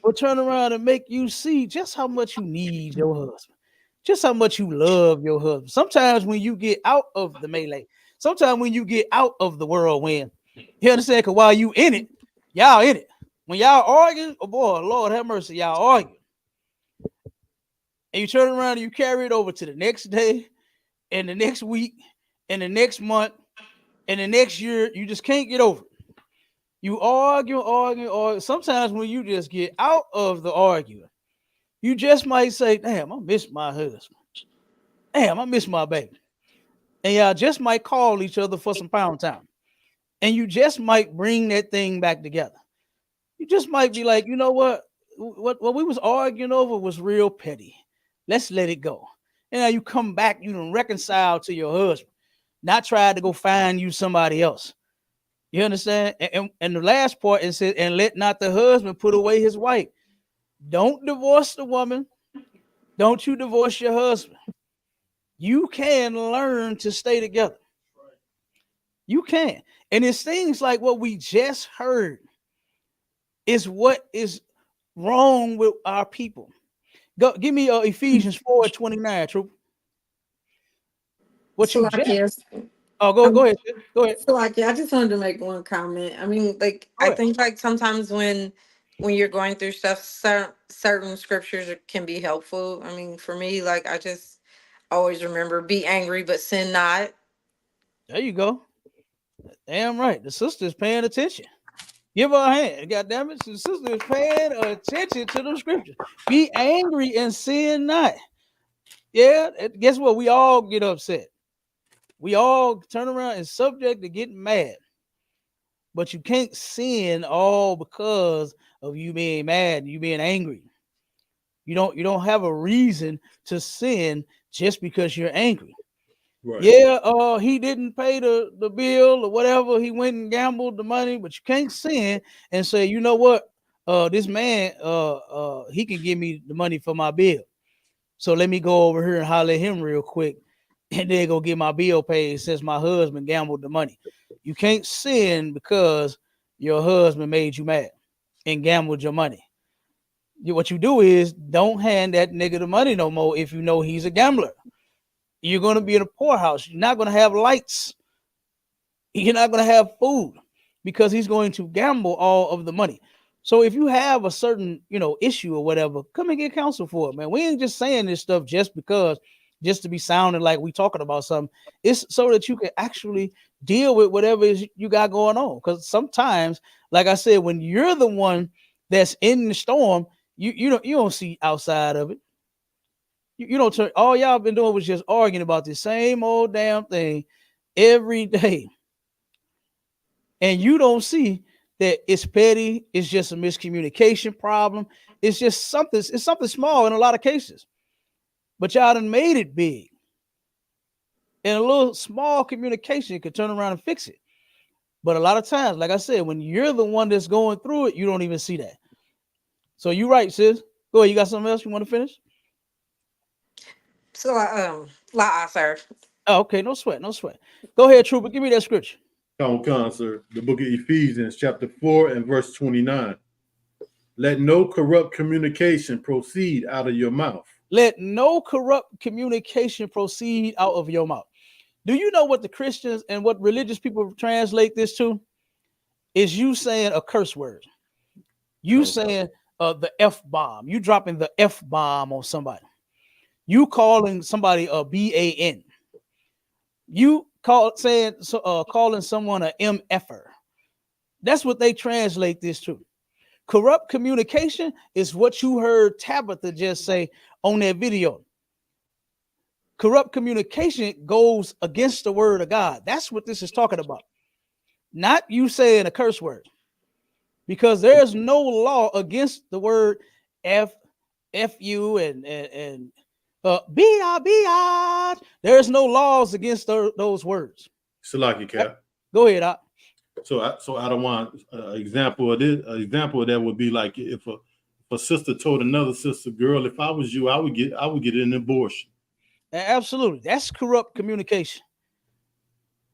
will turn around and make you see just how much you need your husband. Just how much you love your husband. Sometimes when you get out of the melee, sometimes when you get out of the whirlwind, you understand? Because while you in it, y'all in it. When y'all arguing, oh boy, Lord have mercy, y'all arguing. And you turn around and you carry it over to the next day and the next week and the next month and the next year. You just can't get over it. You argue. Sometimes when you just get out of the arguing, you just might say, damn, I miss my husband. Damn, I miss my baby. And y'all just might call each other for some pound time. And you just might bring that thing back together. You just might be like, you know what we was arguing over was real petty. Let's let it go. And now you come back, you done reconcile to your husband, not try to go find you somebody else. You understand? And the last part, it says, and let not the husband put away his wife. Don't divorce the woman. Don't you divorce your husband. You can learn to stay together. You can. And it's things like what we just heard is what is wrong with our people. Go give me Ephesians 4:29, Troop. What you just... Oh, go ahead. Go ahead. So I just wanted to make one comment. I mean, I think sometimes when you're going through stuff, certain scriptures can be helpful. I mean, for me, I just always remember, be angry, but sin not. There you go. Damn right. The sister is paying attention. Give her a hand. God damn it. The sister is paying attention to the scriptures. Be angry and sin not. Yeah. Guess what? We all get upset. We all turn around and subject to getting mad. But you can't sin all because of you being mad and you being angry. You don't have a reason to sin just because you're angry. Right. Yeah, he didn't pay the bill or whatever. He went and gambled the money, but you can't sin and say, you know what? This man, he can give me the money for my bill. So let me go over here and holler at him real quick and then go get my bill paid since my husband gambled the money. You can't sin because your husband made you mad and gambled your money. What you do is don't hand that nigga the money no more if you know he's a gambler. You're going to be in a poorhouse. You're not going to have lights. You're not going to have food because he's going to gamble all of the money. So if you have a certain, issue or whatever, come and get counsel for it, man. We ain't just saying this stuff just because just to be sounding like we talking about something. It's so that you can actually deal with whatever is you got going on. Because sometimes, like I said, when you're the one that's in the storm, you don't see outside of it. You don't turn. All y'all been doing was just arguing about the same old damn thing every day, and you don't see that it's petty. It's just a miscommunication problem. It's just something. It's something small in a lot of cases, but y'all done made it big. And a little small communication could turn around and fix it. But a lot of times, like I said, when you're the one that's going through it, you don't even see that. So you're right, sis. Go ahead. You got something else you want to finish? So, sir. Oh, okay, no sweat, no sweat. Go ahead, Trooper. Give me that scripture. Come, sir. The book of Ephesians, chapter 4 and verse 29. Let no corrupt communication proceed out of your mouth. Let no corrupt communication proceed out of your mouth. Do you know what the Christians and what religious people translate this to? Is you saying a curse word. You saying the F-bomb. You dropping the F-bomb on somebody. You calling somebody a BAN. You calling someone a MFer. That's what they translate this to. Corrupt communication is what you heard Tabitha just say on that video. Corrupt communication goes against the word of God. That's what this is talking about. Not you saying a curse word. Because there's no law against the word F-U and B-I-B-I. There's no laws against those words. Salaki Cap. Go ahead, Doc. So I don't want an example of this. An example of that would be like if a sister told another sister, "Girl, if I was you, I would get an abortion." Absolutely, that's corrupt communication.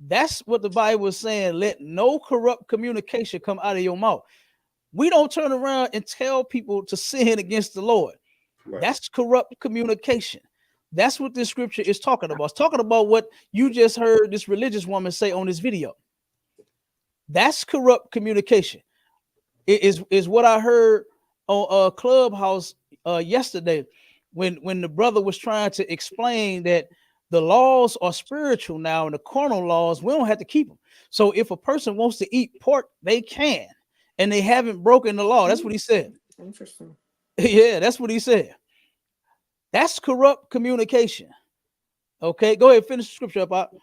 That's what the Bible is saying. Let no corrupt communication come out of your mouth. We don't turn around and tell people to sin against the Lord. Right. That's corrupt communication. That's what this scripture is talking about. It's talking about what you just heard this religious woman say on this video. That's corrupt communication. It is what I heard on Clubhouse yesterday when the brother was trying to explain that the laws are spiritual now and the carnal laws, we don't have to keep them. So if a person wants to eat pork, they can, and they haven't broken the law. That's what he said. Interesting. Yeah, that's what he said. That's corrupt communication. Okay, go ahead, finish the scripture up.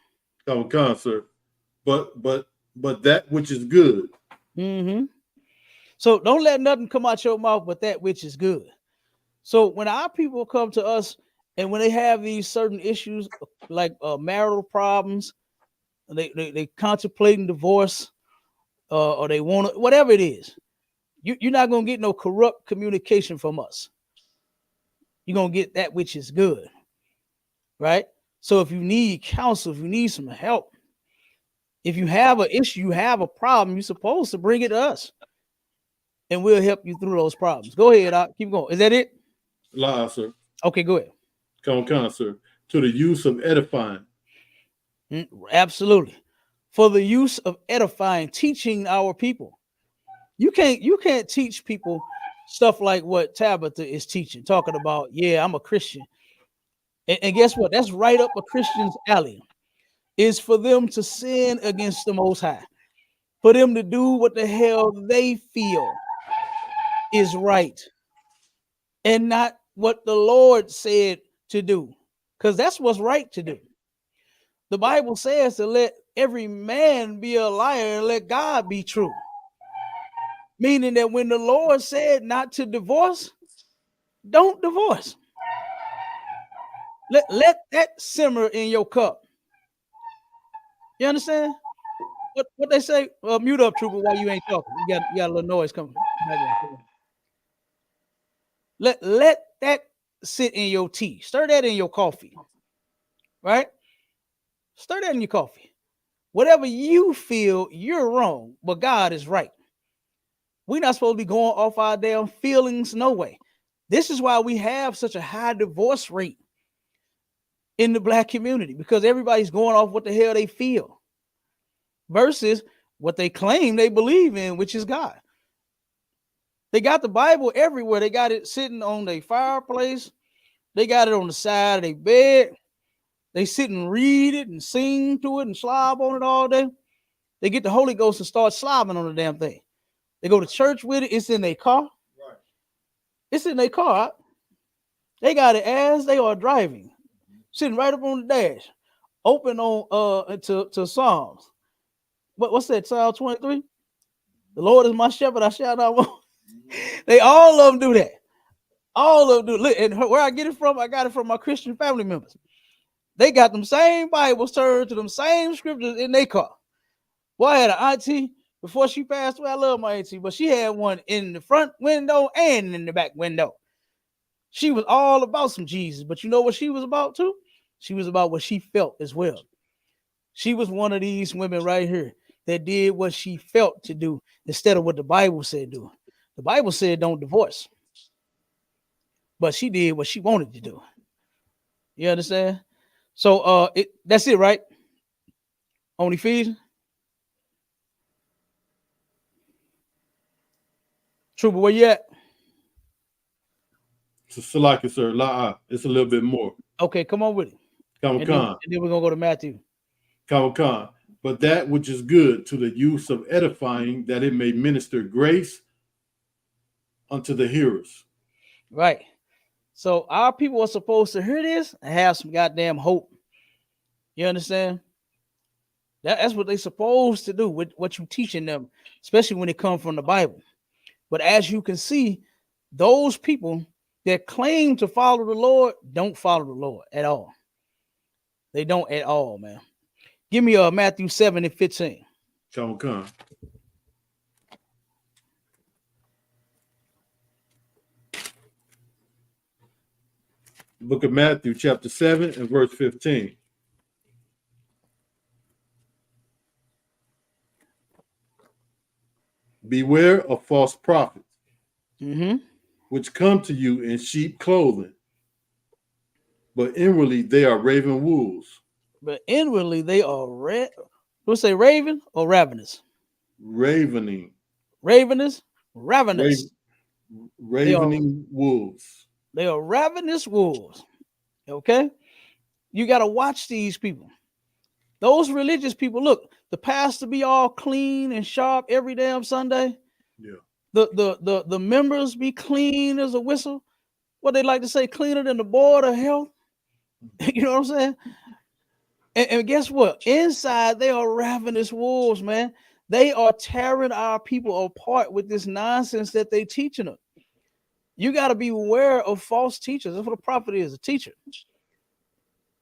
Come, sir. But that which is good. Mm-hmm. So don't let nothing come out your mouth but that which is good. So when our people come to us and when they have these certain issues like marital problems, they contemplating divorce, or they want to, whatever it is, you're not going to get no corrupt communication from us. You're going to get that which is good, right? So if you need counsel, if you need some help, if you have an issue, you have a problem, you're supposed to bring it to us, and we'll help you through those problems. Go ahead, Doc. Keep going. Is that it? La, sir. Okay, go ahead. Come, sir. To the use of edifying. Absolutely. For the use of edifying, teaching our people. You can't teach people stuff like what Tabitha is teaching, talking about, yeah, I'm a Christian. And guess what? That's right up a Christian's alley. Is for them to sin against the Most High. For them to do what the hell they feel is right. And not what the Lord said to do. Because that's what's right to do. The Bible says to let every man be a liar and let God be true. Meaning that when the Lord said not to divorce, don't divorce. Let that simmer in your cup. You understand? What they say? Mute up, Trooper, while you ain't talking. You got a little noise coming. Let that sit in your tea. Stir that in your coffee. Right? Stir that in your coffee. Whatever you feel, you're wrong, but God is right. We're not supposed to be going off our damn feelings, no way. This is why we have such a high divorce rate in the Black community, because everybody's going off what the hell they feel versus what they claim they believe in, which is God. They got the Bible everywhere. They got it sitting on their fireplace. They got it on the side of their bed. They sit and read it and sing to it and slob on it all day. They get the Holy Ghost and start slobbing on the damn thing. They go to church with it. It's in their car. Right. It's in their car. They got it as they are driving, sitting right up on the dash, open on to Psalms. What's that? Psalm 23. The Lord is my shepherd; I shall not want. They all of them do that. All of them do. And where I get it from, I got it from my Christian family members. They got them same Bibles turned to them same scriptures in their car. Boy, I had an auntie before she passed away. I love my auntie, but she had one in the front window and in the back window. She was all about some Jesus, but you know what she was about too? She was about what she felt as well. She was one of these women right here that did what she felt to do instead of what the Bible said do. The Bible said don't divorce, but she did what she wanted to do. You understand? So that's it, right? On Ephesians. Trooper, where you at? So Salaki, sir, it's a little bit more. Okay, come on with it. Come and then we're gonna go to Matthew. Come. But that which is good to the use of edifying, that it may minister grace unto the hearers. Right. So our people are supposed to hear this and have some goddamn hope. You understand? That's what they're supposed to do with what you're teaching them, especially when it comes from the Bible. But as you can see, those people that claim to follow the Lord don't follow the Lord at all. They don't at all, man. Give me Matthew 7:15. Come. Book of Matthew, chapter 7 and verse 15. Beware of false prophets, which come to you in sheep clothing, but inwardly they are raven wolves. But inwardly they are Let's say raven or ravenous? Ravening. Ravenous? Ravenous. Ravening wolves. They are ravenous wolves. Okay? You got to watch these people. Those religious people, look, the pastor be all clean and sharp every damn Sunday. Yeah. The members be clean as a whistle. What they like to say, cleaner than the board of health. You know what I'm saying? And guess what? Inside, they are ravenous wolves, man. They are tearing our people apart with this nonsense that they teaching them. You got to be aware of false teachers. That's what a prophet is, a teacher.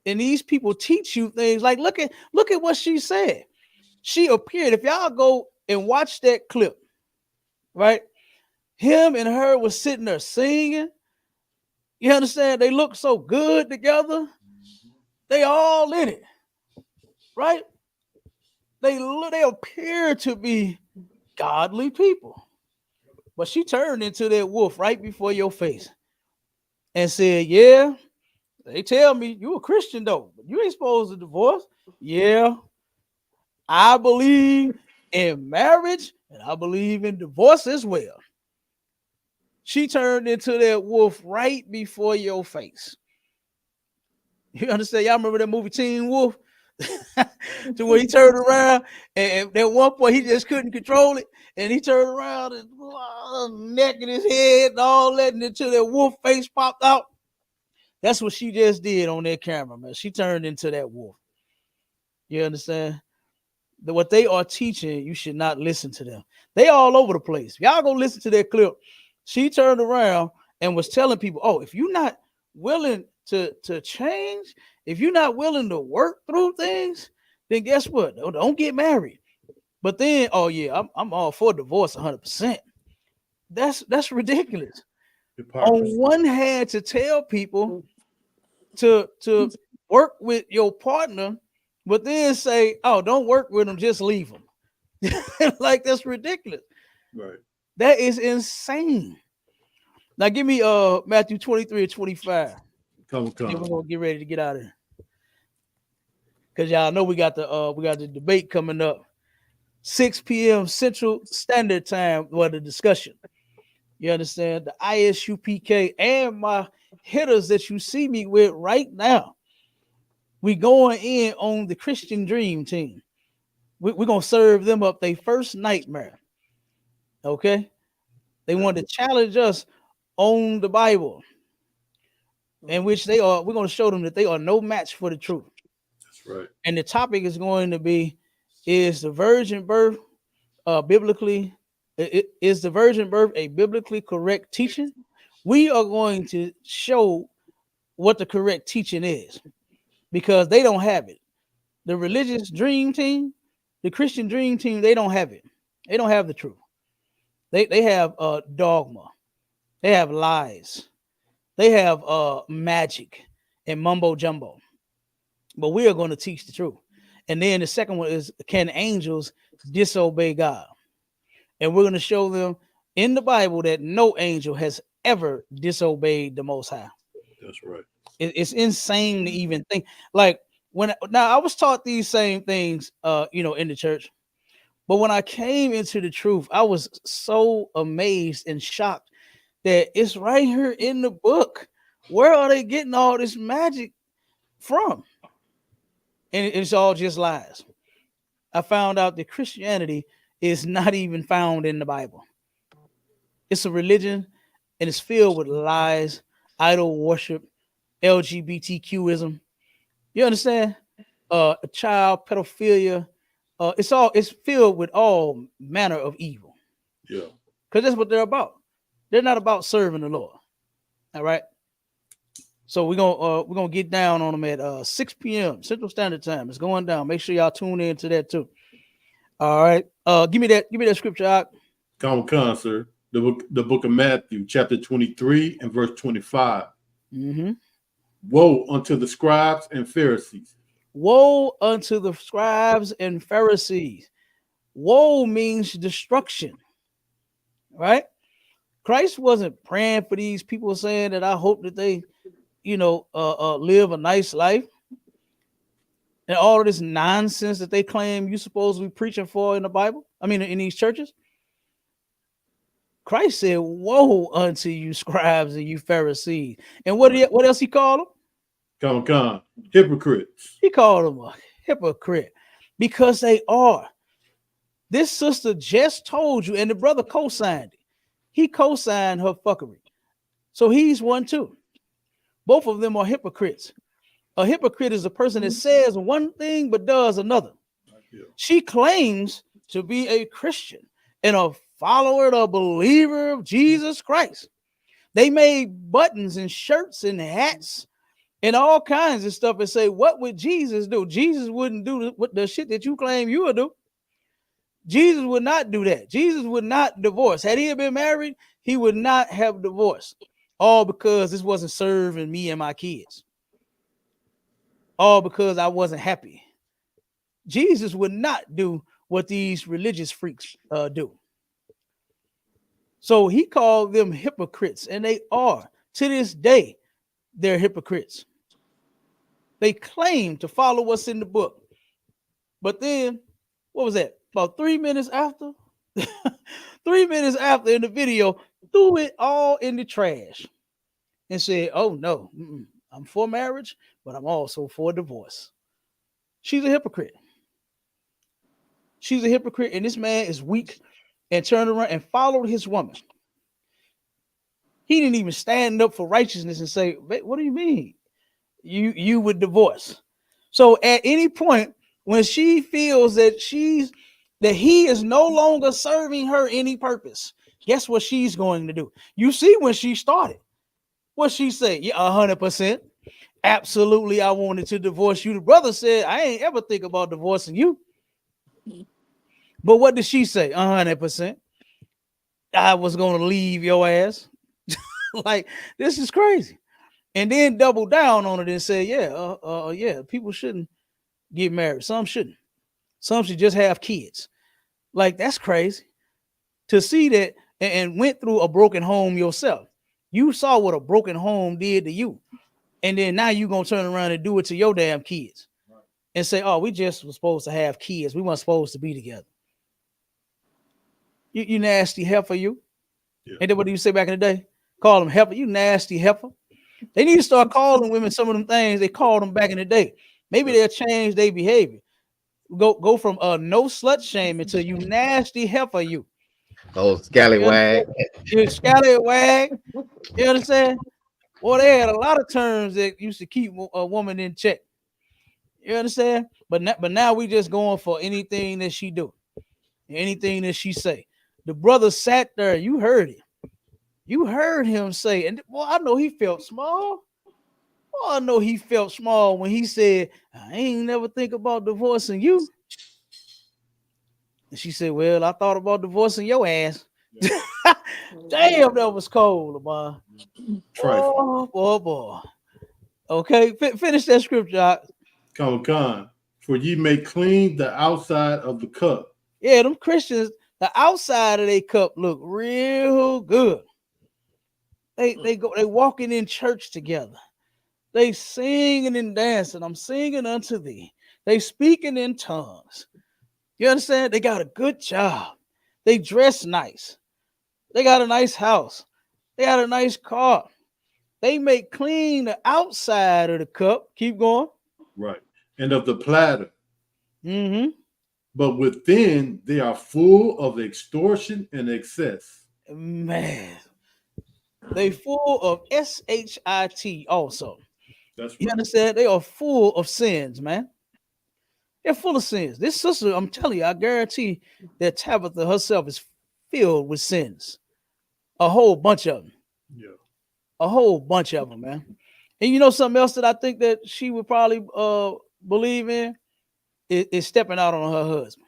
And these people teach you things like, look at what she said. She appeared. If y'all go and watch that clip, right? Him and her was sitting there singing. You understand? They look so good together. They all in it, right? They appear to be godly people. But she turned into that wolf right before your face and said, yeah, they tell me you a Christian though, but you ain't supposed to divorce. Yeah, I believe in marriage and I believe in divorce as well. She turned into that wolf right before your face. You understand? Y'all remember that movie Teen Wolf? To where he turned around and at one point he just couldn't control it. And he turned around and neck in his head and all that until that wolf face popped out. That's what she just did on that camera, man. She turned into that wolf. You understand? What they are teaching, you should not listen to them. They all over the place. Y'all go listen to that clip. She turned around and was telling people, oh, if you're not willing to change, if you're not willing to work through things, then guess what? Don't get married. But then, oh yeah, I'm all for divorce 100%. That's ridiculous. On one hand, to tell people to work with your partner, but then say, oh, don't work with them, just leave them. Like, that's ridiculous. Right. That is insane. Now give me Matthew 23 and 25. Come. We're gonna get ready to get out of here. Because y'all know we got the debate coming up. 6 p.m. Central Standard Time for the discussion. You understand? The ISUPK and my hitters that you see me with right now. We going in on the Christian Dream Team. We're gonna serve them up their first nightmare. Okay, they want to challenge us on the Bible, in which they are. We're gonna show them that they are no match for the truth. That's right. And the topic is going to be: is the virgin birth biblically? Is the virgin birth a biblically correct teaching? We are going to show what the correct teaching is, because they don't have it. The religious dream team, the Christian dream team, they don't have it. They don't have the truth. They have dogma. They have lies. They have magic and mumbo jumbo. But we are going to teach the truth. And then the second one is, can angels disobey God? And we're going to show them in the Bible that no angel has ever disobeyed the Most High. That's right. It's insane to even think. Like, now I was taught these same things, in the church. But when I came into the truth, I was so amazed and shocked that it's right here in the book. Where are they getting all this magic from? And it's all just lies. I found out that Christianity is not even found in the Bible. It's a religion, and it's filled with lies, idol worship, LGBTQism. You understand? Child pedophilia. It's filled with all manner of evil. Yeah. Because that's what they're about. They're not about serving the Lord. All right. So we're gonna get down on them at 6 p.m. Central Standard Time. It's going down. Make sure y'all tune in to that too. All right. Give me that scripture out. Come, sir. The book of Matthew, chapter 23 and verse 25. Mm-hmm. Woe unto the scribes and Pharisees. Woe unto the scribes and Pharisees. Woe means destruction. Right? Christ wasn't praying for these people, saying that I hope that they, live a nice life. And all of this nonsense that they claim you supposed to be preaching for in the Bible. I mean, in these churches. Christ said, woe unto you scribes and you Pharisees. And what else he called them? Come. Hypocrites. He called them a hypocrite because they are. This sister just told you, and the brother co-signed it. He co-signed her fuckery. So he's one too. Both of them are hypocrites. A hypocrite is a person that says one thing but does another. She claims to be a Christian and a follower, a believer of Jesus Christ. They made buttons and shirts and hats and all kinds of stuff and say, what would Jesus do? Jesus wouldn't do the shit that you claim you would do. Jesus would not do that. Jesus would not divorce. Had he been married, he would not have divorced. All because this wasn't serving me and my kids. All because I wasn't happy. Jesus would not do what these religious freaks do. So he called them hypocrites, and they are. To this day, they're hypocrites. They claim to follow what's in the book. But then, what was that? About 3 minutes after? 3 minutes after in the video, threw it all in the trash and said, oh no, I'm for marriage, but I'm also for divorce. She's a hypocrite. She's a hypocrite, and this man is weak and turned around and followed his woman. He didn't even stand up for righteousness and say, what do you mean? You would divorce. So at any point when she feels that he is no longer serving her any purpose, guess what she's going to do? You see when she started, what she say? Yeah, 100%. Absolutely, I wanted to divorce you. The brother said, I ain't ever think about divorcing you. But what did she say? 100%. I was going to leave your ass. Like, this is crazy. And then double down on it and say, yeah, people shouldn't get married. Some shouldn't. Some should just have kids. Like, that's crazy. To see that and went through a broken home yourself. You saw what a broken home did to you. And then now you're going to turn around and do it to your damn kids. And say, oh, we just were supposed to have kids. We weren't supposed to be together. You nasty heifer, you. Yeah. Ain't that what you say back in the day? Call them heifer. You nasty heifer. They need to start calling women some of them things they called them back in the day. Maybe they'll change their behavior. Go from no slut shaming to you nasty heifer you. Oh, scallywag. You scallywag. You understand? Well, they had a lot of terms that used to keep a woman in check. You understand? But now we just going for anything that she do, anything that she say. The brother sat there. You heard it. You heard him say, and well, I know he felt small. Oh, I know he felt small when he said, I ain't never think about divorcing you. And she said, well, I thought about divorcing your ass. Yeah. Damn, that was cold, boy. Boy. Okay, finish that scripture. Come. For ye may clean the outside of the cup. Yeah, them Christians, the outside of their cup look real good. They walking in church together. They singing and dancing. I'm singing unto thee. They speaking in tongues. You understand? They got a good job. They dress nice. They got a nice house. They got a nice car. They make clean the outside of the cup. Keep going. Right. And of the platter. Mm-hmm. But within they are full of extortion and excess. Man. They full of shit also. That's right. You understand? They are full of sins, man. They're full of sins. This sister, I'm telling you, I guarantee that Tabitha herself is filled with sins. A whole bunch of them. Yeah. A whole bunch of them, man. And you know something else that I think that she would probably believe in is stepping out on her husband.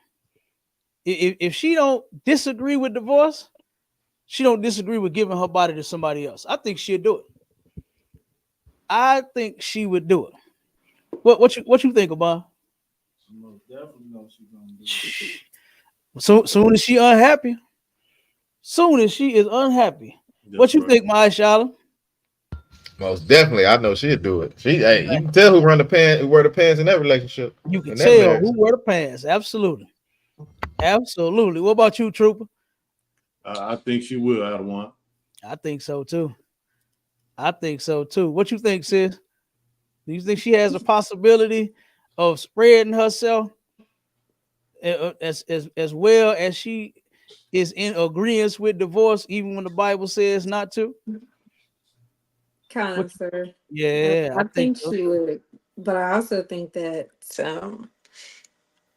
If she don't disagree with divorce, she don't disagree with giving her body to somebody else. I think she'll do it. I think she would do it. What you think about? Definitely know she's gonna do it. So soon as she unhappy, soon as she is unhappy. That's what you think, my Shala? Most definitely, I know she'd do it. You can tell who wear the pants in that relationship. You can tell who wear the pants. Absolutely. What about you, Trooper? I think she will out of one. I think so too. What you think, sis? Do you think she has a possibility of spreading herself as well as she is in agreement with divorce, even when the Bible says not to? Kind of, sir. Yeah, I think so. She would, but I also think that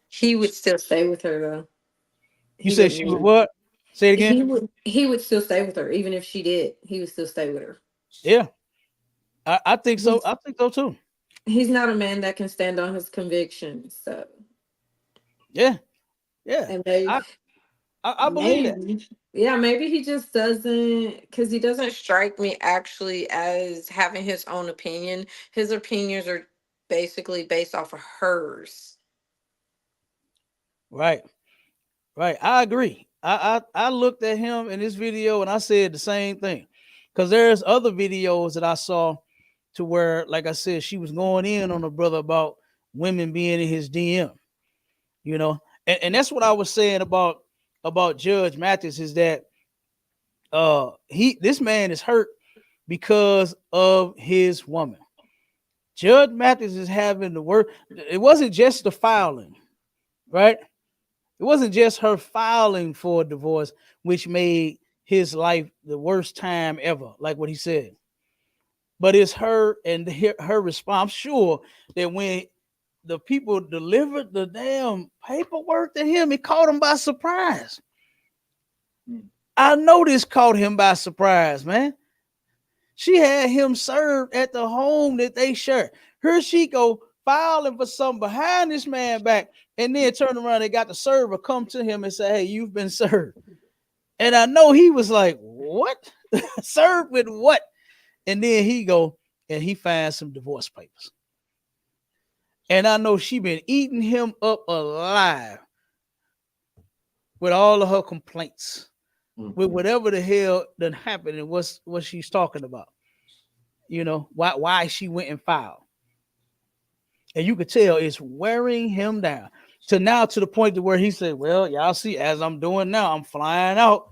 he would still stay with her though. You said she would what? Say it again. He would still stay with her, even if she did. He would still stay with her. Yeah, I think so. I think so too. He's not a man that can stand on his convictions. So yeah, and maybe I believe that. Yeah, maybe he just doesn't, because he doesn't strike me actually as having his own opinion. His opinions are basically based off of hers. Right. I agree. I looked at him in this video and I said the same thing, because there's other videos that I saw to where, like I said, she was going in on a brother about women being in his DM, you know, and that's what I was saying about Judge Mathis, is that this man is hurt because of his woman. Judge Mathis is having the work. It wasn't just the filing, right? It wasn't just her filing for a divorce, which made his life the worst time ever, like what he said. But it's her and her response. I'm sure that when the people delivered the damn paperwork to him, it caught him by surprise. I know this caught him by surprise, man. She had him served at the home that they share. Here she go filing for something behind this man back, and then turn around and got the server come to him and say, hey, you've been served. And I know he was like, what? Served with what? And then he go and he finds some divorce papers. And I know she been eating him up alive with all of her complaints, with whatever the hell done happened and what she's talking about. You know, why she went and filed. And you could tell it's wearing him down to the point to where he said, well, y'all see, as I'm doing now, I'm flying out.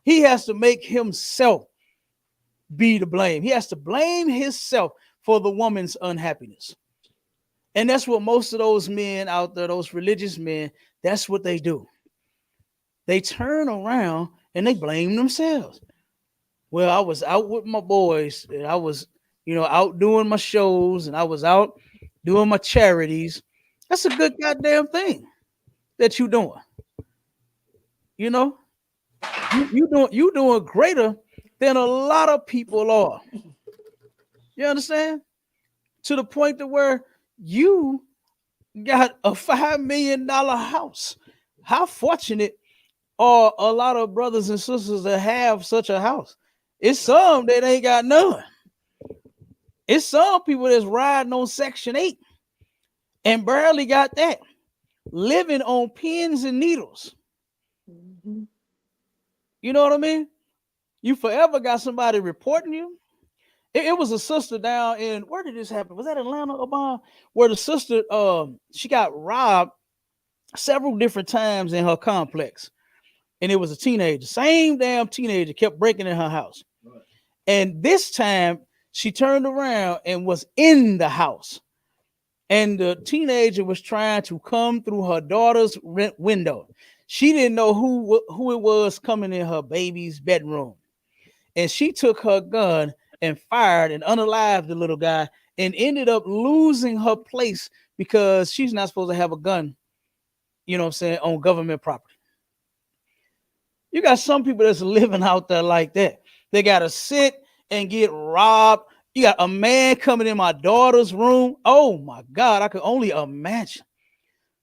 He has to make himself be to blame. He has to blame himself for the woman's unhappiness. And that's what most of those men out there, those religious men, that's what they do. They turn around and they blame themselves. Well, I was out with my boys and I was, out doing my shows and I was out doing my charities. That's a good goddamn thing that you doing. You know, you doing greater than a lot of people are. You understand? To the point to where you got a $5 million house. How fortunate are a lot of brothers and sisters that have such a house? It's some that ain't got none. It's some people that's riding on Section 8 and barely got that, living on pins and needles. You know what I mean? You forever got somebody reporting you. It was a sister down in, where did this happen? Was that Atlanta or Obama? Where the sister, she got robbed several different times in her complex. And it was a teenager, same damn teenager, kept breaking in her house. Right. And this time she turned around and was in the house. And the teenager was trying to come through her daughter's window. She didn't know who it was coming in her baby's bedroom. And she took her gun and fired and unalived the little guy and ended up losing her place because she's not supposed to have a gun, on government property. You got some people that's living out there like that. They got to sit and get robbed. You got a man coming in my daughter's room. Oh my God, I could only imagine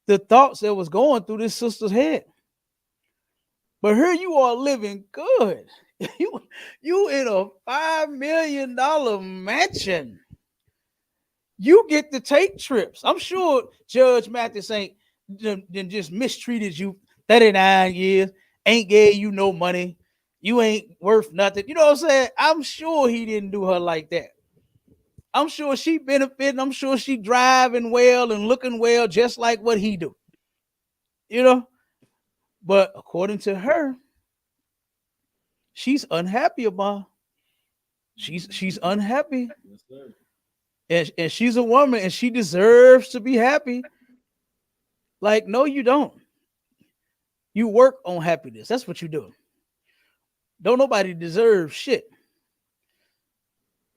the thoughts that was going through this sister's head. But here you are living good. You in a $5 million mansion. You get to take trips. I'm sure Judge Mathis ain't just mistreated you 39 years, ain't gave you no money. You ain't worth nothing. You know what I'm saying? I'm sure he didn't do her like that. I'm sure she benefiting. I'm sure she driving well and looking well, just like what he do. But according to her, she's unhappy about. She's unhappy. Yes, sir. And she's a woman and she deserves to be happy. Like, no, you don't. You work on happiness. That's what you do. Don't nobody deserve shit.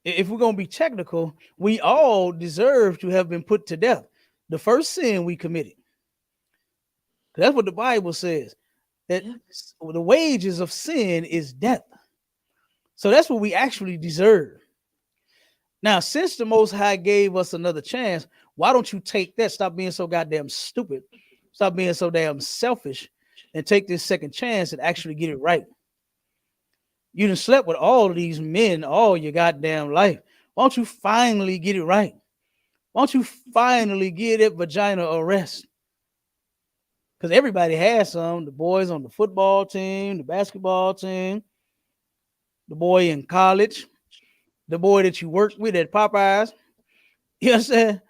If we're going to be technical, we all deserve to have been put to death. The first sin we committed. That's what the Bible says. That the wages of sin is death. So that's what we actually deserve. Now, since the Most High gave us another chance, why don't you take that? Stop being so goddamn stupid. Stop being so damn selfish and take this second chance and actually get it right. You done slept with all of these men all your goddamn life. Why don't you finally get it right? Why don't you finally give that vagina a rest? Because everybody has some. The boys on the football team, the basketball team, the boy in college, the boy that you worked with at Popeyes. You know what I'm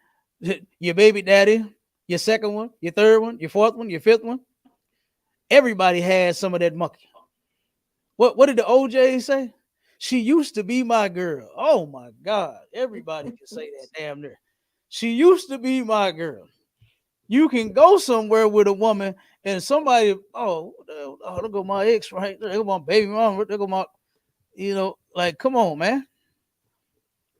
saying? Your baby daddy, your second one, your third one, your fourth one, your fifth one. Everybody has some of that monkey. What did the OJ say? She used to be my girl. Oh my God. Everybody can say that damn near. She used to be my girl. You can go somewhere with a woman and somebody, there go my ex, right? There go my baby mom. There go my, like, come on, man.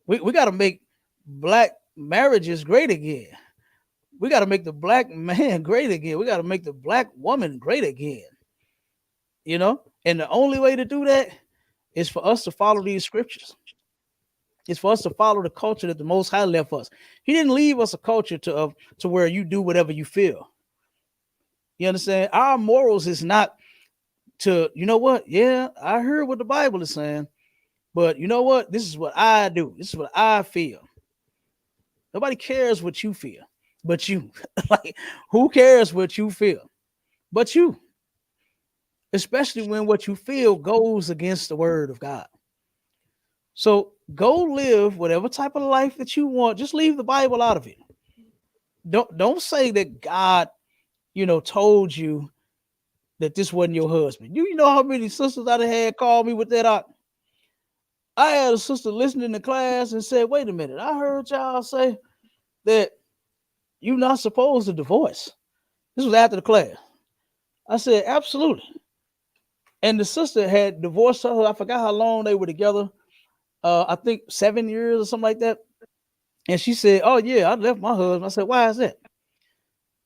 We got to make black marriages great again. We got to make the black man great again. We got to make the black woman great again. And the only way to do that is for us to follow these scriptures. It's for us to follow the culture that the Most High left us. He didn't leave us a culture to where you do whatever you feel. You understand? Our morals is not to, you know what? Yeah, I heard what the Bible is saying, but you know what? This is what I do. This is what I feel. Nobody cares what you feel, but you. Like, who cares what you feel, but you? Especially when what you feel goes against the word of God. So go live whatever type of life that you want. Just leave the Bible out of it. Don't say that God, told you that this wasn't your husband. You know how many sisters I had called me with that out? I had a sister listening to class and said, wait a minute, I heard y'all say that you're not supposed to divorce. This was after the class. I said, absolutely. And the sister had divorced her. I forgot how long they were together. I think 7 years or something like that. And she said, oh, yeah, I left my husband. I said, why is that?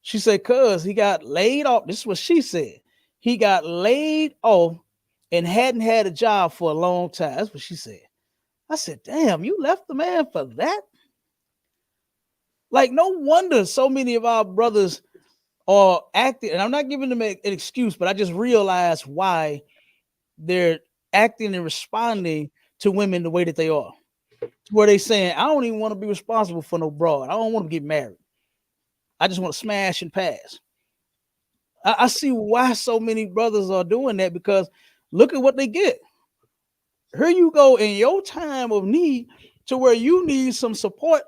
She said, cuz he got laid off. This is what she said. He got laid off and hadn't had a job for a long time. That's what she said. I said, damn, you left the man for that? Like, no wonder so many of our brothers are acting, and I'm not giving them an excuse, but I just realized why they're acting and responding to women the way that they are. Where they saying, I don't even want to be responsible for no broad. I don't want to get married. I just want to smash and pass. I see why so many brothers are doing that, because look at what they get. Here you go in your time of need to where you need some support.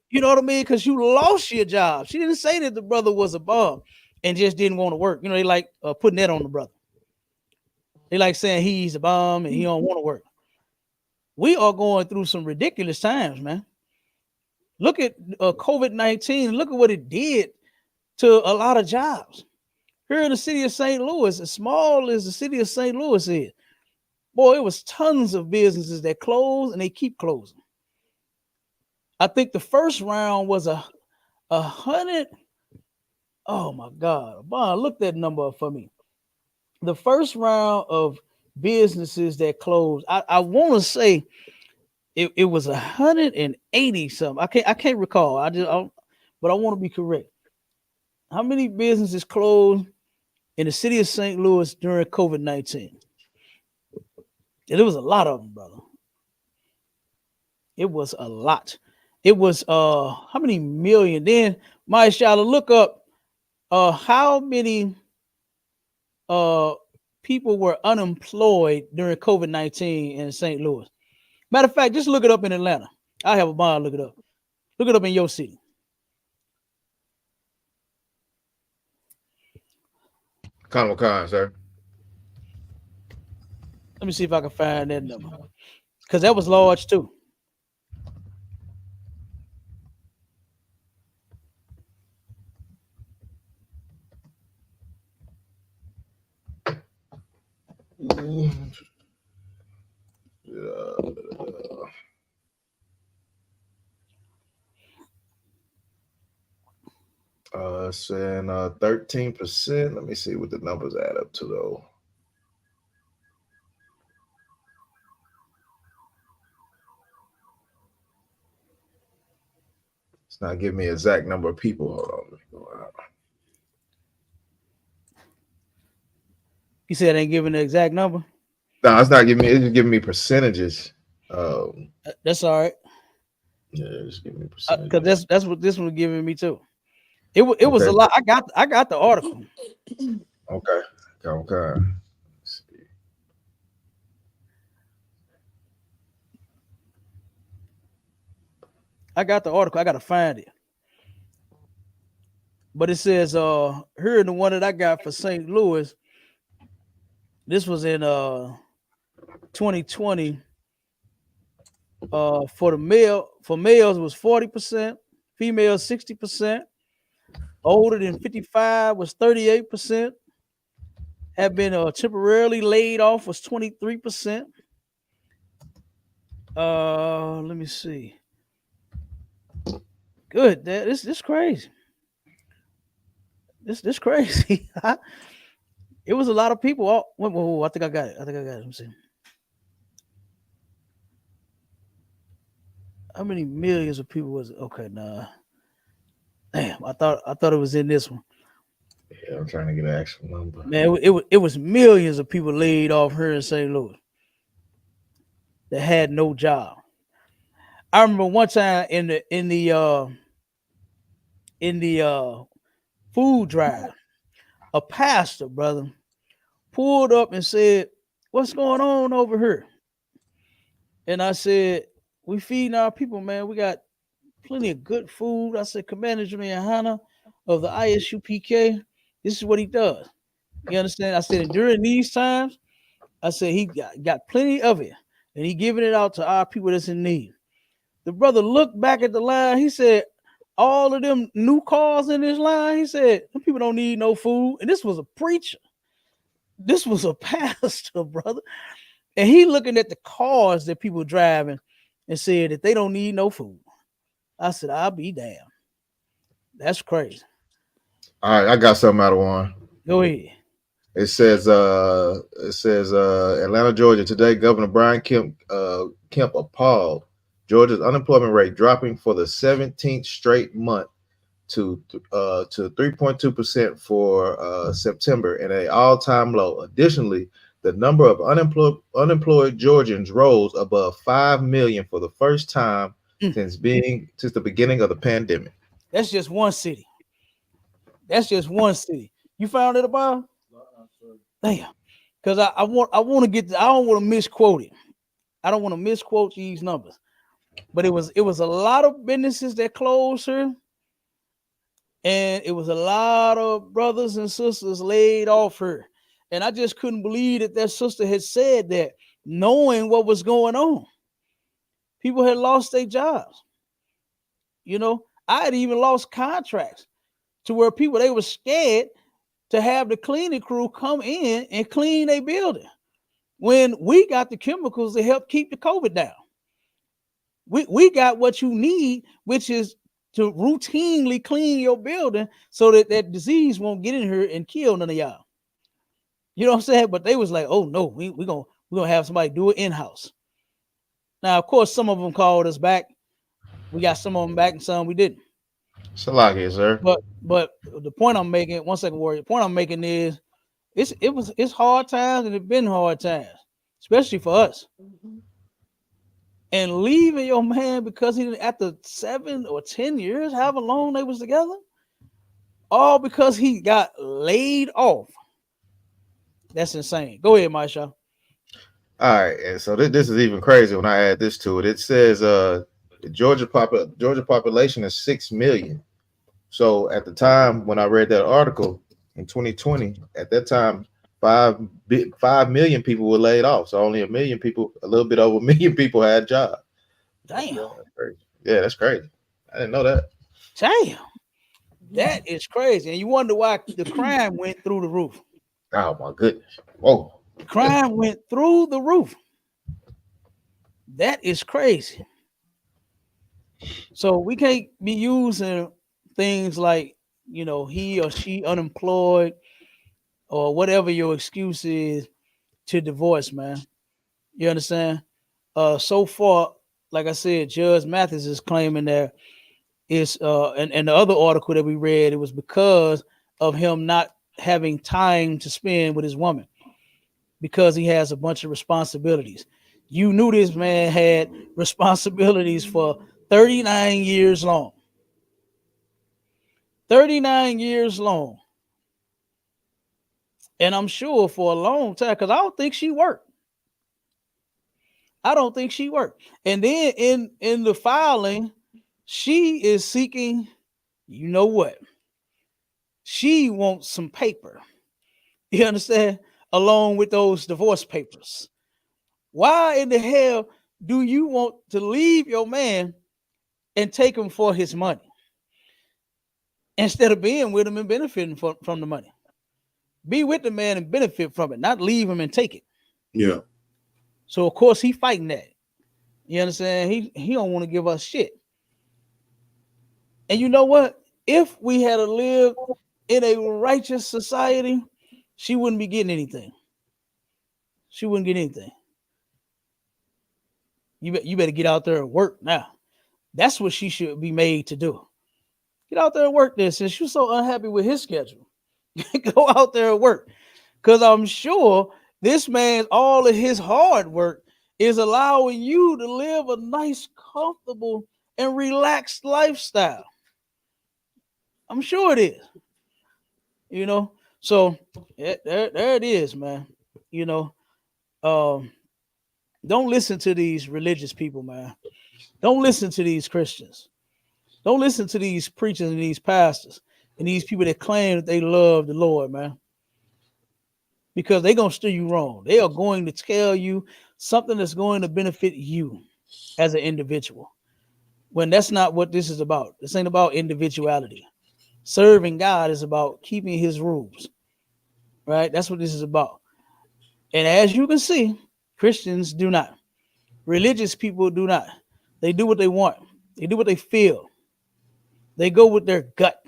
You know what I mean? Because you lost your job. She didn't say that the brother was a bum and just didn't want to work. You know, they like putting that on the brother. They like saying he's a bum and he don't want to work. We are going through some ridiculous times, man. Look at COVID-19. Look at what it did to a lot of jobs. Here in the city of St. Louis, as small as the city of St. Louis is, boy, it was tons of businesses that closed and they keep closing. I think the first round was 100. Oh my God. Bond, look that number up for me. The first round of businesses that closed, I want to say it was 180 something. I can't recall. But I want to be correct. How many businesses closed in the city of St. Louis during COVID-19? And it was a lot of them, brother. It was a lot. It was how many million? Then my child, look up how many people were unemployed during COVID-19 in St. Louis. Matter of fact, just look it up in Atlanta. I have a bond, look it up. Look it up in your city. Con, sir. Let me see if I can find that number. Because that was large too. Saying 13%. Let me see what the numbers add up to though. It's not giving me an exact number of people. Hold on. Let me go out. You said it ain't giving the exact number? No, it's not giving me. It's just giving me percentages. That's all right. Yeah, it's giving me percentages. Because that's what this one was giving me too. It was a lot. I got the article. Okay. Let's see. I got the article. I gotta find it. But it says here in the one that I got for St. Louis. This was in 2020. For males it was 40%, females 60%, older than 55 was 38%, have been temporarily laid off was 23%. Let me see. Good, this crazy. This crazy. It was a lot of people. Whoa, I think I got it. Let me see. How many millions of people was it? Okay, nah. Damn, I thought it was in this one. Yeah, I'm trying to get an actual number. Man, it was millions of people laid off here in St. Louis that had no job. I remember one time in the food drive, a pastor, brother, pulled up and said, "What's going on over here?" And I said, "We feeding our people, man. We got plenty of good food." I said, "Commander YAHANNA of the ISUPK, this is what he does." You understand? I said, and during these times, I said he got plenty of it, and he giving it out to our people that's in need. The brother looked back at the line. He said, all of them new cars in this line. He said, them people don't need no food. And this was a preacher. This was a pastor, brother. And he looking at the cars that people driving and said that they don't need no food. I said, I'll be damned. That's crazy. All right, I got something out of one. Go ahead. It says Atlanta, Georgia today. Governor Brian Kemp appalled. Georgia's unemployment rate dropping for the 17th straight month to 3.2% for September, and an all-time low. Additionally, the number of unemployed Georgians rose above 5 million for the first time since the beginning of the pandemic. That's just one city. That's just one city. You found it about? Damn. Because I want to get. I don't want to misquote it. I don't want to misquote these numbers. But it was a lot of businesses that closed here, and it was a lot of brothers and sisters laid off her. And I just couldn't believe that sister had said that, knowing what was going on. People had lost their jobs. You know, I had even lost contracts to where people, they were scared to have the cleaning crew come in and clean their building when we got the chemicals to help keep the COVID down. We got what you need, which is to routinely clean your building so that disease won't get in here and kill none of y'all. You know what I'm saying? But they was like, oh no, we're gonna have somebody do it in-house. Now, of course, some of them called us back. We got some of them back and some we didn't. Salaki, sir. But the point I'm making, 1 second, Warrior. The point I'm making is it's hard times, and it's been hard times, especially for us. And leaving your man because he after 7 or 10 years, however long they was together, all because he got laid off. That's insane. Go ahead, Maisha. All right, and so this is even crazy when I add this to it. It says the Georgia population is 6 million. So at the time when I read that article in 2020, at that time 5 million people were laid off. So only a million people, a little bit over a million people had jobs. Damn. That's crazy. Yeah, that's crazy. I didn't know that. Damn. That is crazy. And you wonder why the crime went through the roof. Oh my goodness. Whoa. Crime went through the roof. That is crazy. So we can't be using things like, you know, he or she unemployed or whatever your excuse is to divorce, man. You understand? So far, like I said, Judge Mathis is claiming that it's and the other article that we read, it was because of him not having time to spend with his woman because he has a bunch of responsibilities. You knew this man had responsibilities for 39 years long. 39 years long. And I'm sure for a long time, because I don't think she worked. I don't think she worked. And then in the filing, she is seeking, you know what? She wants some paper. You understand? Along with those divorce papers. Why in the hell do you want to leave your man and take him for his money instead of being with him and benefiting from the money? Be with the man and benefit from it, not leave him and take it. Yeah. So of course he fighting that. You understand? He don't want to give us shit. And you know what? If we had lived in a righteous society, she wouldn't be getting anything. She wouldn't get anything. You better get out there and work now. That's what she should be made to do. Get out there and work this. Since you're so unhappy with his schedule, go out there and work. Because I'm sure this man, all of his hard work is allowing you to live a nice, comfortable, and relaxed lifestyle. I'm sure it is. You know, so there it is, man. You know, don't listen to these religious people, man. Don't listen to these Christians. Don't listen to these preachers and these pastors and these people that claim that they love the Lord, man. Because they're going to steer you wrong. They are going to tell you something that's going to benefit you as an individual. when that's not what this is about. This ain't about individuality. Serving God is about keeping his rules, right? That's what this is about. And as you can see, Christians do not. Religious people do not. They do what they want. They do what they feel. They go with their gut.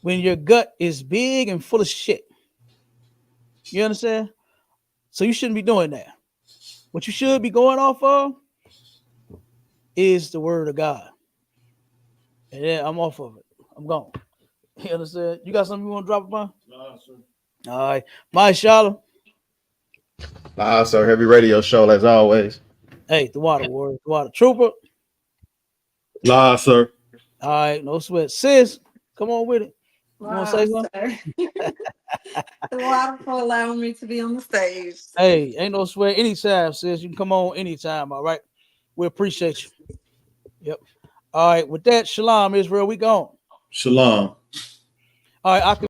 When your gut is big and full of shit. You understand? So you shouldn't be doing that. What you should be going off of is the word of God. And then I'm off of it. I'm gone. You understand? You got something you want to drop upon? No, sir. All right. My Shala. Sir, heavy radio show as always. Hey, the water warrior, the water trooper. Live, sir. All right, no sweat. Sis, come on with it. You want to say Wow, something? The water for allowing me to be on the stage. Hey, ain't no sweat. Anytime, sis. You can come on anytime, all right? We appreciate you. Yep. All right, with that, shalom, Israel. We gone. Shalom. All right, I can